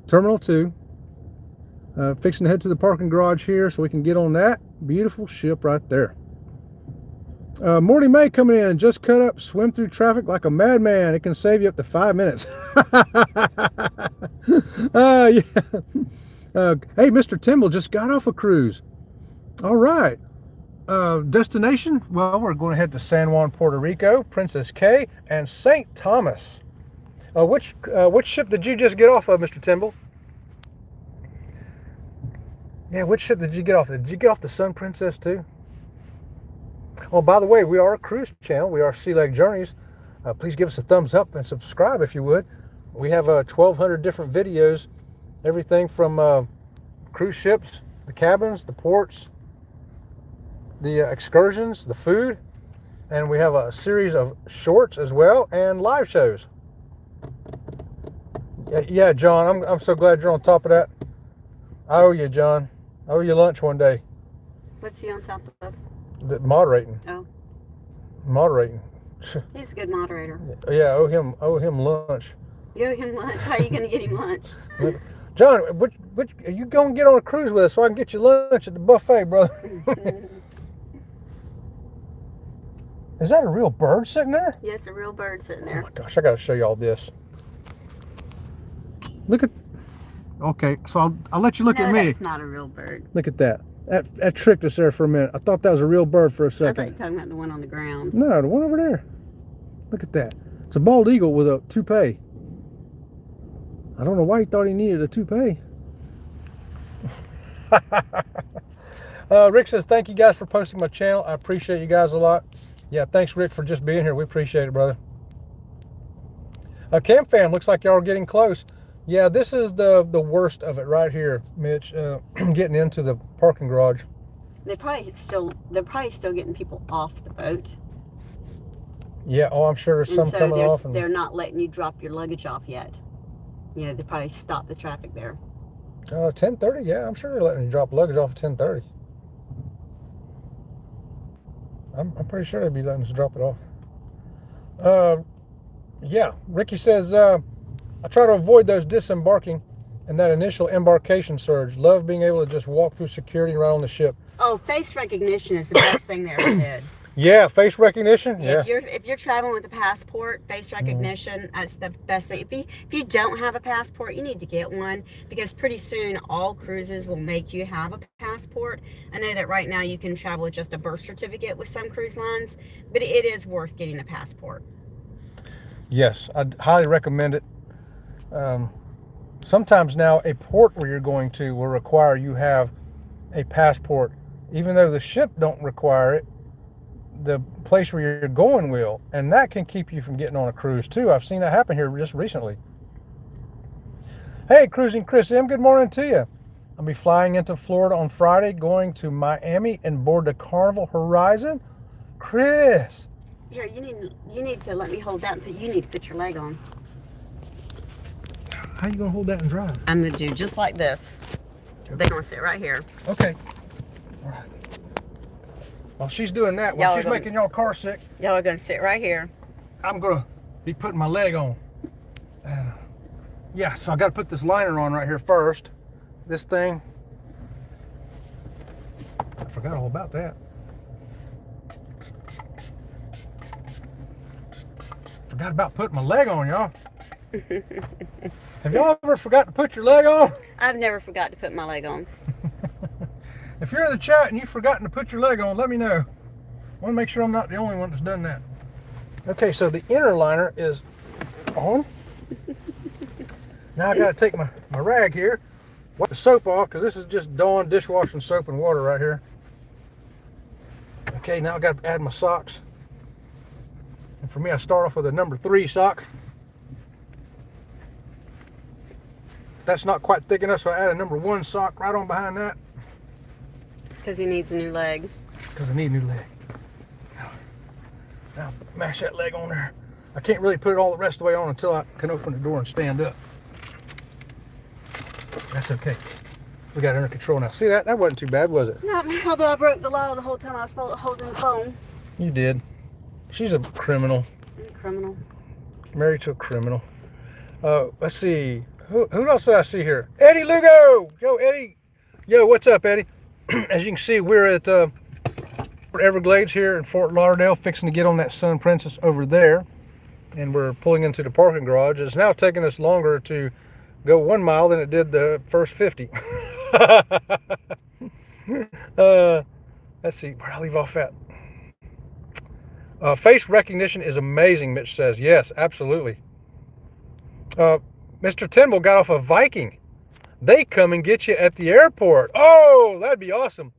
Terminal 2. Fixing to head to the parking garage here so we can get on that beautiful ship right there. Morty May coming in. Just cut up, swim through traffic like a madman. It can save you up to 5 minutes. Yeah. Hey, Mr. Timble just got off a cruise. All right. Destination? Well, we're going to head to San Juan, Puerto Rico, Princess Cay, and St. Thomas. Which ship did you just get off of, Mr. Timble? Yeah, which ship did you get off? Did you get off the Sun Princess too? Oh, by the way, we are a cruise channel. We are Sea Lake Journeys. Please give us a thumbs up and subscribe if you would. We have 1,200 different videos. Everything from cruise ships, the cabins, the ports, the excursions, the food. And we have a series of shorts as well and live shows. Yeah, John, I'm so glad you're on top of that. I owe you, John. I owe you lunch one day. What's he on top of? Moderating. Oh. Moderating. He's a good moderator. Yeah, I owe him lunch. You owe him lunch? How are you going to get him lunch? John, which are you going to get on a cruise with us so I can get you lunch at the buffet, brother? Is that a real bird sitting there? Yeah, it's a real bird sitting there. Oh my gosh, I got to show you all this. Look at Okay, so I'll let you look at me. That's not a real bird. Look at that. That tricked us there for a minute. I thought that was a real bird for a I thought you second. were talking about the one on the ground. No, the one over there. Look at that. It's a bald eagle with a toupee. I don't know why he thought he needed a toupee. Rick says, thank you guys for posting my channel. I appreciate you guys a lot. Yeah, thanks, Rick, for just being here. We appreciate it, brother. Camp fam, looks like y'all are getting close. Yeah, this is the worst of it right here, Mitch. Getting into the parking garage. They're probably still getting people off the boat. Yeah, oh, I'm sure there's some coming off. And they're not letting you drop your luggage off yet. You know, they probably stopped the traffic there. 10:30, yeah, I'm sure they're letting you drop luggage off at 10:30. I'm pretty sure they'd be letting us drop it off. Yeah, Ricky says, I try to avoid those disembarking and that initial embarkation surge. Love being able to just walk through security right on the ship. Oh, face recognition is the best thing they ever did. Yeah, face recognition. Yeah. If you're traveling with a passport, face recognition, that's the best thing. If you don't have a passport, you need to get one, because pretty soon all cruises will make you have a passport. I know that right now you can travel with just a birth certificate with some cruise lines, but it is worth getting a passport. Yes, I'd highly recommend it. Sometimes now a port where you're going to will require you have a passport, even though the ship don't require it. The place where you're going will, and that can keep you from getting on a cruise too. I've seen that happen here just recently. Hey, Cruising Chris M, good morning to you. I'll be flying into Florida on Friday, going to Miami and board the Carnival Horizon. Chris. Here, you need to let me hold that, but you need to put your leg on. How you gonna hold that and drive? I'm gonna do just like this. They're gonna sit right here. Okay. All right. While she's doing that, while she's making y'all car sick, y'all are gonna sit right here. I'm gonna be putting my leg on. Yeah, so I got to put this liner on right here first. This thing. I forgot all about that. Forgot about putting my leg on, y'all. Have y'all ever forgot to put your leg on? I've never forgot to put my leg on. If you're in the chat and you've forgotten to put your leg on, let me know. I want to make sure I'm not the only one that's done that. Okay, so the inner liner is on. Now I got to take my rag here, wipe the soap off, because this is just Dawn dishwashing soap and water right here. Okay, now I got to add my socks. And for me, I start off with a number 3 sock. That's not quite thick enough, so I add a number 1 sock right on behind that. Because he needs a new leg. Because I need a new leg. Now mash that leg on there. I can't really put it all the rest of the way on until I can open the door and stand up. That's okay. We got it under control now. See that? That wasn't too bad, was it? No, although I broke the law the whole time I was holding the phone. You did. She's a criminal. I'm a criminal. Married to a criminal. Let's see. Who else did I see here? Eddie Lugo! Yo, Eddie. Yo, what's up, Eddie? As you can see, we're at Port Everglades here in Fort Lauderdale, fixing to get on that Sun Princess over there. And we're pulling into the parking garage. It's now taking us longer to go 1 mile than it did the first 50. Let's see, where I leave off at? Face recognition is amazing, Mitch says. Yes, absolutely. Mr. Timble got off a Viking. They come and get you at the airport. Oh, that'd be awesome.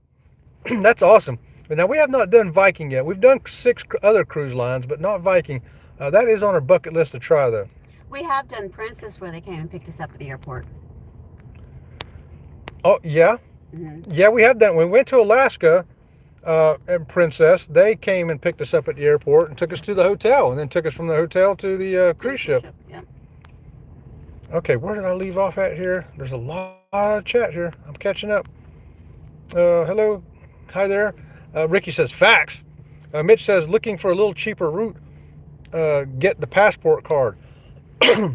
That's awesome. But now, we have not done Viking yet. We've done 6 other cruise lines, but not Viking. That is on our bucket list to try, though. We have done Princess, where they came and picked us up at the airport. Oh, yeah? Mm-hmm. Yeah, we have done. We went to Alaska and Princess. They came and picked us up at the airport and took us to the hotel, and then took us from the hotel to the cruise ship. Yeah. Okay, where did I leave off at here? There's a lot of chat here. I'm catching up. Hello. Hi there. Ricky says, facts. Mitch says, looking for a little cheaper route. Get the passport card.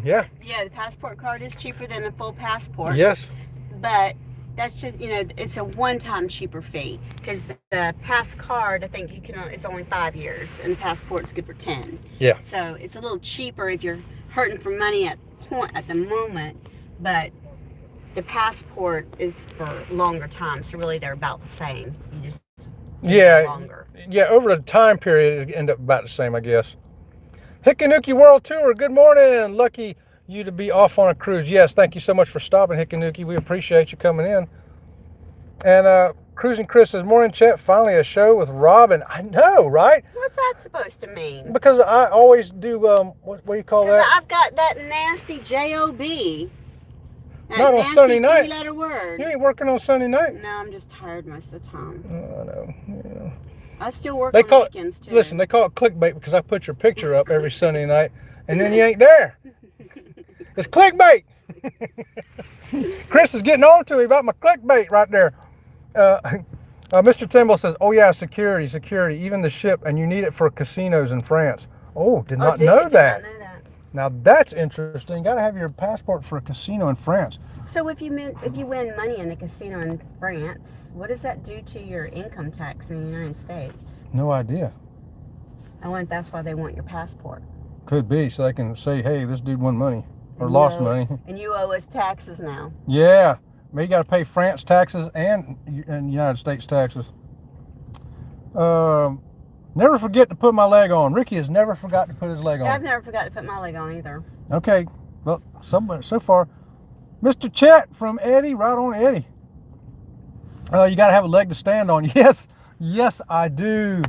Yeah. Yeah, the passport card is cheaper than a full passport. Yes. But that's just, it's a one-time cheaper fee. Because the pass card, I think it's only 5 years. And the passport's good for 10. Yeah. So it's a little cheaper if you're hurting for money at the moment, but The passport is for longer time, so really they're about the same. You just Yeah, longer. yeah. Over the time period, it end up about the same, I guess. Hikanuki World Tour. Good morning. Lucky you to be off on a cruise. Yes, thank you so much for stopping, Hikanuki. We appreciate you coming in. And Cruising Chris says, morning, Chet. Finally a show with Robin. I know, right? What's that supposed to mean? Because I always do. What do you call Because that? I've got that nasty J-O-B. That Not on nasty Sunday night. three-letter word. You ain't working on Sunday night. No, I'm just tired most of the time. Oh, I know. Yeah. I still work They on call weekends too. Listen, they call it clickbait because I put your picture up every Sunday night, and then you ain't there. It's clickbait. Chris is getting on to me about my clickbait right there. Mr. Timble says, "Oh yeah, security. Even the ship, and you need it for casinos in France." Oh, did not know that. Did not know that. Now that's interesting. You got to have your passport for a casino in France. So if you win money in the casino in France, what does that do to your income tax in the United States? No idea. I wonder if that's why they want your passport. Could be so they can say, "Hey, this dude won money or lost money." And you owe us taxes now. Yeah. You got to pay France taxes and United States taxes. Never forget to put my leg on. Ricky has never forgot to put his leg on. I've never forgot to put my leg on either. Okay. Well, so far, Mr. Chet from Eddie, right on Eddie. You got to have a leg to stand on. Yes, I do.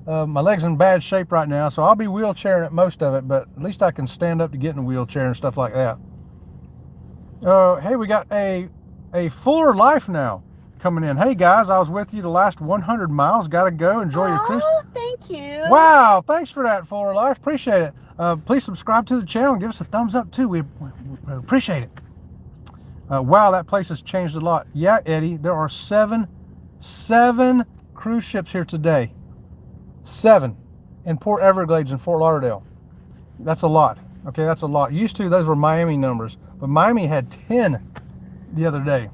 My leg's in bad shape right now, so I'll be wheelchairing at most of it, but at least I can stand up to get in a wheelchair and stuff like that. Hey, we got a fuller life now coming in. Hey guys, I was with you the last 100 miles. Gotta go. Enjoy your cruise. Oh, thank you. Wow, thanks for that, Fuller Life. Appreciate it. Please subscribe to the channel and give us a thumbs up too. We appreciate it. Wow, that place has changed a lot. Yeah, Eddie, there are seven cruise ships here today. 7 in Port Everglades and Fort Lauderdale. That's a lot. Okay, that's a lot. Used to, those were Miami numbers, but Miami had 10 the other day.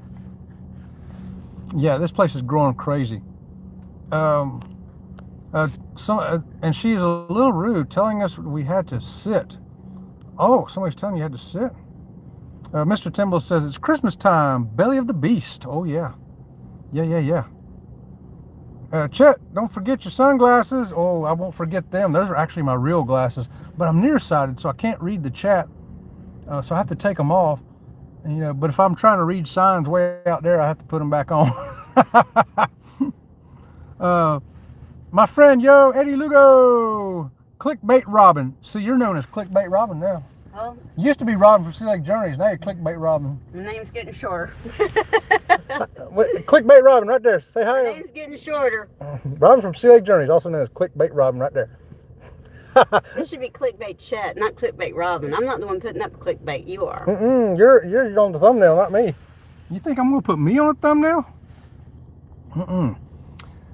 Yeah, this place is growing crazy. And she's a little rude, telling us we had to sit. Oh, somebody's telling you had to sit. Mr. Timble says it's Christmas time. Belly of the beast. Oh yeah, yeah. Chet, don't forget your sunglasses. Oh, I won't forget them. Those are actually my real glasses, but I'm nearsighted, so I can't read the chat. So I have to take them off. And, but if I'm trying to read signs way out there, I have to put them back on. My friend, Eddie Lugo, Clickbait Robin. See, you're known as Clickbait Robin now. Well, You used to be Robin from Sea Lake Journeys. Now you're Clickbait Robin. the name's getting shorter. Clickbait Robin right there. Say hi. The name's getting shorter. Robin from Sea Lake Journeys, also known as Clickbait Robin right there. This should be Clickbait Chet, not Clickbait Robin. I'm not the one putting up the clickbait. You are. You're on the thumbnail, not me. You think I'm going to put me on the thumbnail?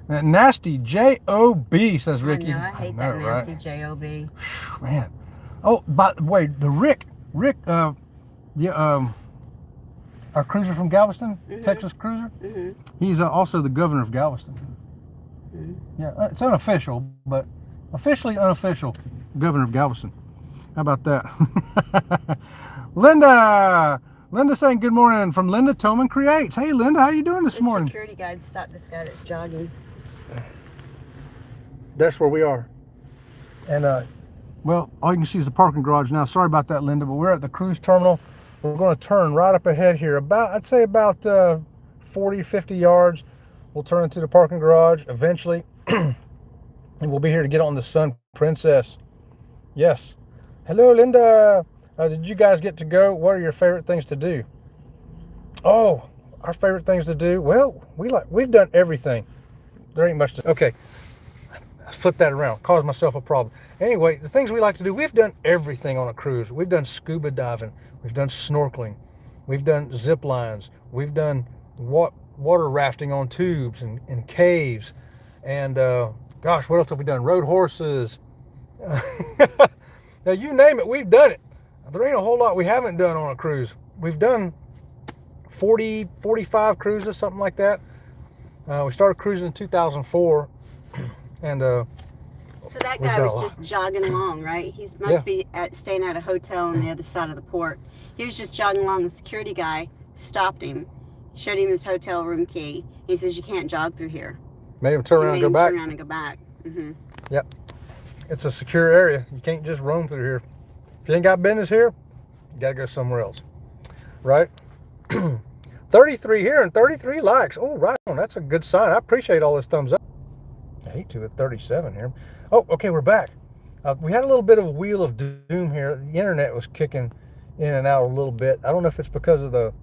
That nasty J-O-B, says Ricky. I hate that nasty J-O-B. Man. Oh, by the way, the Rick, our cruiser from Galveston, Texas cruiser, he's also the governor of Galveston. Yeah, it's unofficial, but officially unofficial, governor of Galveston. How about that? Linda saying good morning from Linda Toman Creates. Hey Linda, how you doing this morning? Security guide stopped this guy that's jogging. That's where we are. And well, all you can see is the parking garage now. Sorry about that, Linda, but we're at the cruise terminal. We're going to turn right up ahead here, I'd say about 40, 50 yards. We'll turn into the parking garage eventually. And we'll be here to get on the Sun Princess. Yes. Hello, Linda. Did you guys get to go? What are your favorite things to do? Oh, our favorite things to do? Well, we've done everything. There ain't much to... Okay. Flip that around. Caused myself a problem. Anyway, the things we like to do, we've done everything on a cruise. We've done scuba diving. We've done snorkeling. We've done zip lines. We've done water rafting on tubes and caves. And, gosh, what else have we done? Rode horses. Now, you name it, we've done it. There ain't a whole lot we haven't done on a cruise. We've done 40, 45 cruises, something like that. We started cruising in 2004. And so that guy was just jogging along, right? He must be staying at a hotel on the other side of the port. He was just jogging along. The security guy stopped him, showed him his hotel room key. He says, you can't jog through here. Made him turn around and go back. Turn around and go back. Mm-hmm. Yep. It's a secure area. You can't just roam through here. If you ain't got business here, you got to go somewhere else. Right? 33 here and 33 likes. Oh, right on. That's a good sign. I appreciate all those thumbs up. I hate to with 37 here. Oh, okay, we're back. We had a little bit of a wheel of doom here. The internet was kicking in and out a little bit. I don't know if it's because of the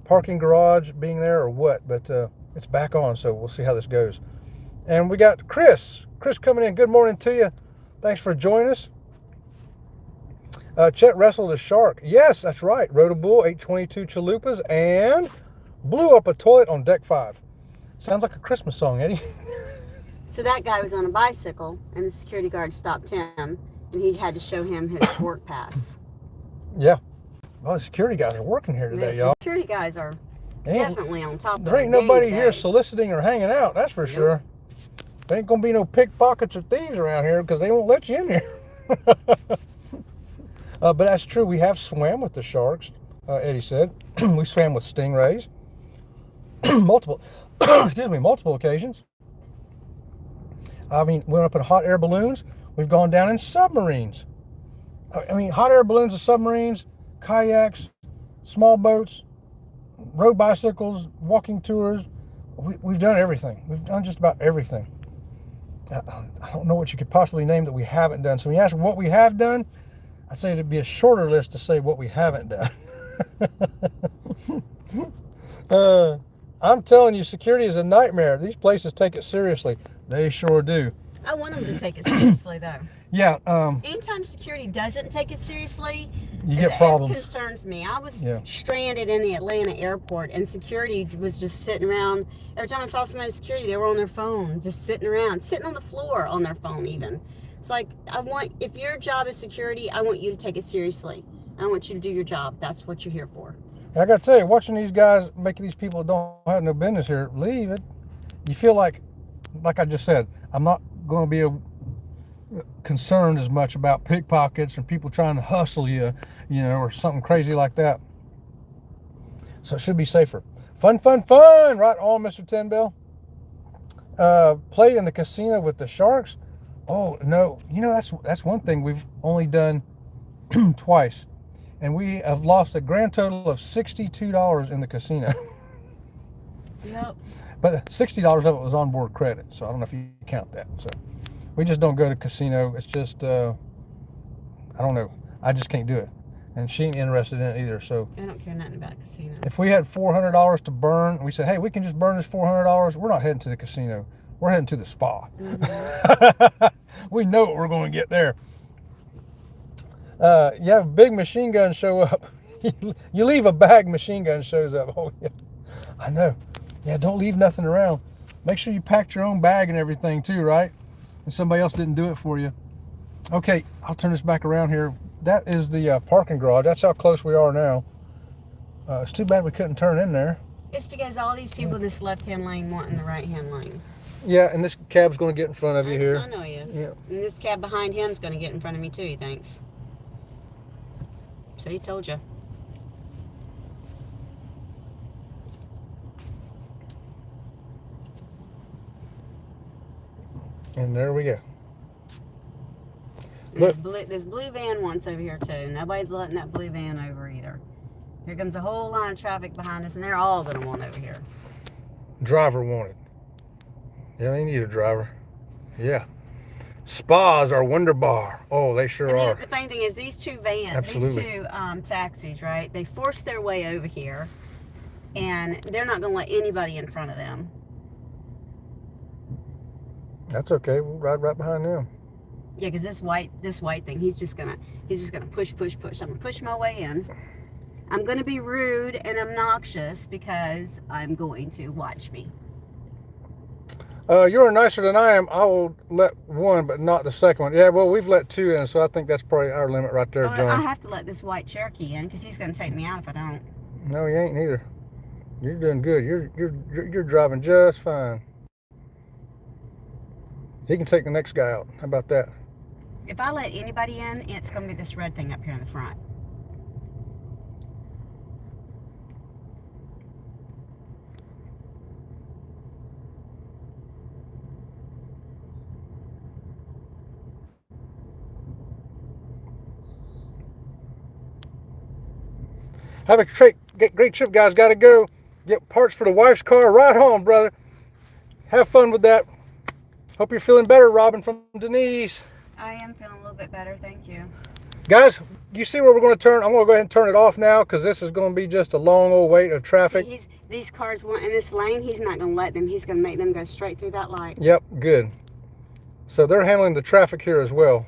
parking garage being there or what, but it's back on, so we'll see how this goes. And we got Chris. Chris coming in. Good morning to you. Thanks for joining us. Chet wrestled a shark. Yes, that's right. Rode a bull, ate 22 chalupas, and blew up a toilet on deck 5. Sounds like a Christmas song, Eddie. So that guy was on a bicycle, and the security guard stopped him, and he had to show him his work pass. Yeah. Well, the security guys are working here today, y'all. The security guys are definitely on top of There ain't nobody here soliciting or hanging out, that's for sure. There ain't going to be no pickpockets or thieves around here because they won't let you in here. But that's true. We have swam with the sharks, Eddie said. We swam with stingrays. multiple occasions. I mean, we went up in hot air balloons. We've gone down in submarines. I mean, hot air balloons and submarines, kayaks, small boats, road bicycles, walking tours. We've done everything. We've done just about everything. I don't know what you could possibly name that we haven't done. So when you ask what we have done, I'd say it'd be a shorter list to say what we haven't done. I'm telling you, security is a nightmare. These places take it seriously. They sure do. I want them to take it seriously, though. Yeah. Anytime security doesn't take it seriously, you get problems. It concerns me. I was stranded in the Atlanta airport, and security was just sitting around. Every time I saw somebody in security, they were on their phone, just sitting around, sitting on the floor on their phone even. It's like, if your job is security, I want you to take it seriously. I want you to do your job. That's what you're here for. I got to tell you, watching these guys make these people that don't have no business here leave it, you feel like I just said, I'm not going to be concerned as much about pickpockets and people trying to hustle you, or something crazy like that. So it should be safer. Fun. Right on, Mr. Tenbell. Played in the casino with the sharks. Oh, no. That's one thing we've only done twice. And we have lost a grand total of $62 in the casino. Yep. But $60 of it was onboard credit, so I don't know if you count that. So we just don't go to casino. It's just, I don't know. I just can't do it. And she ain't interested in it either. So I don't care nothing about casino. If we had $400 to burn, and we said, hey, we can just burn this $400, we're not heading to the casino. We're heading to the spa. Mm-hmm. We know what we're going to get there. You have a big machine gun show up. You leave a bag, machine gun shows up. Oh, yeah. I know. Yeah, don't leave nothing around. Make sure you packed your own bag and everything too, right? And somebody else didn't do it for you. Okay, I'll turn this back around here. That is the parking garage. That's how close we are now. It's too bad we couldn't turn in there. It's because all these people in this left-hand lane want in the right-hand lane. Yeah, and this cab's going to get in front of you here. I know he is. Yeah. And this cab behind him is going to get in front of me too, he thinks. So he told you. And there we go. This blue van wants over here too. Nobody's letting that blue van over either. Here comes a whole line of traffic behind us, and they're all going to want over here. Driver wanted. Yeah, they need a driver. Yeah. Spas are wonderbar. Oh, they sure are. The funny thing is, these two vans, Absolutely. These two taxis, right? They forced their way over here, and they're not going to let anybody in front of them. That's okay. We'll ride right behind them. Yeah, because this white thing, he's just gonna push. I'm gonna push my way in. I'm gonna be rude and obnoxious because I'm going to watch me. You're nicer than I am. I will let one, but not the second one. Yeah, well, we've let two in, so I think that's probably our limit right there, John. I have to let this white Cherokee in because he's gonna take me out if I don't. No, you ain't neither. You're doing good. You're driving just fine. He can take the next guy out. How about that? If I let anybody in, it's going to be this red thing up here in the front. Have a great trip, guys. Got to go get parts for the wife's car. Right home, brother. Have fun with that. Hope you're feeling better, Robin from Denise. I am feeling a little bit better, thank you. Guys, you see where we're going to turn? I'm going to go ahead and turn it off now because this is going to be just a long old wait of traffic. See, these cars want in this lane. He's not going to let them. He's going to make them go straight through that light. Yep, good. So they're handling the traffic here as well.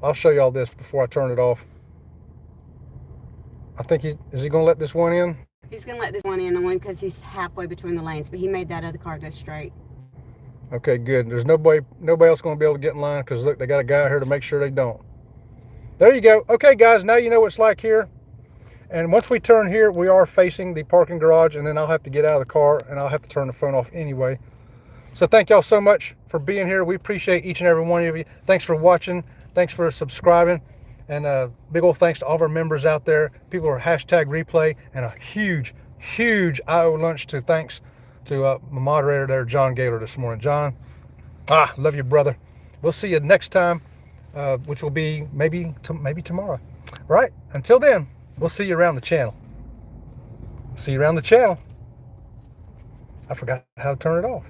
I'll show you all this before I turn it off. I think is he going to let this one in? He's going to let this one in only because he's halfway between the lanes, but he made that other car go straight. Okay, good. There's nobody else going to be able to get in line because look, they got a guy here to make sure they don't. There you go. Okay, guys, now you know what it's like here. And once we turn here, we are facing the parking garage, and then I'll have to get out of the car, and I'll have to turn the phone off anyway. So thank y'all so much for being here. We appreciate each and every one of you. Thanks for watching. Thanks for subscribing. And big old thanks to all of our members out there. People are #replay, and a huge, huge IO lunch to thanks to my moderator there, John Gaylor, this morning. John, love you, brother. We'll see you next time, which will be maybe tomorrow. All right, until then, we'll see you around the channel. See you around the channel. I forgot how to turn it off.